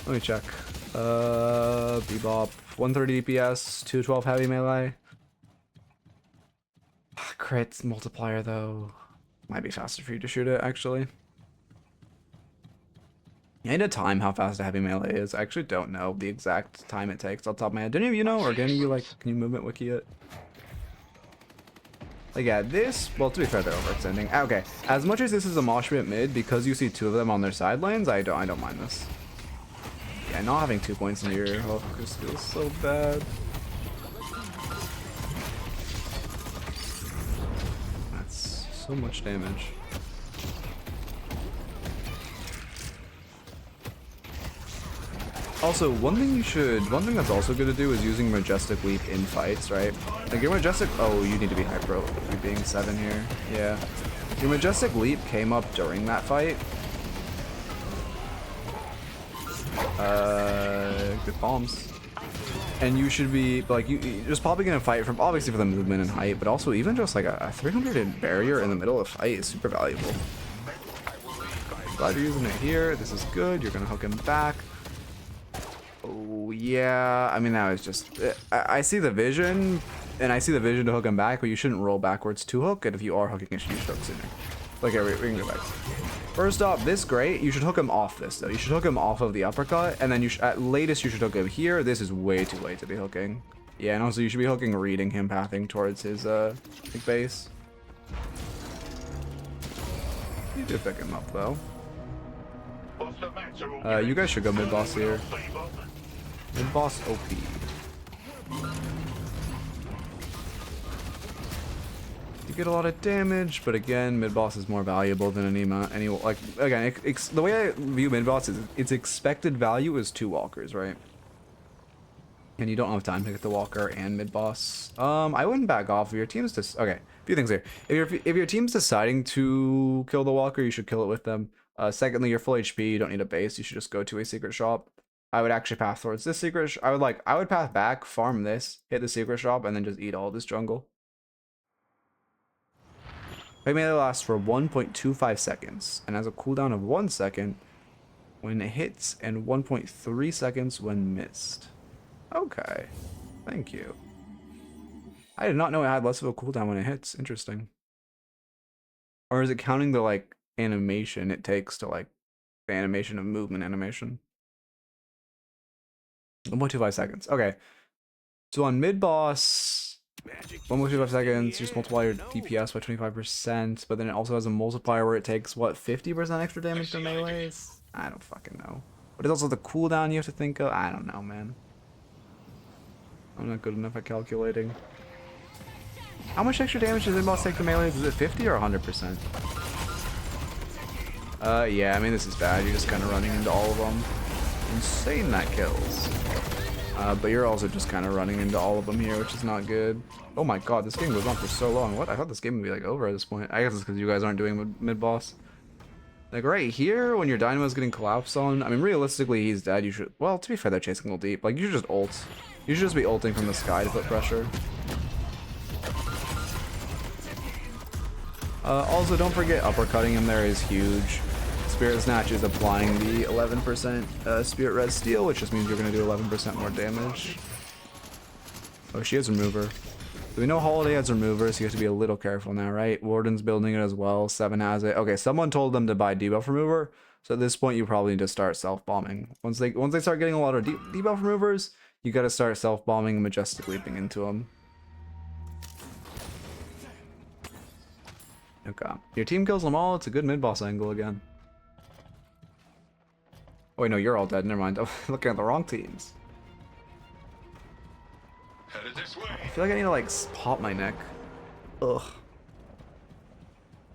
Let me check. Bebop, 130 DPS, 212 heavy melee. Crit multiplier though. Might be faster for you to shoot it actually. I need to time how fast a heavy melee is. I actually don't know the exact time it takes off the top of my head. Do any of you know, or do any of you like, can you movement wiki it? Like, yeah, this, well, to be fair, they're overextending. Okay, as much as this is a mosh pit mid, because you see two of them on their side lanes, I don't mind this. Yeah, not having 2 points in your hook just feels so bad. That's so much damage. Also, one thing that's also good to do is using Majestic Leap in fights, right? Like your Majestic, oh, you need to be hyper, you being 7 here, yeah. Your Majestic Leap came up during that fight. Good bombs. And you should be, like, you're just probably gonna fight from, obviously for the movement and height, but also even just like a 300 in barrier in the middle of a fight is super valuable. Glad you're using it here, this is good, you're gonna hook him back. Oh, yeah, I mean, that was just, I see the vision, and I see the vision to hook him back, but you shouldn't roll backwards to hook, and if you are hooking, you should use hook sooner. Like, yeah, we can go back. First off, this great, you should hook him off this, though. You should hook him off of the uppercut, and then at latest, you should hook him here. This is way too late to be hooking. Yeah, and also, you should be hooking, reading him, pathing towards his, big base. You did pick him up, though. You guys should go mid-boss here. Mid-boss OP. You get a lot of damage, but again, mid-boss is more valuable than any like, again, the way I view mid-boss is its expected value is 2 walkers, right? And you don't have time to get the walker and mid-boss. I wouldn't back off if your team's just, okay, a few things here. If your team's deciding to kill the walker, you should kill it with them. Secondly, you're full HP, you don't need a base, you should just go to a secret shop. I would actually path towards this secret I would path back, farm this, hit the secret shop, and then just eat all this jungle. It may last for 1.25 seconds, and has a cooldown of 1 second when it hits, and 1.3 seconds when missed. Okay, thank you. I did not know it had less of a cooldown when it hits, interesting. Or is it counting the, like, animation it takes to, like, the animation of movement animation? 1.25 seconds. Okay. So on mid-boss, 1.25 seconds, just multiply your DPS by 25%, but then it also has a multiplier where it takes, what, 50% extra damage to melees? I don't fucking know. But it's also the cooldown you have to think of. I don't know, man. I'm not good enough at calculating. How much extra damage does mid-boss take to melees? Is it 50 or 100%? Yeah, I mean, this is bad. You're just kind of running into all of them. Insane that kills. But you're also just kind of running into all of them here, which is not good. Oh my god, this game goes on for so long. What? I thought this game would be like over at this point. I guess it's because you guys aren't doing mid-boss. Like right here, when your Dynamo's getting collapsed on, I mean, realistically, he's dead. You should, well, to be fair, they're chasing a little deep. Like, you should just ult. You should just be ulting from the sky to put pressure. Also, don't forget uppercutting him there is huge. Spirit Snatch is applying the 11% Spirit Res Steel, which just means you're going to do 11% more damage. Oh, she has Remover. So we know Holiday has Remover, so you have to be a little careful now, right? Warden's building it as well. 7 has it. Okay, someone told them to buy Debuff Remover, so at this point you probably need to start self-bombing. Once they start getting a lot of Debuff Removers, you got to start self-bombing and Majestic Leaping into them. Okay. Your team kills them all, it's a good mid-boss angle again. Oh wait, no, you're all dead. Never mind. I'm looking at the wrong teams. Headed this way. I feel like I need to, like, pop my neck. Ugh.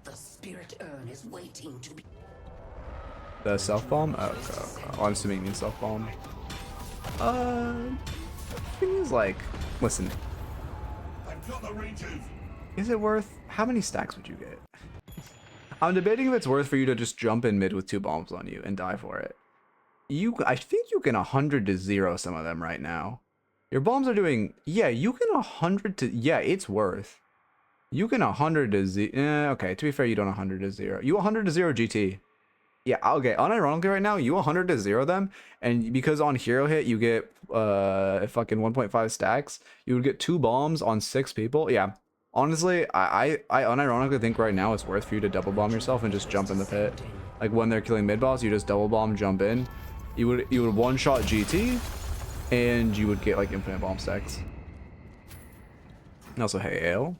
The spirit urn is waiting to be. The self-bomb? Oh, okay. Oh, I'm assuming you mean self-bomb. Things like, listen. I've got the ranges. Is it worth, how many stacks would you get? I'm debating if it's worth for you to just jump in mid with 2 bombs on you and die for it. I think you can 100 to 0 some of them right now. Your bombs are doing, yeah, you can 100 to, yeah, it's worth. You can 100 to 0. Okay, to be fair, you don't 100 to 0. You 100 to 0 GT. Yeah, okay. Unironically right now, you 100 to 0 them, and because on hero hit you get fucking 1.5 stacks, you would get 2 bombs on 6 people. Yeah. Honestly, I unironically think right now it's worth for you to double bomb yourself and just jump in the pit. Like when they're killing mid boss, you just double bomb, jump in. You would one shot GT, and you would get like infinite bomb stacks. And also, hey, Ale.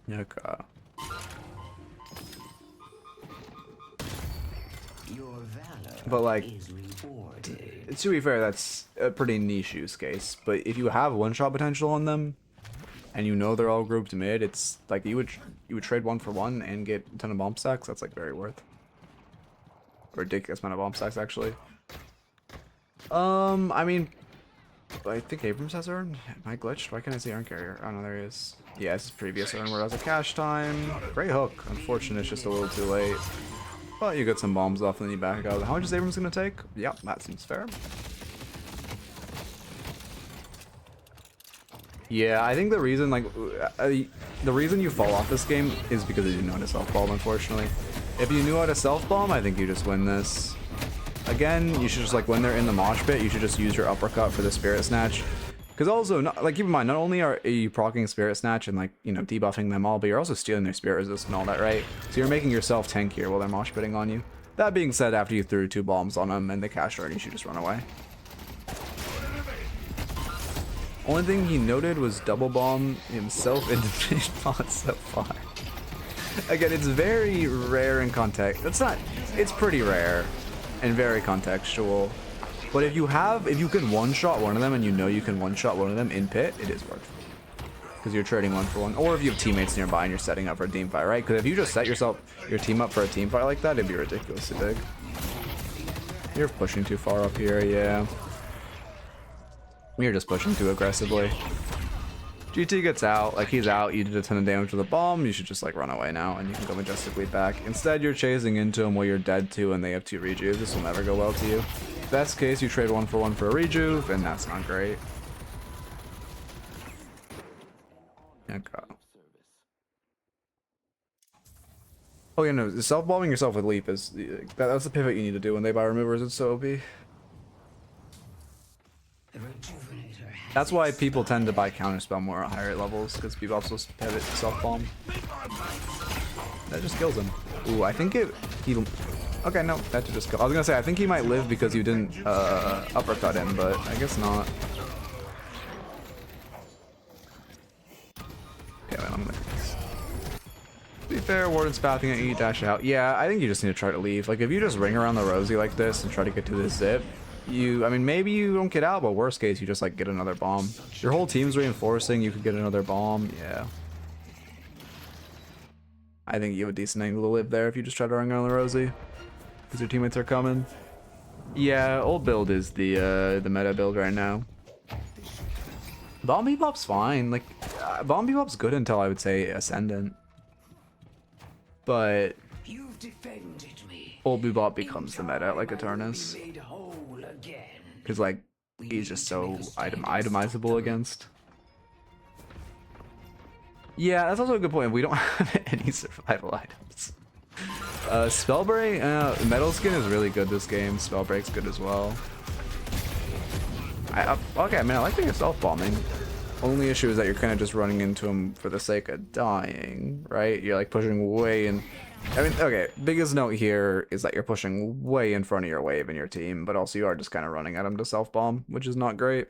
Okay. But like, to be fair, that's a pretty niche use case. But if you have one shot potential on them, and you know they're all grouped mid, it's like you would trade 1 for 1 and get a ton of bomb stacks. That's like very worth. A ridiculous amount of bomb stacks actually. I mean, I think Abrams has Urn. Am I glitched? Why can't I see Urn Carrier? Oh no, there he is. Yeah, this is previous Urn where it was a cash time. Great hook. Unfortunate, it's just a little too late. But you get some bombs off and then you back out. How much is Abrams gonna take? Yep, that seems fair. Yeah, I think the reason the reason you fall off this game is because you didn't know how to self-bomb, unfortunately. If you knew how to self-bomb, I think you just win this. Again, you should just like when they're in the mosh pit, you should just use your uppercut for the Spirit Snatch. Because also, keep in mind, not only are you proccing Spirit Snatch and debuffing them all, but you're also stealing their Spirit Resist and all that, right? So you're making yourself tankier while they're mosh pitting on you. That being said, after you threw 2 bombs on them and they cashed already, you should just run away. Only thing he noted was double bomb himself into mid boss so far. Again, it's very rare in context. It's pretty rare and very contextual. But if you can one-shot one of them and you know you can one-shot one of them in pit, it is worth it. Because you're trading 1 for 1. Or if you have teammates nearby and you're setting up for a team fight, right? Because if you just set your team up for a team fight like that, it'd be ridiculously big. You're pushing too far up here, yeah. You're just pushing too aggressively. GT gets out, like he's out, you did a ton of damage with a bomb, you should just like run away now and you can go majestically back. Instead you're chasing into them while you're dead too and they have 2 rejuves. This will never go well to you. Best case you trade 1 for 1 for a rejuve and that's not great. Okay. Oh yeah, no, self-bombing yourself with Leap is that's the pivot you need to do when they buy removers. It's so OP. That's why people tend to buy counterspell more at higher levels, because people also pivot to self-bomb. That just kills him. Ooh, I think okay, no, that just kill. I was gonna say I think he might live because you didn't uppercut him, but I guess not. Okay, man, I'm gonna. To be fair, Warden's pathing at you, dash out. Yeah, I think you just need to try to leave. Like if you just ring around the Rosie like this and try to get to this zip, I mean, maybe you don't get out, but worst case, you just like get another bomb. Your whole team's reinforcing, you could get another bomb, yeah. I think you have a decent angle to live there if you just try to ring around the Rosie. Because your teammates are coming. Yeah, old build is the meta build right now. Bomb Bebop's fine, like, Bomb Bebop's good until I would say Ascendant. But old Bebop becomes the meta like Eternus. Because like he's just so itemizable against. Yeah, that's also a good point. We don't have any survival items. Spellbreak, Metal Skin is really good this game. Spellbreak's good as well. Okay, I mean I like that you're self-bombing. Only issue is that you're kind of just running into him for the sake of dying, right? You're like pushing way in. I mean, okay, biggest note here is that you're pushing way in front of your wave in your team, but also you are just kind of running at him to self-bomb, which is not great.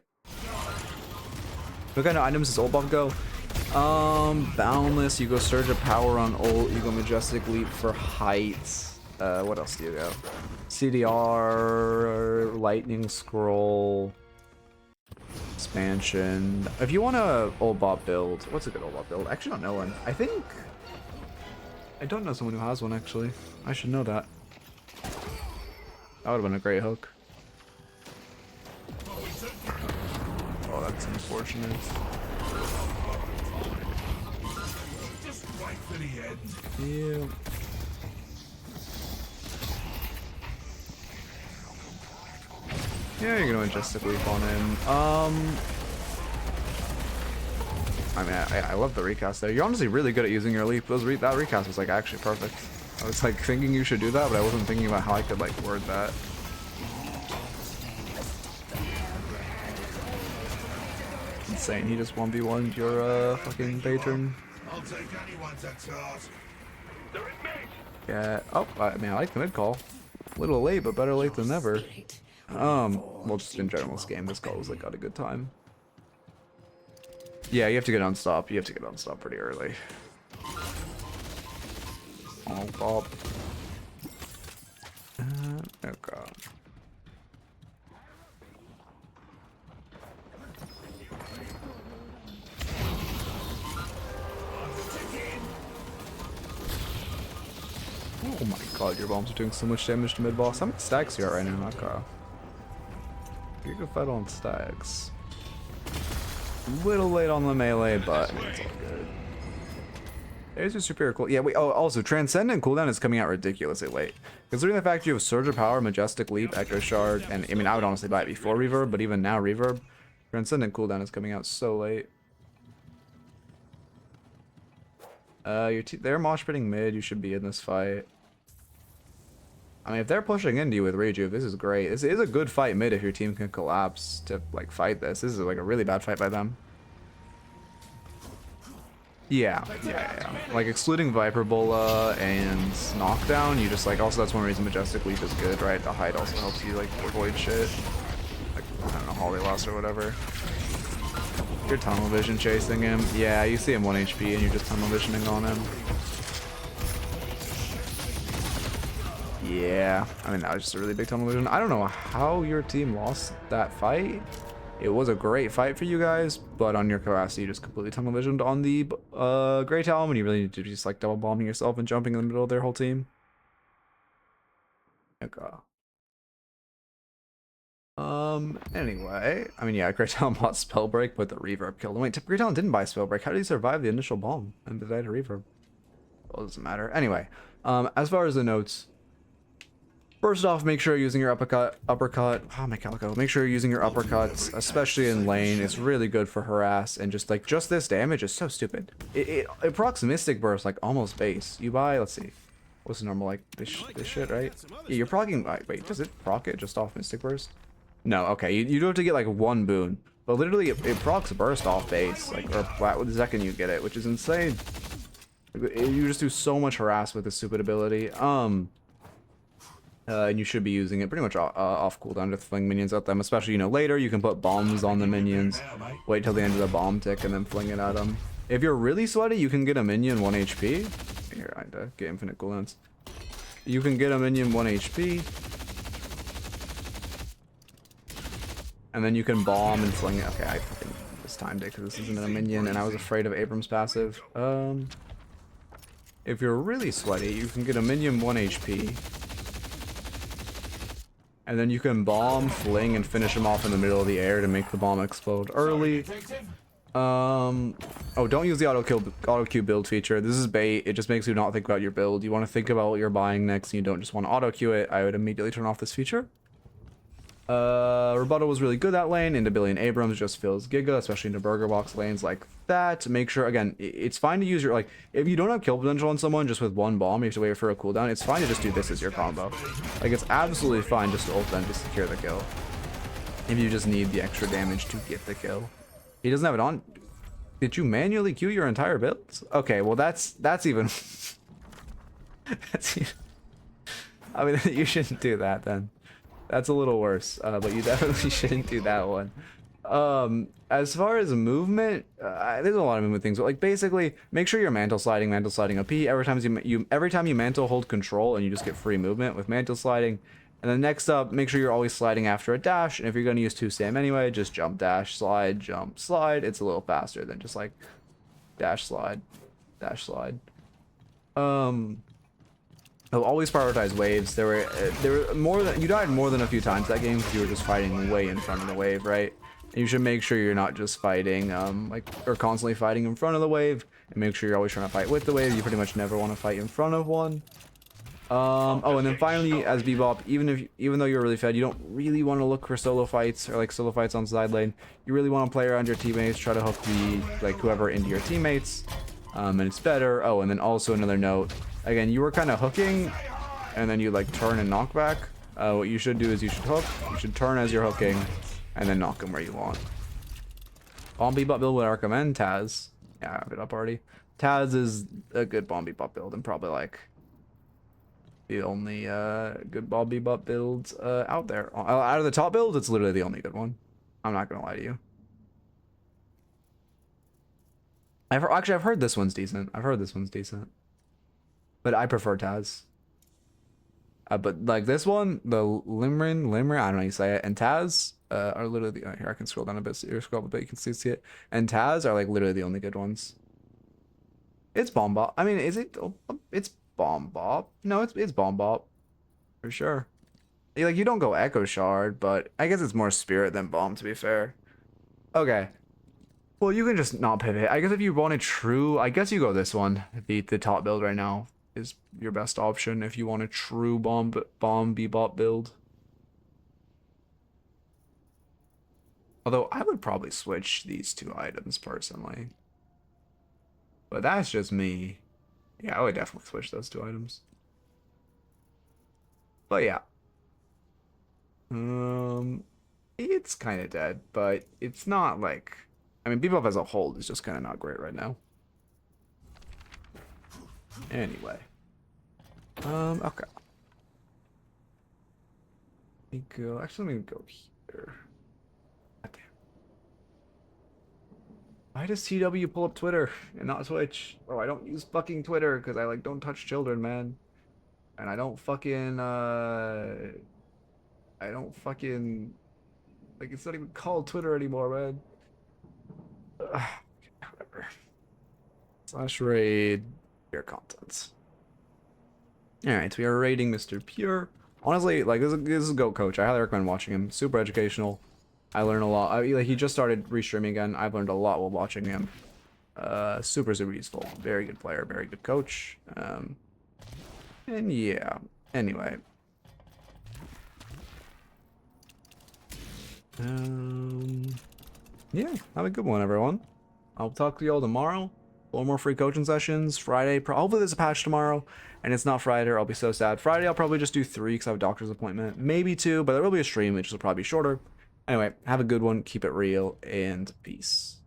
What kind of items does Old Buff go? Boundless, you go Surge of Power on ult, you go Majestic Leap for heights. What else do you go? CDR, Lightning Scroll, Expansion. If you want a Old Bop build, what's a good Old Bop build? I actually don't know one. I don't know someone who has one, actually. I should know that. That would have been a great hook. Oh, that's unfortunate. Just right for the end. Yeah. Yeah, you're gonna Majestic Leap on him. I mean, I love the recast there. You're honestly really good at using your leap. That recast was like actually perfect. I was like thinking you should do that, but I wasn't thinking about how I could like word that. Insane. He just 1v1'd your fucking patron. I'll take anyone to task. Yeah. Oh, I mean, I like the mid call. A little late, but better late than never. Well, just in general, this game, this call was like got a good time. Yeah, you have to get unstopped. You have to get unstopped pretty early. Oh, Bob. Oh god. Oh my god, your bombs are doing so much damage to mid boss. How many stacks you got right now, Carl? You can fight on stacks. A little late on the melee, but it's all good. There's your superior cool. Yeah, wait, oh, also, Transcendent cooldown is coming out ridiculously late. Considering the fact you have Surge of Power, Majestic Leap, Echo Shard, and I mean, I would honestly buy it before Reverb, but even now Reverb, Transcendent cooldown is coming out so late. They're mosh pitting mid, you should be in this fight. I mean, if they're pushing into you with Rejuve, this is great. This is a good fight mid if your team can collapse to, like, fight this. This is, like, a really bad fight by them. Yeah. Like, excluding Viper Bola and Knockdown, you just, like, also that's one reason Majestic Leap is good, right? The height also helps you, like, avoid shit. Like, I don't know, Holy Lost or whatever. You're tunnel vision chasing him. Yeah, you see him 1 HP and you're just tunnel visioning on him. Yeah, I mean, that was just a really big tunnel vision. I don't know how your team lost that fight. It was a great fight for you guys, but on your capacity, you just completely tunnel visioned on the Grey Talon, and you really need to just like double bombing yourself and jumping in the middle of their whole team. Okay. Anyway, I mean, yeah, Grey Talon bought Spellbreak, but the Reverb killed him. Wait, Grey Talon didn't buy Spellbreak. How did he survive the initial bomb and the died to Reverb? Well, it doesn't matter. Anyway, as far as the notes, first off, make sure you're using your uppercut. Oh my Calico. Make sure you're using your uppercuts, especially in lane. It's really good for harass, and just this damage is so stupid. It procs Mystic Burst like almost base. You buy, let's see, what's the normal, like this shit, right? Yeah, you're procking. Wait, does it proc it just off Mystic Burst? No, okay. You do have to get like one boon, but literally it procs Burst off base, like, or flat with the second you get it, which is insane. You just do so much harass with this stupid ability. And you should be using it pretty much off cooldown to fling minions at them, especially, you know, later you can put bombs on the minions, wait till the end of the bomb tick, and then fling it at them. If you're really sweaty, you can get a minion 1 HP. Here, I had to get infinite cooldowns. You can get a minion 1 HP. And then you can bomb and fling it. Okay, I fucking just timed it because this isn't a minion, and I was afraid of Abram's passive. If you're really sweaty, you can get a minion 1 HP. And then you can bomb, fling, and finish him off in the middle of the air to make the bomb explode early. Oh, don't use the auto queue build feature. This is bait. It just makes you not think about your build. You want to think about what you're buying next, and you don't just want to auto queue it. I would immediately turn off this feature. Rebuttal was really good that lane. Into Billy and Abrams just fills Giga, especially into Burger Box lanes like that. Make sure, again, it's fine to use your, like, if you don't have kill potential on someone just with one bomb, you have to wait for a cooldown. It's fine to just do this as your combo. Like, it's absolutely fine just to ult them to secure the kill. If you just need the extra damage to get the kill. He doesn't have it on. Did you manually queue your entire builds? Okay, well that's even that's even, I mean, you shouldn't do that then. That's a little worse, but you definitely shouldn't do that one. As far as movement, there's a lot of movement things, but like basically, make sure you're mantle sliding OP. Every time you mantle, hold control, and you just get free movement with mantle sliding. And then next up, make sure you're always sliding after a dash. And if you're going to use 2-stam anyway, just jump, dash, slide, jump, slide. It's a little faster than just like dash, slide, dash, slide. I'll always prioritize waves. There were more than, you died more than a few times that game because you were just fighting way in front of the wave, right? And you should make sure you're not just fighting or constantly fighting in front of the wave, and make sure you're always trying to fight with the wave. You pretty much never want to fight in front of one. Oh, and then finally, as Bebop, even though you're really fed, you don't really want to look for solo fights or like solo fights on side lane. You really want to play around your teammates, try to hook whoever into your teammates, and it's better. Oh, and then also another note. Again, you were kind of hooking, and then you like turn and knock back. What you should do is you should hook. You should turn as you're hooking, and then knock them where you want. Bomb Bebop build would recommend Taz. Yeah, I have it up already. Taz is a good Bomb Bebop build and probably like the only good Bomb Bebop builds out there. Out of the top builds, it's literally the only good one. I'm not gonna lie to you. I've heard this one's decent. But I prefer Taz. But like this one, the Limrin, I don't know how you say it, and Taz are literally here. I can scroll down a bit, so you scroll up a bit, you can see it. And Taz are like literally the only good ones. It's Bomb Bop. I mean, is it? It's Bomb Bop. No, it's Bomb Bop for sure. Like you don't go Echo Shard, but I guess it's more Spirit than Bomb, to be fair. Okay. Well, you can just not pivot. I guess if you wanted true, I guess you go this one. The top build right now is your best option if you want a true bomb Bebop build. Although I would probably switch these two items personally. But that's just me. Yeah, I would definitely switch those two items. But yeah. It's kind of dead, but it's not like... I mean, Bebop as a whole is just kind of not great right now. Anyway. Okay. Let me go... Actually, let me go here. God damn. Why does TW pull up Twitter and not Twitch? Oh, I don't use fucking Twitter because I, like, don't touch children, man. And I don't fucking, I don't fucking... Like, it's not even called Twitter anymore, man. Whatever. / raid pure contents. Alright, we are raiding Mr. Pure. Honestly, like, this is a GOAT coach. I highly recommend watching him. Super educational. I learned a lot. Like, he just started restreaming again. I've learned a lot while watching him. Super useful. Very good player. Very good coach. And yeah. Anyway. Yeah, have a good one, everyone. I'll talk to you all tomorrow. 4 more free coaching sessions. Friday, hopefully there's a patch tomorrow, and it's not Friday, or I'll be so sad. Friday, I'll probably just do 3 because I have a doctor's appointment. Maybe 2, but there will be a stream, which will probably be shorter. Anyway, have a good one. Keep it real, and peace.